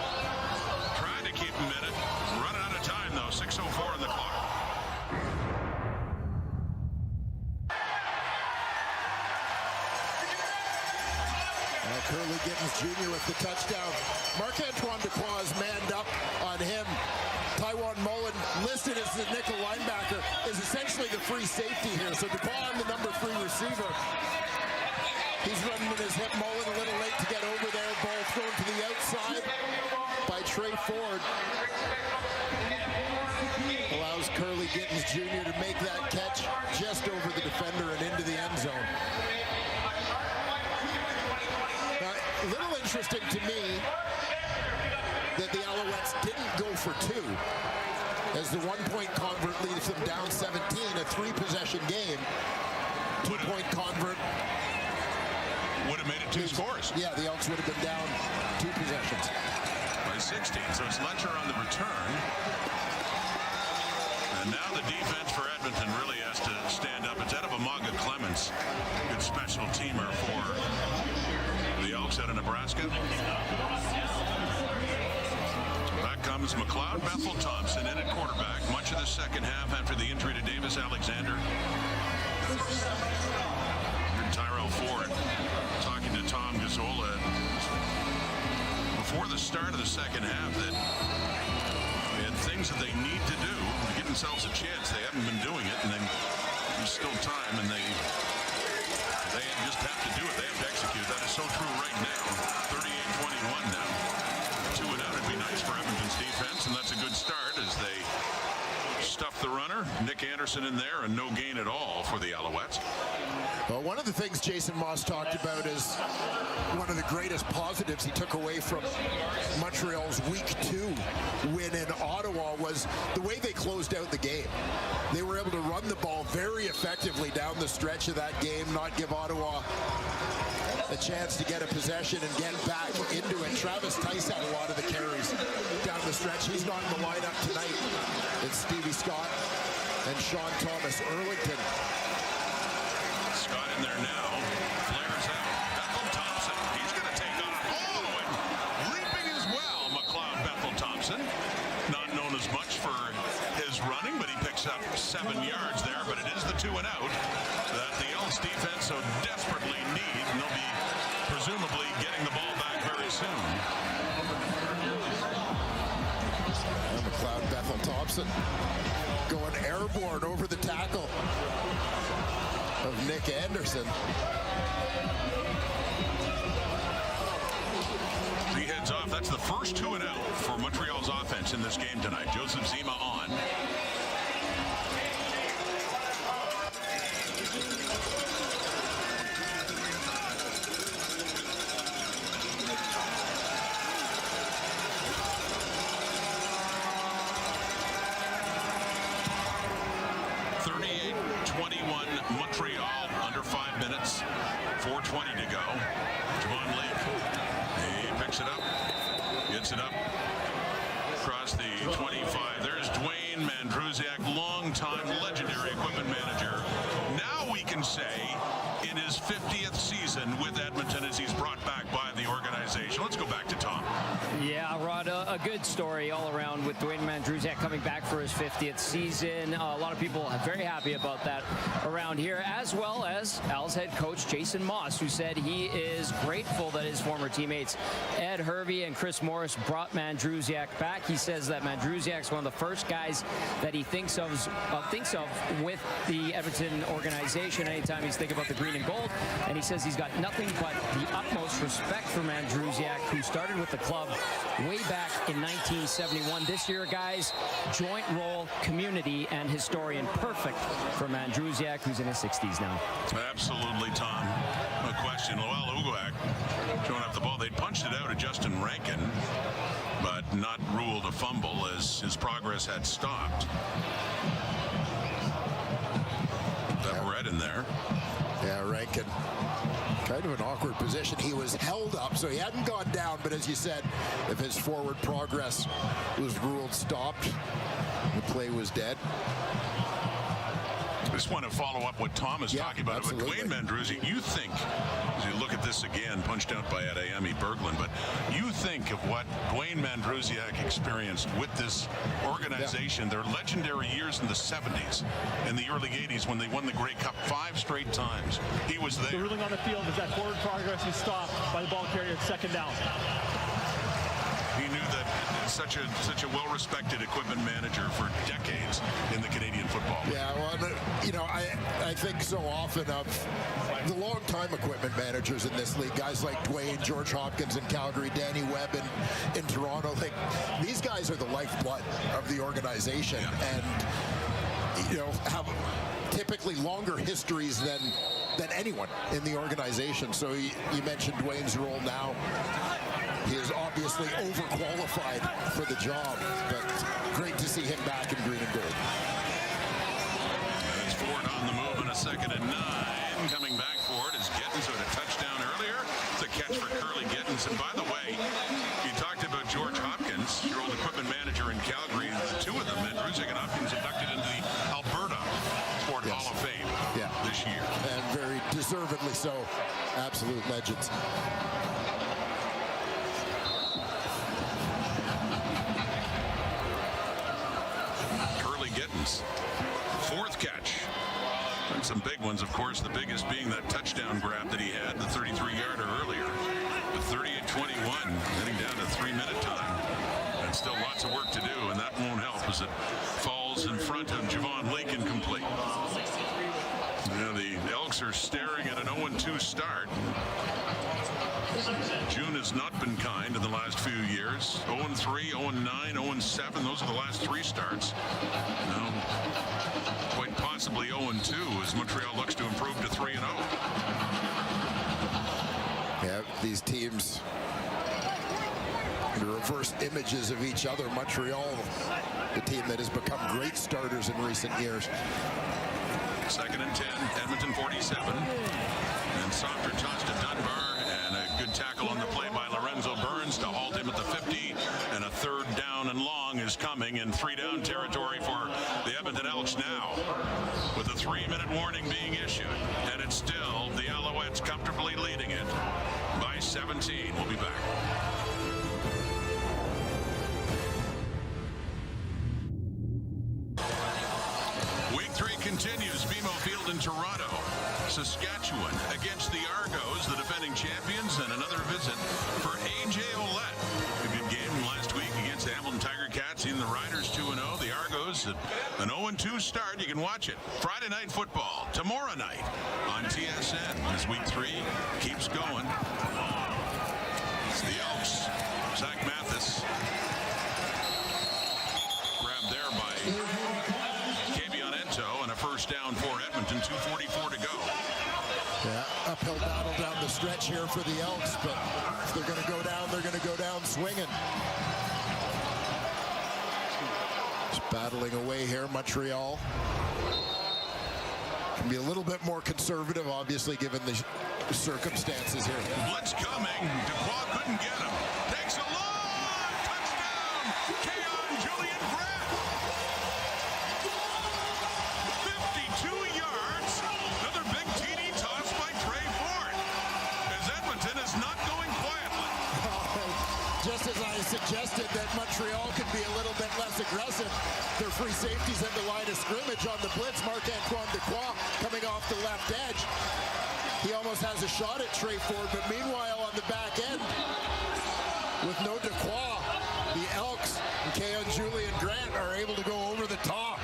trying to keep him in it. Running out of time, though. 6:04 on the clock. Curly Gittens Jr. with the touchdown. Marc-Antoine Dubois is manned up on him. Tywon Mullen, listed as the nickel linebacker, is essentially the free safety here. So Dubois on the number 3 receiver. He's running in his hip. Mullen a little late to get over there. Ball thrown to the outside by Trey Ford. Allows Curly Gittens Jr. to make that catch just over the defender and into the end zone. A little interesting to me that the Alouettes didn't go for 2, as the 1-point convert leaves them down 17, a 3-possession game. 2-point convert Would have made it 2 scores. Yeah, the Elks would have been down 2 possessions. By 16, so it's Letcher on the return. And now the defense for Edmonton really has to stand up. It's out of Amaga Clements, good special teamer for the Elks out of Nebraska. Back comes McLeod Bethel Thompson in at quarterback. Much of the second half after the injury to Davis Alexander. Tyrell Ford talking to Tom Gazzola before the start of the second half that they had things that they need to do to give themselves a chance. They haven't been doing it, and then there's still time, and they just have to do it. They have to execute. That is so true right now. 38-21 now. 2 and out. It'd be nice for Edmonton's defense, and that's a good start as they stuff the runner. Nick Anderson in there, and no gain at all for the Alouettes. Well, one of the things Jason Moss talked about is one of the greatest positives he took away from Montreal's Week 2 win in Ottawa was the way they closed out the game. They were able to run the ball very effectively down the stretch of that game, not give Ottawa a chance to get a possession and get back into it. Travis Tice had a lot of the carries down the stretch. He's not in the lineup tonight. It's Stevie Scott and Sean Thomas Erlington. Scott in there now. Flares out. Bethel Thompson. He's going to take on it. Oh, and leaping as well, McLeod Bethel Thompson. Not known as much for his running, but he picks up 7 yards there. But it is the 2 and out that the Elks defense so desperately need. And they'll be presumably getting the ball back very soon. And McLeod Bethel Thompson going airborne over the tackle of Nick Anderson. He heads off. That's the first 2 and out for Montreal's offense in this game tonight. Joseph Zima on. Javon Lake. He picks it up. Gets it up. Across the 25. There's Dwayne Mandrusiak, longtime legendary equipment manager. Now we can say in his 50th season with Edmonton as he's brought back by the organization. Let's go back to Tom. Yeah, Rod, a good story all around with Dwayne Mandrusiak coming back for his 50th season. A lot of people are very happy about that around here, as well as Al's head coach Jason Moss, who said he is grateful that his former teammates Ed Hervey and Chris Morris brought Mandrusiak back. He says that Mandrusiak's one of the first guys that he thinks of with the Edmonton organization anytime he's thinking about the green and gold. And he says he's got nothing but the utmost respect for Mandrusiak, who started with the club way back in 1971. This year, guys, joint role community and historian. Perfect for Mandrusiak, who's in his 60s now. Absolutely, Tom. No question. Loel Uguak throwing up the ball. They punched it out of Justin Rankin, but not ruled a fumble as his progress had stopped. That red in there. Yeah, Rankin. Kind of an awkward position. He was held up, so he hadn't gone down, but as you said, if his forward progress was ruled stopped, the play was dead. I just want to follow up what Tom is talking about. With Dwayne Mandrusiak, you think, as you look at this again, punched out by Adeyemi Berglund, but you think of what Dwayne Mandrusiak experienced with this organization, their legendary years in the 70s and the early 80s when they won the Grey Cup 5 straight times. He was there. The ruling on the field is that forward progress is stopped by the ball carrier at second down. He knew that such a well-respected equipment manager for decades in the Canadian football league. Yeah, well, you know, I think so often of the long-time equipment managers in this league, guys like Dwayne, George Hopkins in Calgary, Danny Webb in Toronto. Like, these guys are the lifeblood of the organization, and you know, have typically longer histories than anyone in the organization. So you mentioned Dwayne's role now. He is obviously overqualified for the job, but great to see him back in green and gold. It's Ford on the move in a 2nd and 9. Coming back for it is Gittins, who had a touchdown earlier. It's a catch for Curly Gittins. And by the way, you talked about George Hopkins, your old equipment manager in Calgary. The two of them, Mandrusiak and Hopkins, inducted into the Alberta Sport Hall of Fame this year. And very deservedly so. Absolute legends. Gittins, 4th catch. And some big ones, of course, the biggest being that touchdown grab that he had, the 33-yarder earlier. With 38-21, heading down to 3-minute time. And still lots of work to do, and that won't help as it falls in front of Javon Lake incomplete. Yeah, the Elks are staring at an 0-2 start. June has not been kind in the last few years. 0-3, 0-9, 0-7. Those are the last 3 starts. Now, quite possibly 0-2 as Montreal looks to improve to 3-0. Yeah, these teams, the reverse images of each other. Montreal, the team that has become great starters in recent years. 2nd and 10, Edmonton 47. And softer toss to Dunbar. And a good tackle on the play by Lorenzo Burns to halt him at the 50. And a 3rd down and long is coming in 3-down territory for the Edmonton Elks now, with a 3-minute warning being issued. And it's still the Alouettes comfortably leading it by 17. We'll be back. Week 3 continues. BMO Field in Toronto. Saskatchewan against the Argos, the defending champions, and another visit for A.J. Ouellette. A good game last week against the Hamilton Tiger Cats. Even the Riders 2-0. The Argos an 0-2 start. You can watch it Friday Night Football tomorrow night on TSN as Week 3 keeps going. It's the Elks. Zach Mathis grabbed there by Kavion Ento, and a 1st down for Edmonton. 2:44 to go. Yeah, uphill battle down the stretch here for the Elks, but if they're going to go down, they're going to go down swinging. Just battling away here, Montreal. Can be a little bit more conservative, obviously, given the circumstances here. Blitz coming. Dubois couldn't get him. Takes a long touchdown. Keon Julian Grant. 52 yards. Another big TD toss by Trey Ford. As Edmonton is not going quietly. Just as I suggested that Montreal could be a little bit less aggressive, their free safeties at the line of scrimmage on the blitz. Marc-Antoine Dequoy coming off the left edge. He almost has a shot at Trey Ford, but meanwhile on the back end, with no Dequoy, the Elks and Keon Julian Grant are able to go over the top.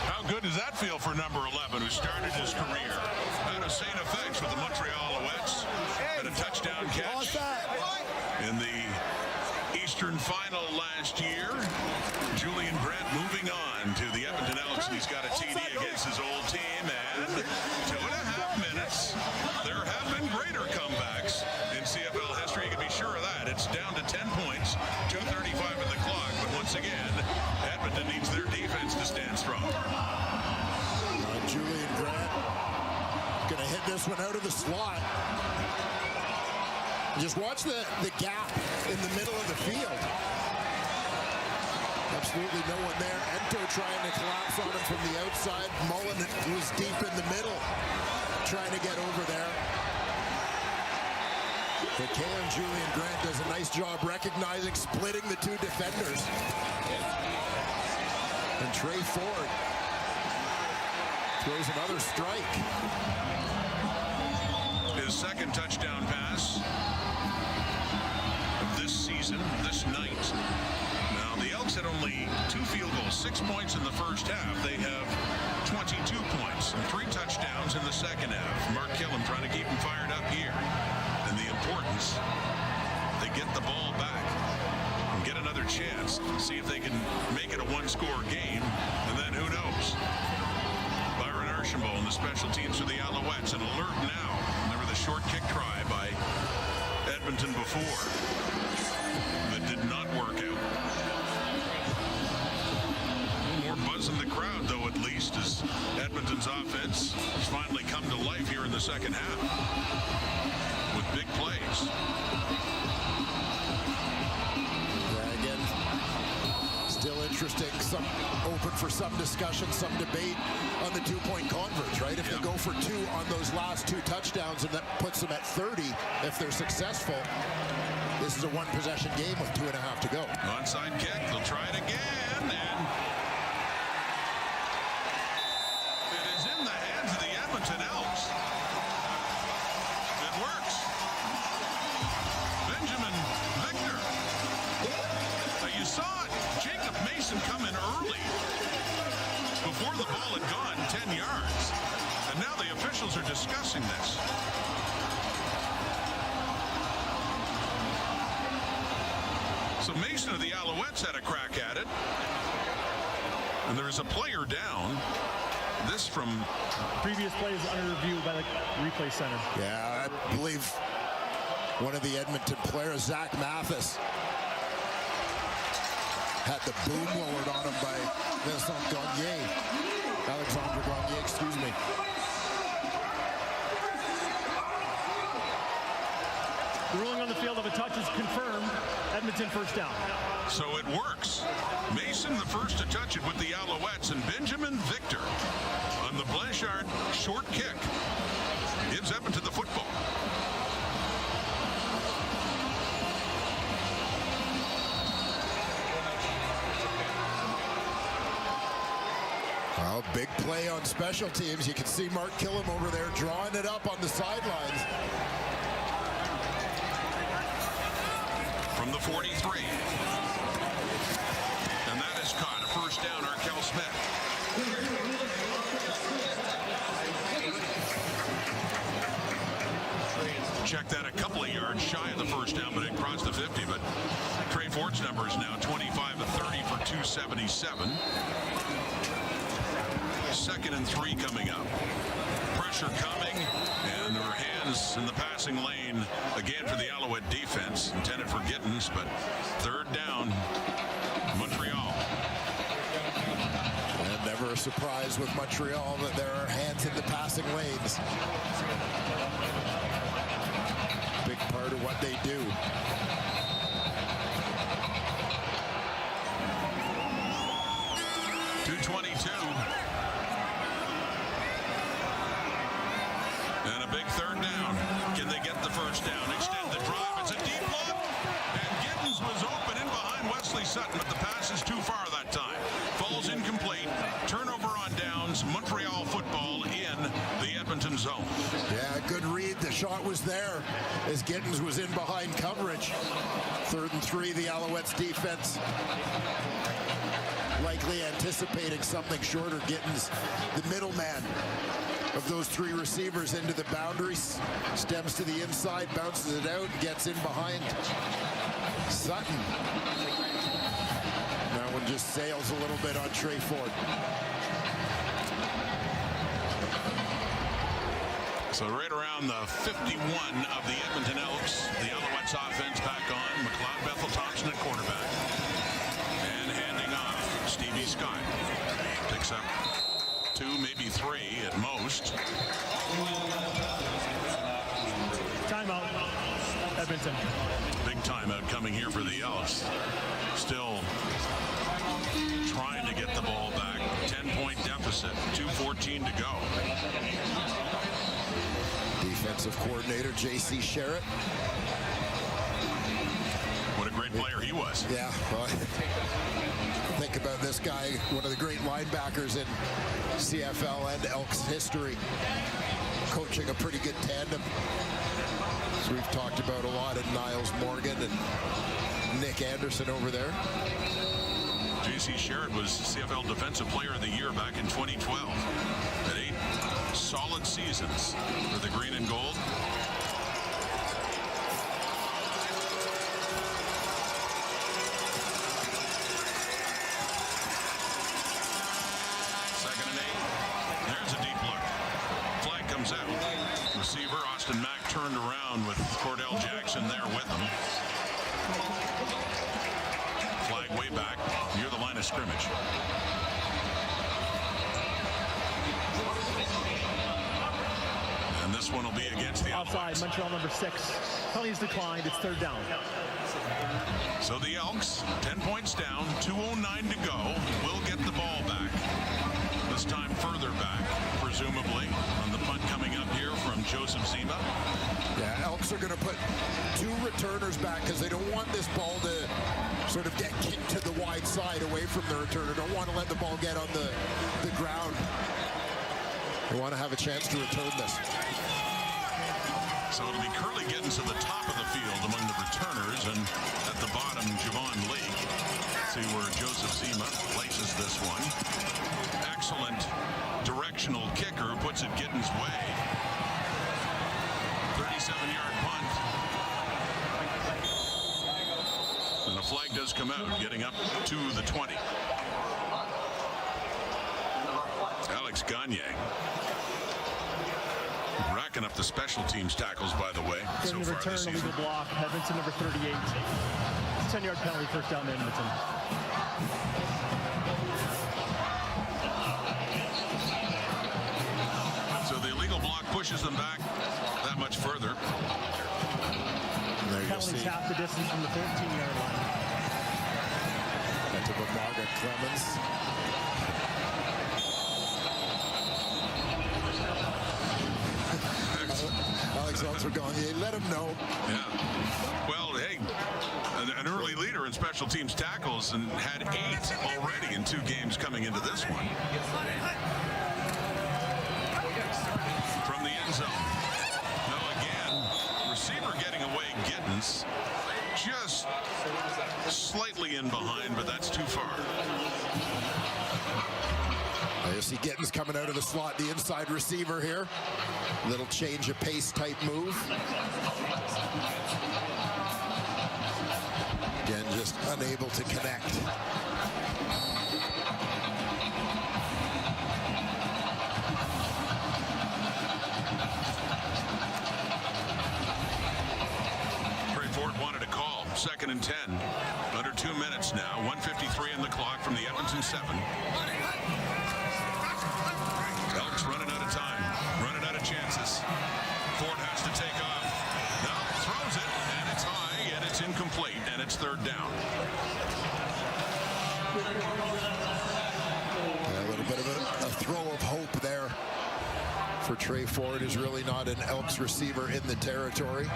How good does that feel for number 11, who started his career out of St. Effects with the Montreal Alouettes, and a touchdown catch in the Eastern Final last year. Julian Grant moving on to the Edmonton Elks, and he's got a TD against his old team, and 2.5 minutes. There have been greater comebacks in CFL history, you can be sure of that. It's down to 10 points, 2:35 in the clock, but once again, Edmonton needs their defense to stand strong. Julian Grant going to hit this one out of the slot. Just watch the gap in the middle of the field. Absolutely no one there. Ento trying to collapse on him from the outside. Mullen was deep in the middle, trying to get over there. But Keon Julian Grant does a nice job recognizing, splitting the two defenders. And Trey Ford throws another strike. His second touchdown pass of this season, this night. Now, the Elks had only 2 field goals, 6 points in the first half. They have 22 points and 3 touchdowns in the second half. Mark Killam trying to keep him fired up here. And the importance, they get the ball back and get another chance. See if they can make it a one-score game. And then who knows? Byron Archambault and the special teams for the Alouettes. An alert now. Remember the short kick try by Edmonton before. That did not work out. More buzz in the crowd, though, at least, as Edmonton's offense has finally come to life here in the second half with big plays. Yeah, again, still interesting. Some open for some discussion, some debate on the 2-point converge, right? If they go for 2 on those last 2 touchdowns, and that puts them at 30 if they're successful. This is a 1-possession game with 2.5 to go. Onside kick, they'll try it again, and it is in the hands of the Edmonton Elks. It works. Benjamin Victor. Now you saw it. Jacob Mason come in early before the ball had gone 10 yards. And now the officials are discussing this. So Mason of the Alouettes had a crack at it. And there's a player down. This from Previous plays under review by the replay center. Yeah, I believe one of the Edmonton players, Zach Mathis, had the boom lowered on him by Vincent Gagné. Alexandre Gagné, excuse me. The ruling on the field of a touch is confirmed. Edmonton first down. So it works. Mason the first to touch it with the Alouettes, and Benjamin Victor on the Blanchard short kick gives Edmonton the football. Well, big play on special teams. You can see Mark Killam over there drawing it up on the sidelines. From the 43. And that is caught. A first down, Arkell Smith. Check that, a couple of yards shy of the first down, but it crossed the 50. But Trey Ford's number is now 25 of 30 for 277. 2nd and 3 coming up. Pressure coming, and there are hands in the passing lane again for the Alouette defense, intended for Gittins, but 3rd down, Montreal. And never a surprise with Montreal that there are hands in the passing lanes. what they do. .222. And a big third down. Can they get the first down? Extend the drive. It's a deep look. And Giddens was open in behind Wesley Sutton, but the pass is too far that time. Falls incomplete. Turnover on downs. Montreal football in the Edmonton zone. Yeah, good read. The shot was there as Giddens was in behind coverage. 3rd and 3, the Alouettes defense likely anticipating something shorter. Giddens, the middleman of those 3 receivers, into the boundaries, stems to the inside, bounces it out, gets in behind Sutton. That one just sails a little bit on Trey Ford. So right around the 51 of the Edmonton Elks, the Alouettes offense back on. McLeod Bethel Thompson at quarterback. And handing off, Stevie Scott picks up 2, maybe 3 at most. Timeout, Edmonton. Big timeout coming here for the Elks. Still trying to get the ball back. 10-point deficit, 2:14 to go. Defensive coordinator J.C. Sherritt. What a great player he was. Yeah, well, think about this guy, one of the great linebackers in CFL and Elks history, coaching a pretty good tandem, as we've talked about a lot, in Niles Morgan and Nick Anderson over there. J.C. Sherritt was CFL Defensive Player of the Year back in 2012. At 8 solid seasons for the green and gold. Second and 8. There's a deep look. Flag comes out. Receiver Austin Mack turned around with Cordell Jackson there with him. Flag way back near the line of scrimmage. And this one will be against the Outside, Alouettes. Montreal number 6. Penalties declined. It's 3rd down. So the Elks, 10 points down, 2:09 to go, will get the ball back. This time further back, presumably, on the punt coming up here from Joseph Zima. Yeah, Elks are going to put 2 returners back because they don't want this ball to sort of get kicked to the wide side away from the returner. Don't want to let the ball get on the ground. They want to have a chance to return this. So it'll be Curly getting to the top of the field among the returners, and at the bottom, Javon Lee. See where Joseph Zima places this one. Excellent directional kicker, puts it Giddens' way. 37-yard punt. And a flag does come out, getting up to the 20. Alex Gagne. Racking up the special teams tackles, by the way, so Getting the far this return, season. illegal block. Edmonton number 38. 10-yard penalty, 1st down to Edmonton. So the illegal block pushes them back that much further. There you Penalties see. half the distance from the 14-yard line. That took a Margaret Clemens. Alex Elks going, yeah, let him know. Yeah. Well, hey, an early leader in special teams tackles and had 8 already in 2 games coming into this one. From the end zone. Now again, receiver getting away, Giddens. Just slightly in behind, but that's too far. You see Giddens coming out of the slot, the inside receiver here. Little change of pace type move. Again, just unable to connect. Trey Ford wanted a call. 2nd and 10. Under 2 minutes now. 1:53 in the clock from the Edmonton 7. Elks running out of time. Running out of chances. Ford has to take off. No, throws it. And it's third down. A little bit of a throw of hope there for Trey Ford, is really not an Elks receiver in the territory.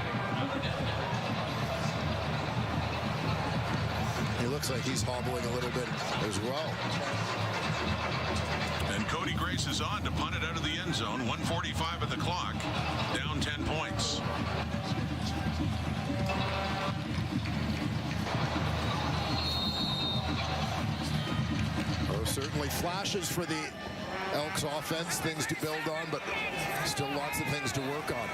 He looks like he's hobbling a little bit as well. And Cody Grace is on to punt it out of the end zone. 1:45 of the clock. Down 10 points. Oh, certainly flashes for the Elks offense, things to build on, but still lots of things to work on.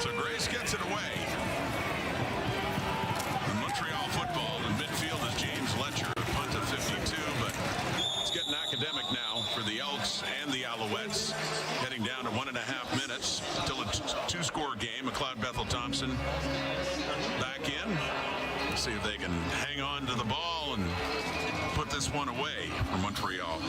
So Grace gets it away. And Montreal football in midfield is James Letcher, a punt of 52, but it's getting academic now for the Elks and the Alouettes. Heading down to 1.5 minutes till a two-score game. McLeod Bethel Thompson back in. See if they can hang on to the ball and put this one away for Montreal.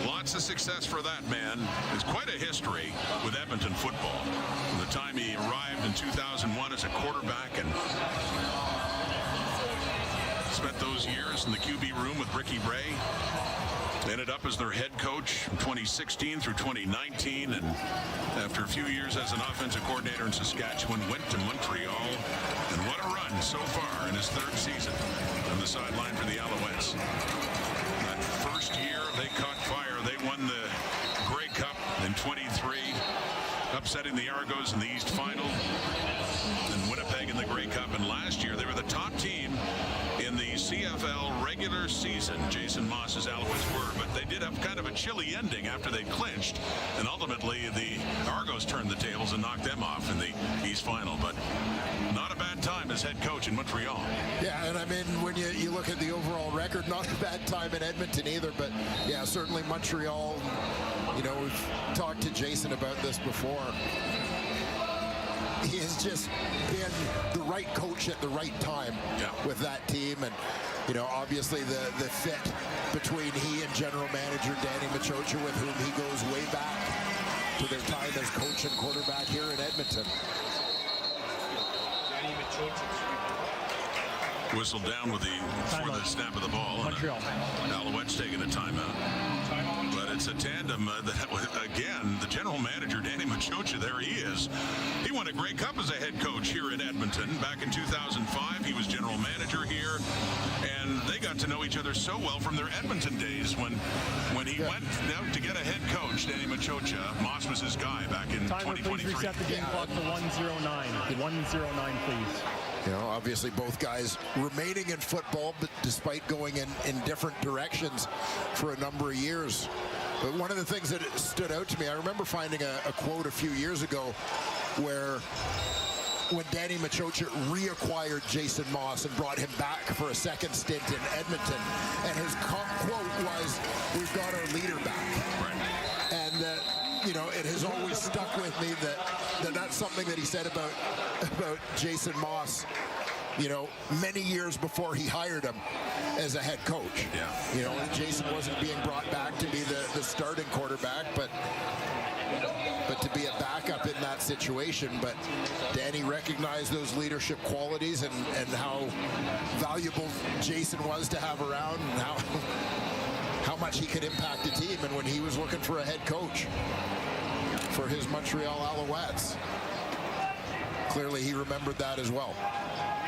Lots of success for that man. It's quite a history with Edmonton football. From the time he arrived in 2001 as a quarterback and spent those years in the QB room with Ricky Ray. Ended up as their head coach from 2016 through 2019, and after a few years as an offensive coordinator in Saskatchewan, went to Montreal, and what a run so far in his third season on the sideline for the Alouettes. That first year they caught fire. They won the Grey Cup in 23, upsetting the Argos in the East Final, and Winnipeg in the Grey Cup. And last year they were the top team in the CFL regular season. Jason Moss's Alouettes were, but they did have kind of a chilly ending after they clinched, and ultimately the Argos turned the tables and knocked them off in the East Final. But not a bad time as head coach in Montreal. Yeah, and I mean, when you look at the overall record, not a bad time in Edmonton either, but yeah, certainly Montreal, you know, we've talked to Jason about this before. He has just been the right coach at the right time with that team. And, you know, obviously the fit between he and general manager Danny Machocha, with whom he goes way back to their time as coach and quarterback here in Edmonton. Danny Machocha. Whistled down with before the snap of the ball. Montreal. Alouettes taking a timeout. But it's a tandem that, again, the general manager, Danny Machocha, there he is. He won a Grey Cup as a head coach here in Edmonton. Back in 2005, he was general manager here. And they got to know each other so well from their Edmonton days when he went out to get a head coach, Danny Machocha. Moss was his guy back in 2023. Please reset the game clock to 1:09. 1:09, please. You know, obviously both guys remaining in football, but despite going in different directions for a number of years. But one of the things that stood out to me, I remember finding a quote a few years ago where when Danny Machocha reacquired Jason Moss and brought him back for a second stint in Edmonton, and his quote was, "We've got our leader back." Right. And you know, it has always stuck with me that that's something that he said about Jason Moss, you know, many years before he hired him as a head coach. Yeah. You know, Jason wasn't being brought back to be the starting quarterback, but to be a backup in that situation. But Danny recognized those leadership qualities and how valuable Jason was to have around, and how much he could impact a team. And when he was looking for a head coach for his Montreal Alouettes, clearly he remembered that as well.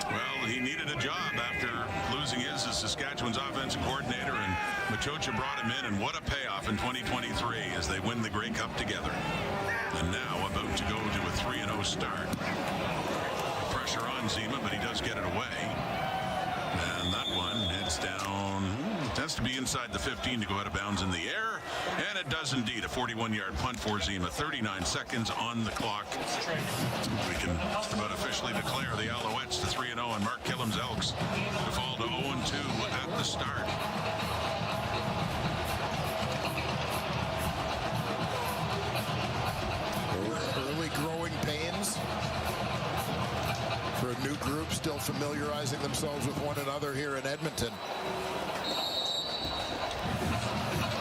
Well, he needed a job after losing his as Saskatchewan's offensive coordinator, and Machocha brought him in, and what a payoff in 2023 as they win the Grey Cup together. And now about to go to a 3-0 start. Pressure on Zima, but he does get it away. And that one heads down. It has to be inside the 15 to go out of bounds in the air. And it does indeed. A 41-yard punt for Zima. 39 seconds on the clock. We can just about officially declare the Alouettes to 3-0 and Mark Killam's Elks to fall to 0-2 at the start. Early growing pains for a new group still familiarizing themselves with one another here in Edmonton.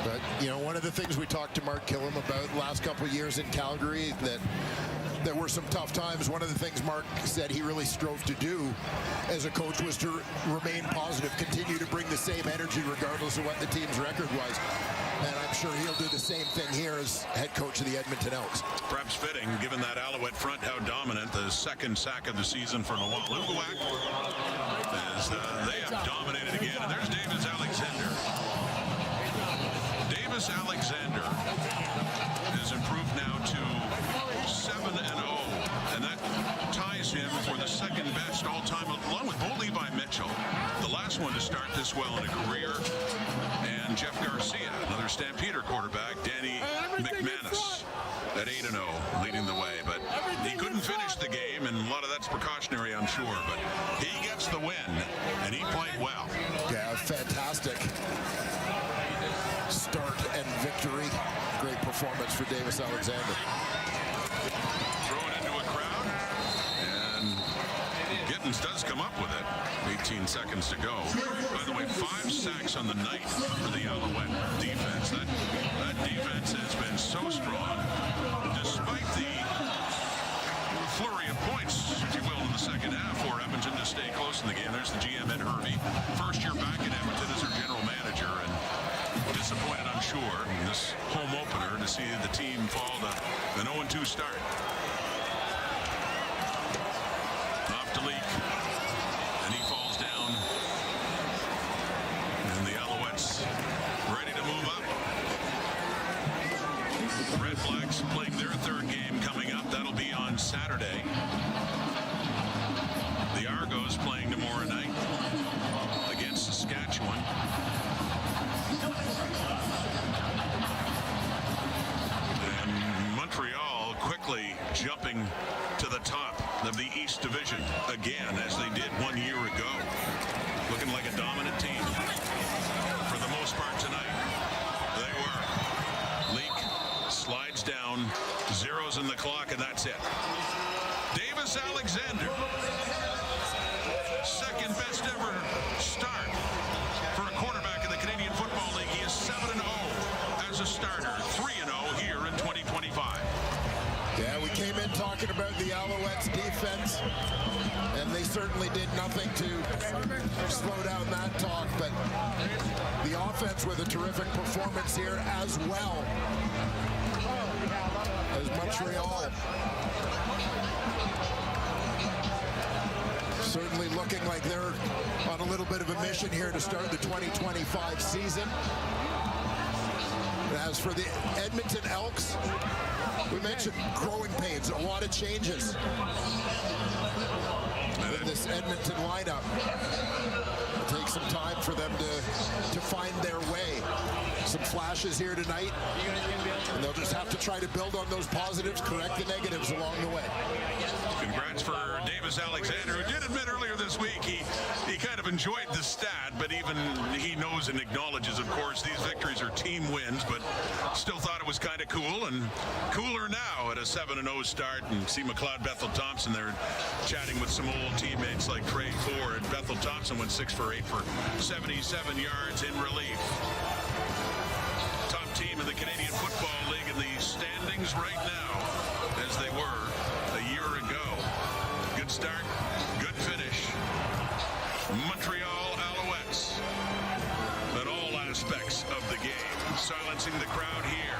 But You know, one of the things we talked to Mark Killam about the last couple of years in Calgary, that there were some tough times. One of the things Mark said he really strove to do as a coach was to remain positive, continue to bring the same energy regardless of what the team's record was. And I'm sure he'll do the same thing here as head coach of the Edmonton Elks. Perhaps fitting, given that Alouette front, how dominant. The second sack of the season for Montreal Alouettes, as they have dominated again. And there's Davis Alexander. Davis Alexander has improved now to 7-0, and that ties him for the second best all-time, along with Bo Levi Mitchell, the last one to start this well in a career, and Jeff Garcia, another Stampeder quarterback, Danny McManus at 8-0, leading the way. But he couldn't finish the game, and a lot of that's precautionary, I'm sure. But he gets the win, and he played well. Yeah, fantastic start and victory. Great performance for Davis Alexander. Throw it into a crowd, and Gittins does come up with it. 18 seconds to go. By the way, 5 sacks on the night for the Alouette defense. That defense has been so strong, despite the flurry of points, if you will, in the second half for Edmonton to stay close in the game. There's the GM, Ed Hervey. First year back in Edmonton as their general manager, and disappointed, I'm sure, in this home opener to see the team fall to an 0-2 start. Off to Leak, and he falls down. And the Alouettes ready to move up. Red Blacks playing their third game coming up. That'll be on Saturday. The Argos playing tomorrow night against Saskatchewan. And Montreal quickly jumping to the top of the East Division again, as they did 1 year ago. Looking like a dominant team for the most part tonight. They were. Leak slides down, zeros in the clock, and that's it. Davis Alexander, second best ever start for a quarterback in the Canadian Football League. He is 7-0 as a starter, 3-0 here in 2025. Yeah, we came in talking about the Alouettes defense, and they certainly did nothing to slow down that talk, but the offense with a terrific performance here as well as Montreal. Certainly looking like they're on a little bit of a mission here to start the 2025 season. And as for the Edmonton Elks, we mentioned growing pains, a lot of changes in this Edmonton lineup. It'll take some time for them to find their way. Some flashes here tonight, and they'll just have to try to build on those positives, correct the negatives along the way. Congrats for Davis Alexander, who did admit earlier this week he kind of enjoyed the stat, but even he knows and acknowledges, of course, these victories are team wins, but still thought it was kind of cool, and cooler now at a 7-0 start. And see McLeod Bethel Thompson there chatting with some old teammates like Trey Ford. Bethel Thompson went 6 for 8 for 77 yards in relief. Top team in the Canadian Football League in the standings right now, as they were a year ago. Good start, good finish. Montreal Alouettes at all aspects of the game, silencing the crowd here.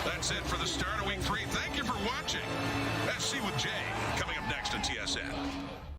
That's it for the start of week 3. Thank you for watching. SC with Jay coming up next on TSN.